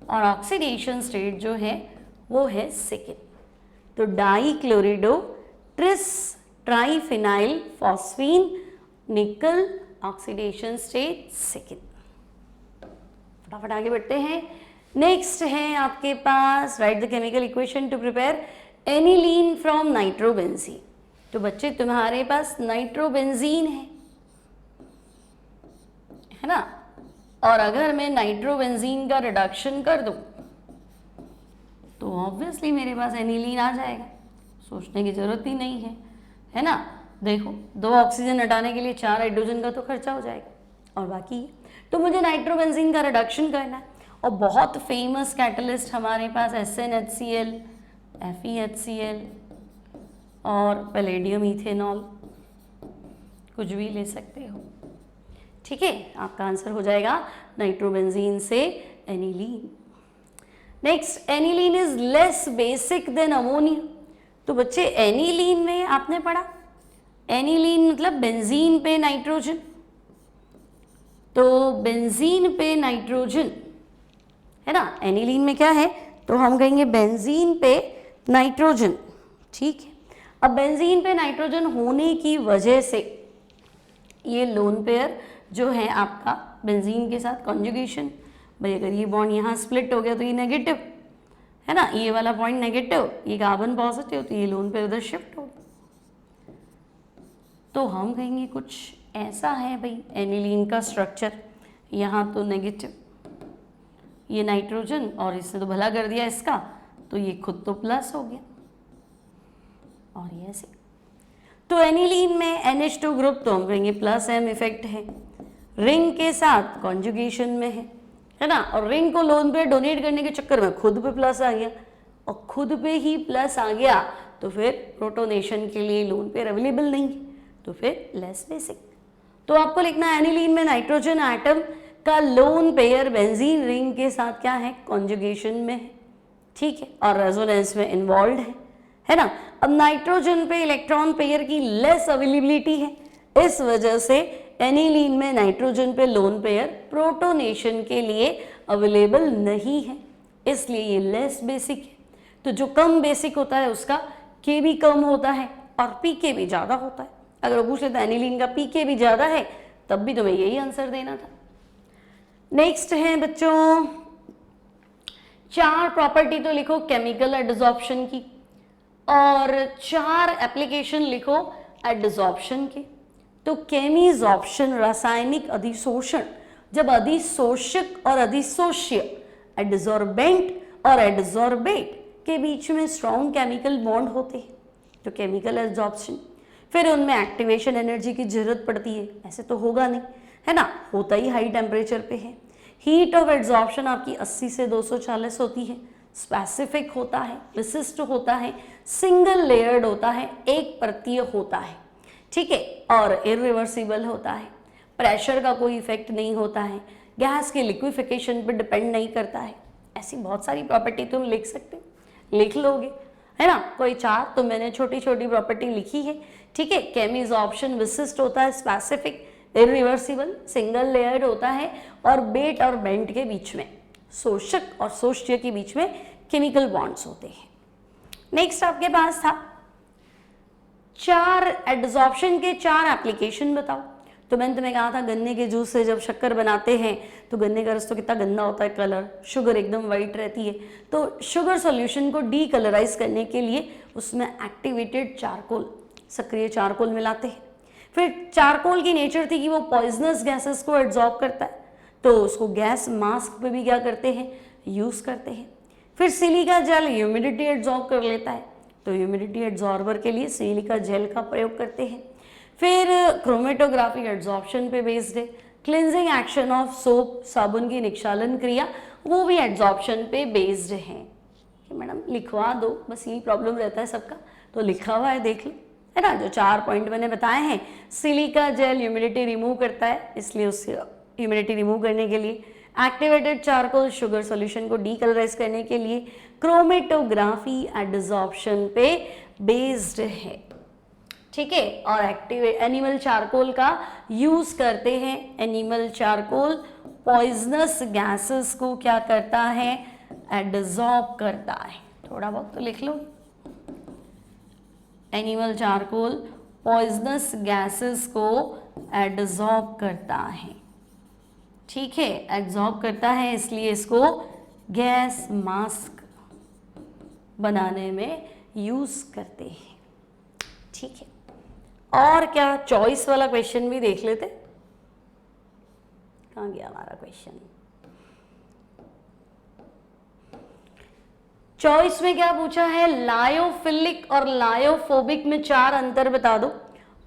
और ऑक्सीडेशन स्टेट जो है वो है सेकेंड। तो dichlorido tris triphenyl phosphine nickel, oxidation state second. फटाफट आगे बढ़ते हैं। नेक्स्ट है आपके पास write the chemical equation to prepare aniline from nitrobenzene. तो बच्चे तुम्हारे पास नाइट्रोबेंजीन है ना, और अगर मैं नाइट्रोबेंजीन का रिडक्शन कर दूं तो ऑब्वियसली मेरे पास एनिलीन आ जाएगा, सोचने की जरूरत ही नहीं है ना। देखो 2 ऑक्सीजन हटाने के लिए 4 हाइड्रोजन का तो खर्चा हो जाएगा, और बाकी तो मुझे नाइट्रोबेंजीन का रिडक्शन करना है। और बहुत फेमस कैटलिस्ट हमारे पास SnHCl, FeHCl और पैलेडियम इथेनॉल, कुछ भी ले सकते हो। ठीक है, आपका आंसर हो जाएगा नाइट्रोबेंजीन से aniline. Next, aniline is less basic than ammonia. तो बच्चे एनिलीन में आपने पढ़ा, एनिलीन मतलब बेंजीन पे नाइट्रोजन, तो बेंजीन पे नाइट्रोजन है ना, एनिलीन में क्या है, तो हम कहेंगे बेंजीन पे नाइट्रोजन। ठीक है, अब बेंजीन पे नाइट्रोजन होने की वजह से ये लोन पेयर जो है आपका बेंजीन के साथ कॉन्जुगेशन, भाई अगर ये बॉन्ड यहाँ स्प्लिट हो गया तो ये नेगेटिव है ना, ये वाला पॉइंट नेगेटिव, ये कार्बन पॉजिटिव, तो ये लोन पेयर उधर शिफ्ट हो। तो हम कहेंगे कुछ ऐसा है भाई एनिलीन का स्ट्रक्चर, यहाँ तो नेगेटिव, ये नाइट्रोजन और इसने तो भला कर दिया इसका, तो ये खुद तो प्लस हो गया, और ये ऐसे। तो एनिलीन में NH2 ग्रुप तो हम कहेंगे प्लस M इफेक्ट है, रिंग के साथ कॉन्जुगेशन में है ना, और रिंग को लोन पे डोनेट करने के चक्कर में खुद पे प्लस आ गया, और खुद पे ही प्लस आ गया तो फिर प्रोटोनेशन के लिए लोन पेयर अवेलेबल नहीं, तो फिर लेस बेसिक। तो आपको लिखना है एनिलीन में नाइट्रोजन एटम का लोन पेयर बेंजीन रिंग के साथ क्या है, कॉन्जुगेशन में है। ठीक है, और रेजोनेंस में इन्वॉल्व है ना। अब नाइट्रोजन पे इलेक्ट्रॉन पेयर की लेस अवेलेबिलिटी है, इस वजह से एनिलीन में नाइट्रोजन पे लोन पेयर प्रोटोनेशन के लिए अवेलेबल नहीं है, इसलिए ये लेस बेसिक है। तो जो कम बेसिक होता है उसका के भी कम होता है और पीके भी ज़्यादा होता है। अगर पूछ लेता एनिलीन का पीके भी ज़्यादा है तब भी तुम्हें यही आंसर देना था। नेक्स्ट है बच्चों 4 प्रॉपर्टी तो लिखो केमिकल एडिसॉर्प्शन की, और 4 एप्लीकेशन लिखो एडिसॉर्प्शन के। तो केमिसॉर्प्शन रासायनिक अधिशोषण, जब अधिशोषक और अधिशोष्य एडिसॉर्बेंट और एडिसॉर्बेट के बीच में स्ट्रॉन्ग केमिकल बॉन्ड होते हैं, तो केमिकल एडिसॉर्प्शन। फिर उनमें एक्टिवेशन एनर्जी की जरूरत पड़ती है, ऐसे तो होगा नहीं है ना, होता ही हाई टेम्परेचर पे है। हीट ऑफ एड्सॉर्प्शन आपकी 80 से 240 होती है, स्पेसिफिक होता है, विशिष्ट होता है, सिंगल लेयर्ड होता है, एक परतीय होता है। ठीक है, और इरिवर्सिबल होता है, प्रेशर का कोई इफेक्ट नहीं होता है, गैस के लिक्विफिकेशन पर डिपेंड नहीं करता है। ऐसी बहुत सारी प्रॉपर्टी तुम लिख सकते, लिख लोगे है ना। कोई 4 तो मैंने छोटी छोटी प्रॉपर्टी लिखी है। ठीक है, केमिसॉर्प्शन विशिष्ट होता है, स्पेसिफिक, इरिवर्सिबल, सिंगल लेयर्ड होता है, और बेट और बेंट के बीच में, शोषक और शोष्य के बीच में केमिकल बॉन्ड्स होते हैं। नेक्स्ट आपके पास था 4 एडसॉर्प्शन के 4 एप्लीकेशन बताओ। तो मैंने तुम्हें कहा था गन्ने के जूस से जब शक्कर बनाते हैं तो गन्ने का रस तो कितना गंदा होता है, कलर, शुगर एकदम वाइट रहती है। तो शुगर सॉल्यूशन को डीकलराइज करने के लिए उसमें एक्टिवेटेड चारकोल, सक्रिय चारकोल मिलाते हैं। फिर चारकोल की नेचर थी कि वो पॉइजनस गैसेस को एब्जॉर्ब करता है, तो उसको गैस मास्क पे भी क्या करते हैं, यूज़ करते हैं। फिर सिलिका जेल ह्यूमिडिटी एब्जॉर्ब कर लेता है, तो ह्यूमिडिटी एब्जॉर्बर के लिए सिलिका जेल का प्रयोग करते हैं। फिर क्रोमेटोग्राफी एड्सॉर्प्शन पे बेस्ड है। क्लिनजिंग एक्शन ऑफ सोप, साबुन की निक्षालन क्रिया, वो भी एड्सॉर्प्शन पे बेस्ड है। मैडम लिखवा दो, बस यही प्रॉब्लम रहता है सबका, तो लिखा हुआ है देख लो, है ना। जो 4 पॉइंट मैंने बताए हैं, सिलिका जेल ह्यूमिडिटी रिमूव करता है, इसलिए उससे ह्यूमिडिटी रिमूव करने के लिए एक्टिवेटेड चारकोल शुगर सॉल्यूशन को डीकलराइज करने के लिए क्रोमेटोग्राफी एडजॉर्प्शन पे बेस्ड है, ठीक है। और एनिमल चारकोल का यूज करते हैं। एनिमल चारकोल पॉइजनस गैसेस को क्या करता है, एडजॉर्ब करता है। थोड़ा बहुत तो लिख लो। एनिमल चारकोल पॉइजनस गैसेस को एडजॉर्ब करता है, ठीक है, एडजॉर्ब करता है, इसलिए इसको गैस मास्क बनाने में यूज करते हैं, ठीक है। और क्या चॉइस वाला क्वेश्चन भी देख लेते। कहाँ गया हमारा क्वेश्चन? चॉइस में क्या पूछा है, लायोफिलिक और लायोफोबिक में 4 अंतर बता दो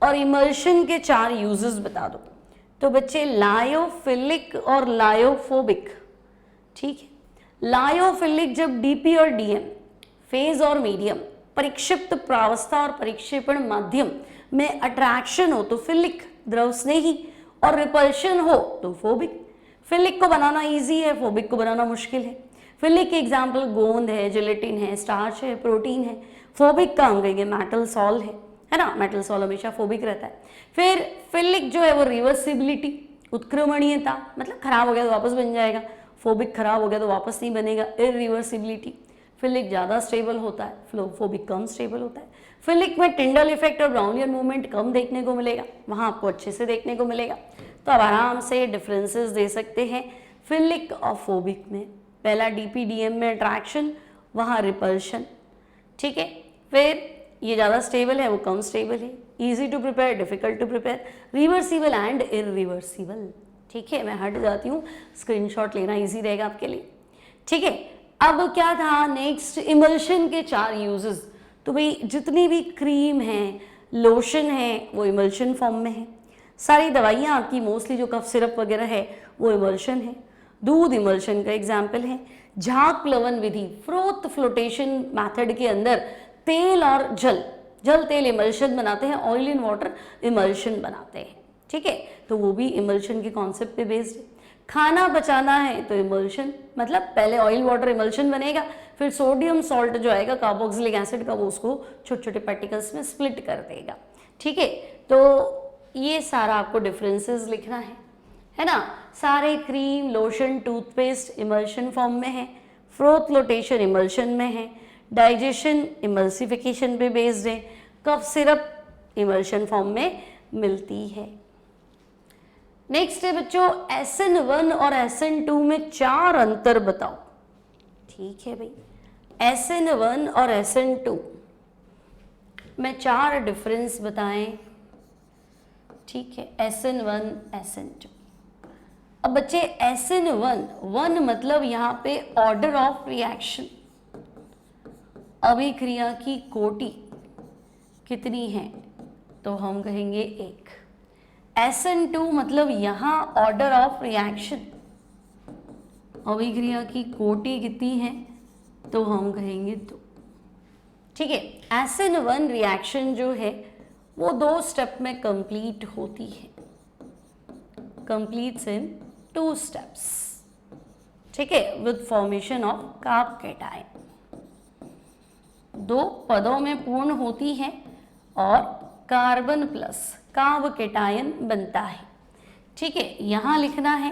और इमल्शन के 4 यूजेस बता दो। तो बच्चे लायोफिलिक और लायोफोबिक, ठीक है। लायोफिलिक जब डीपी और डीएम, फेज और मीडियम, परिक्षिप्त प्रावस्था और परिक्षेपण माध्यम में अट्रैक्शन हो तो फिलिक, द्रव स्नेही, और रिपल्शन हो तो फोबिक। फिलिक को बनाना इजी है, फोबिक को बनाना मुश्किल है। फिलिक के एग्जाम्पल गोंद है, जिलेटिन है, स्टार्च है, प्रोटीन है। फोबिक का हम कहेंगे मेटल सॉल है ना, मेटल सॉल हमेशा फोबिक रहता है। फिर फिलिक जो है वो रिवर्सिबिलिटी, उत्क्रमणीयता, मतलब खराब हो गया तो वापस बन जाएगा। फोबिक खराब हो गया तो वापस नहीं बनेगा, इरिवर्सिबिलिटी। फिलिक ज़्यादा स्टेबल होता है, फोबिक कम स्टेबल होता है। फिलिक में टिंडल इफेक्ट और ब्राउनियर मूवमेंट कम देखने को मिलेगा, वहाँ आपको अच्छे से देखने को मिलेगा। तो आप आराम से डिफरेंसेस दे सकते हैं फिलिक और फोबिक में। पहला डीपीडीएम में अट्रैक्शन, वहाँ रिपल्शन, ठीक है। फिर ये ज़्यादा स्टेबल है, वो कम स्टेबल है। Easy to prepare, difficult to prepare, reversible and irreversible, ठीक है। मैं हट जाती हूँ, स्क्रीनशॉट लेना ईजी रहेगा आपके लिए, ठीक है। अब क्या था नेक्स्ट, इमल्शन के 4 यूजेस। तो भाई जितनी भी क्रीम है, लोशन है, वो इमल्शन फॉर्म में है। सारी दवाइयाँ आपकी मोस्टली जो कफ सिरप वगैरह है वो इमल्शन है। दूध इमल्शन का एग्जाम्पल है। झाग प्लवन विधि, फ्रोथ फ्लोटेशन मेथड के अंदर तेल और जल तेल इमल्शन बनाते हैं, ऑयल इन वाटर इमल्शन बनाते हैं, ठीक है। तो वो भी इमल्शन के कॉन्सेप्ट पे बेस्ड है। खाना बचाना है तो इमल्शन, मतलब पहले ऑयल वाटर इमल्शन बनेगा, फिर सोडियम सॉल्ट जो आएगा कार्बोक्सिलिक एसिड का, वो उसको छोटे छोटे पार्टिकल्स में स्प्लिट कर देगा, ठीक है। तो ये सारा आपको डिफरेंसेस लिखना है ना। सारे cream, lotion, toothpaste emulsion form में है। फ्रोथ फ्लोटेशन इमल्शन में है। डाइजेशन इमल्सिफिकेशन पे बेस्ड है। कफ सिरप इमल्शन फॉर्म में मिलती है। नेक्स्ट है बच्चों, SN1 और SN2 में 4 अंतर बताओ, ठीक है भाई। SN1 और SN2 में 4 डिफरेंस बताएं, ठीक है। SN1 SN2। अब बच्चे SN1 मतलब यहाँ पे ऑर्डर ऑफ रिएक्शन, अभिक्रिया की कोटि कितनी है, तो हम कहेंगे 1। SN2 मतलब यहाँ ऑर्डर ऑफ रिएक्शन, अभिक्रिया की कोटि कितनी है, तो हम कहेंगे 2, ठीक है। SN1 रिएक्शन जो है वो 2 स्टेप में कंप्लीट होती है, कंप्लीट्स इन 2 स्टेप्स, ठीक है, with formation of carb cation. 2 पदों में पूर्ण होती है और कार्बन प्लस कार्ब कैटायन बनता है, ठीक है। यहाँ लिखना है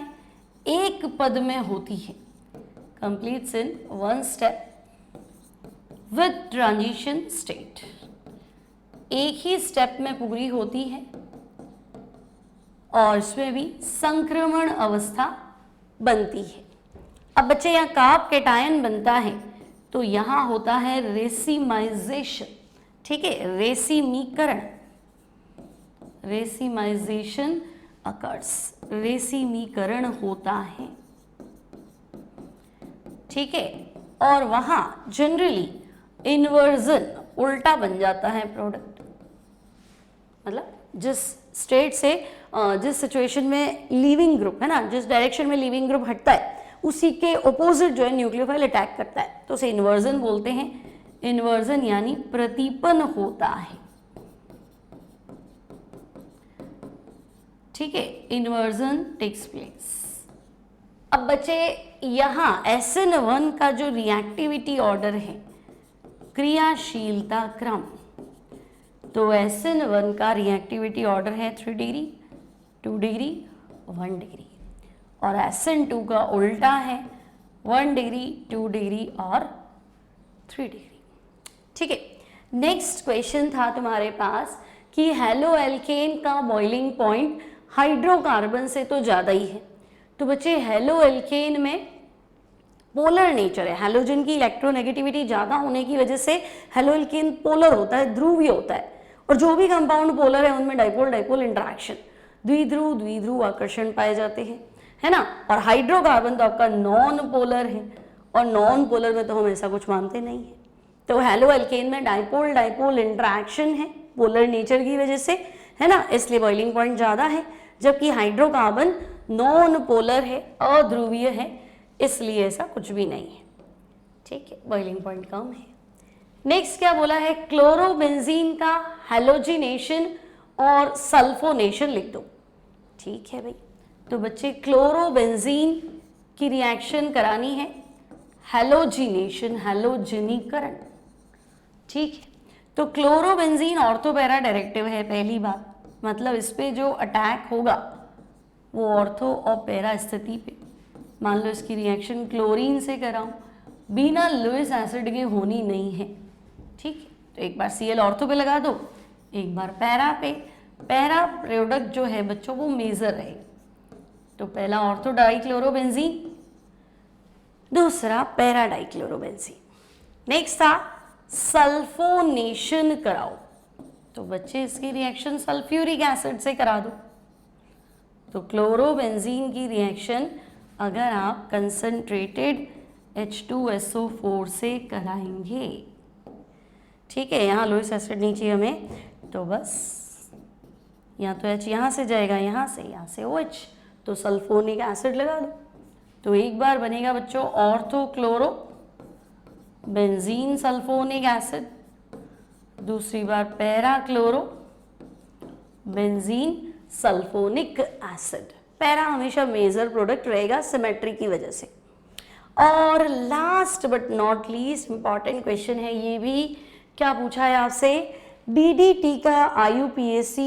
1 पद में होती है, completes in 1 step with transition state, एक ही स्टेप में पूरी होती है और इसमें भी संक्रमण अवस्था बनती है। अब बच्चे यहाँ कार्ब कैटायन बनता है तो यहाँ होता है रेसिमाइजेशन, ठीक है, रेसिमीकरण, रेसिमाइजेशन अकर्स, रेसिमीकरण होता है, ठीक है। और वहाँ जनरली इन्वर्जन, उल्टा बन जाता है प्रोडक्ट, मतलब जिस स्टेट से जिस सिचुएशन में लीविंग ग्रुप है ना, जिस डायरेक्शन में लीविंग ग्रुप हटता है उसी के ऑपोजिट जो है न्यूक्लियोफाइल अटैक करता है, तो उसे इन्वर्जन बोलते हैं। इन्वर्जन यानी प्रतिपन्न होता है, ठीक है, इन्वर्जन टेक्स प्लेस। अब बच्चे यहाँ SN1 का जो रिएक्टिविटी ऑर्डर है, क्रियाशीलता क्रम, तो SN1 का रिएक्टिविटी ऑर्डर है 3 डिग्री, 2 डिग्री, 1 डिग्री, और SN2 का उल्टा है 1 डिग्री, 2 डिग्री और 3 डिग्री। ठीक है, नेक्स्ट क्वेश्चन था तुम्हारे पास कि हेलो एल्केन का बॉइलिंग पॉइंट हाइड्रोकार्बन से तो ज़्यादा ही है। तो बच्चे हेलो एल्केन में पोलर नेचर है, हैलोजन की इलेक्ट्रोनेगेटिविटी ज़्यादा होने की वजह से हेलो एल्केन पोलर होता है, ध्रुवीय होता है, और जो भी कंपाउंड पोलर है उनमें डाइपोल डाइपोल इंटरेक्शन, द्विध्रुव द्विध्रुव आकर्षण पाए जाते हैं, है ना। और हाइड्रोकार्बन तो आपका नॉन पोलर है, और नॉन पोलर में तो हम ऐसा कुछ मानते नहीं है। तो हेलो एल्केन में डाइपोल डाइपोल इंटरेक्शन है पोलर नेचर की वजह से, है ना, इसलिए बॉइलिंग पॉइंट ज़्यादा है। जबकि हाइड्रोकार्बन नॉन पोलर है, अध्रुवीय है, इसलिए ऐसा कुछ भी नहीं है। ठीक है, बॉइलिंग पॉइंट कम है। नेक्स्ट क्या बोला है, क्लोरोबेंजीन का हैलोजिनेशन और सल्फोनेशन लिख दो। ठीक है भाई, तो बच्चे क्लोरोबेंजीन की रिएक्शन करानी है हैलोजिनेशन, हैलोजनीकरण। ठीक है, तो क्लोरोबेंजीन ऑर्थो पैरा डायरेक्टिव है, पहली बात, मतलब इस पे जो अटैक होगा वो ऑर्थो और पैरा स्थिति पे। मान लो इसकी रिएक्शन क्लोरीन से कराऊं, बिना लुईस एसिड के होनी नहीं है। ठीक है, तो एक बार Cl ऑर्थो पे लगा दो, एक बार पैरा पे। पैरा प्रोडक्ट जो है बच्चों वो मेजर रहेगा, तो पहला ऑर्थो डाइक्लोरोबेंजीन, दूसरा पैरा डाइक्लोरोबेंजीन। नेक्स्ट था सल्फोनेशन कराओ, तो बच्चे इसकी रिएक्शन सल्फ्यूरिक एसिड से करा दो। तो क्लोरोबेंजीन की रिएक्शन अगर आप कंसंट्रेटेड H2SO4 से कराएंगे, ठीक है, यहाँ लुईस एसिड नहीं चाहिए हमें, तो बस यहाँ तो H यहाँ से जाएगा, यहाँ से OH, तो सल्फोनिक एसिड लगा दो। तो एक बार बनेगा बच्चों ortho chloro benzene sulphonic acid, दूसरी बार para chloro benzene sulphonic acid. Para हमेशा मेजर प्रोडक्ट रहेगा सिमेट्री की वजह से। और last but not least important question है ये भी, क्या पूछा है आपसे, DDT का IUPAC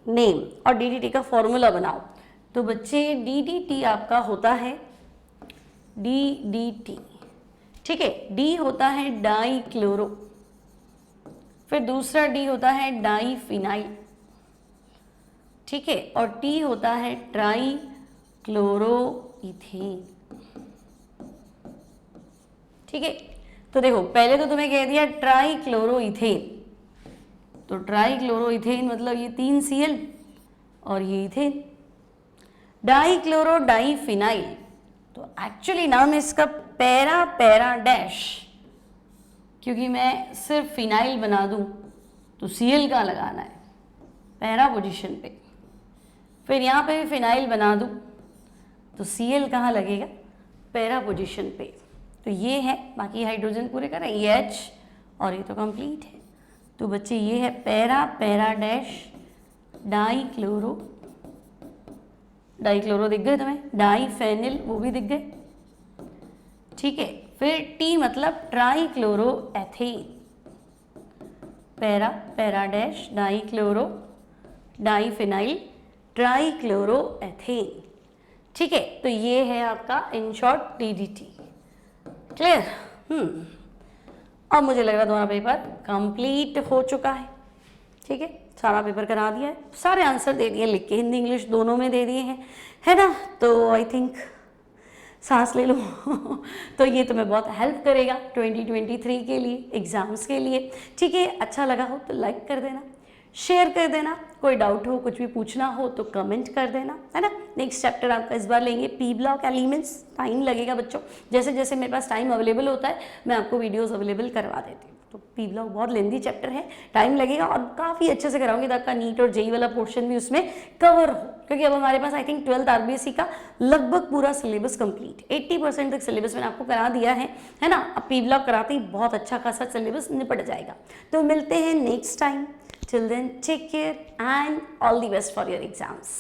नेम और DDT का फॉर्मूला बनाओ। तो बच्चे DDT आपका होता है DDT, ठीक है, D होता है डाई क्लोरो, फिर दूसरा D होता है डाई फिनाइल, ठीक है, और T होता है ट्राई क्लोरो इथेन। ठीक है, तो देखो पहले तो तुम्हें कह दिया ट्राई क्लोरो इथेन, तो ट्राई क्लोरो इथेन मतलब ये 3 Cl और ये ethane. Di chloro di phenyl, तो एक्चुअली नाम है इसका पैरा पैरा डैश, क्योंकि मैं सिर्फ फिनाइल बना दूं तो Cl का लगाना है पैरा पोजीशन पे, फिर यहाँ पे भी फिनाइल बना दूं तो Cl कहाँ लगेगा, पैरा पोजीशन पे। तो ये है, बाकी हाइड्रोजन पूरे करें, ये H और ये तो कंप्लीट है। तो बच्चे ये है para para dash di chloro, die chloro दिख गए तुम्हें, डाई फेनिल वो भी दिख गए, ठीक है। फिर T मतलब tri chloro ethane, para para dash di chloro di phenyl tri chloro ethane, ठीक है। तो ये है आपका इन शॉर्ट DDT। क्लियर? अब मुझे लग रहा तुम्हारा पेपर कंप्लीट हो चुका है, ठीक है, सारा पेपर करा दिया है, सारे आंसर दे दिए लिख के, हिंदी इंग्लिश दोनों में दे दिए हैं, है ना। तो आई थिंक सांस ले लो तो ये तुम्हें बहुत हेल्प करेगा 2023 के लिए, एग्जाम्स के लिए, ठीक है। अच्छा लगा हो तो लाइक कर देना, शेयर कर देना, कोई डाउट हो कुछ भी पूछना हो तो कमेंट कर देना, है ना। नेक्स्ट चैप्टर आपका इस बार लेंगे पी ब्लॉक एलिमेंट्स, टाइम लगेगा बच्चों, जैसे जैसे मेरे पास टाइम अवेलेबल होता है मैं आपको वीडियोस अवेलेबल करवा देती हूँ। तो पी ब्लॉक बहुत लेंदी चैप्टर है, टाइम लगेगा और काफ़ी अच्छे से कराऊंगी ताकि नीट और जेई वाला पोर्शन भी उसमें कवर हो, क्योंकि अब हमारे पास आई थिंक 12th RBSE का लगभग पूरा सिलेबस कंप्लीट, 80% तक सिलेबस मैंने आपको करा दिया है ना। अब पी ब्लॉक कराते ही बहुत अच्छा खासा सिलेबस निपट जाएगा। तो मिलते हैं next time, till then take care and all the best for your exams.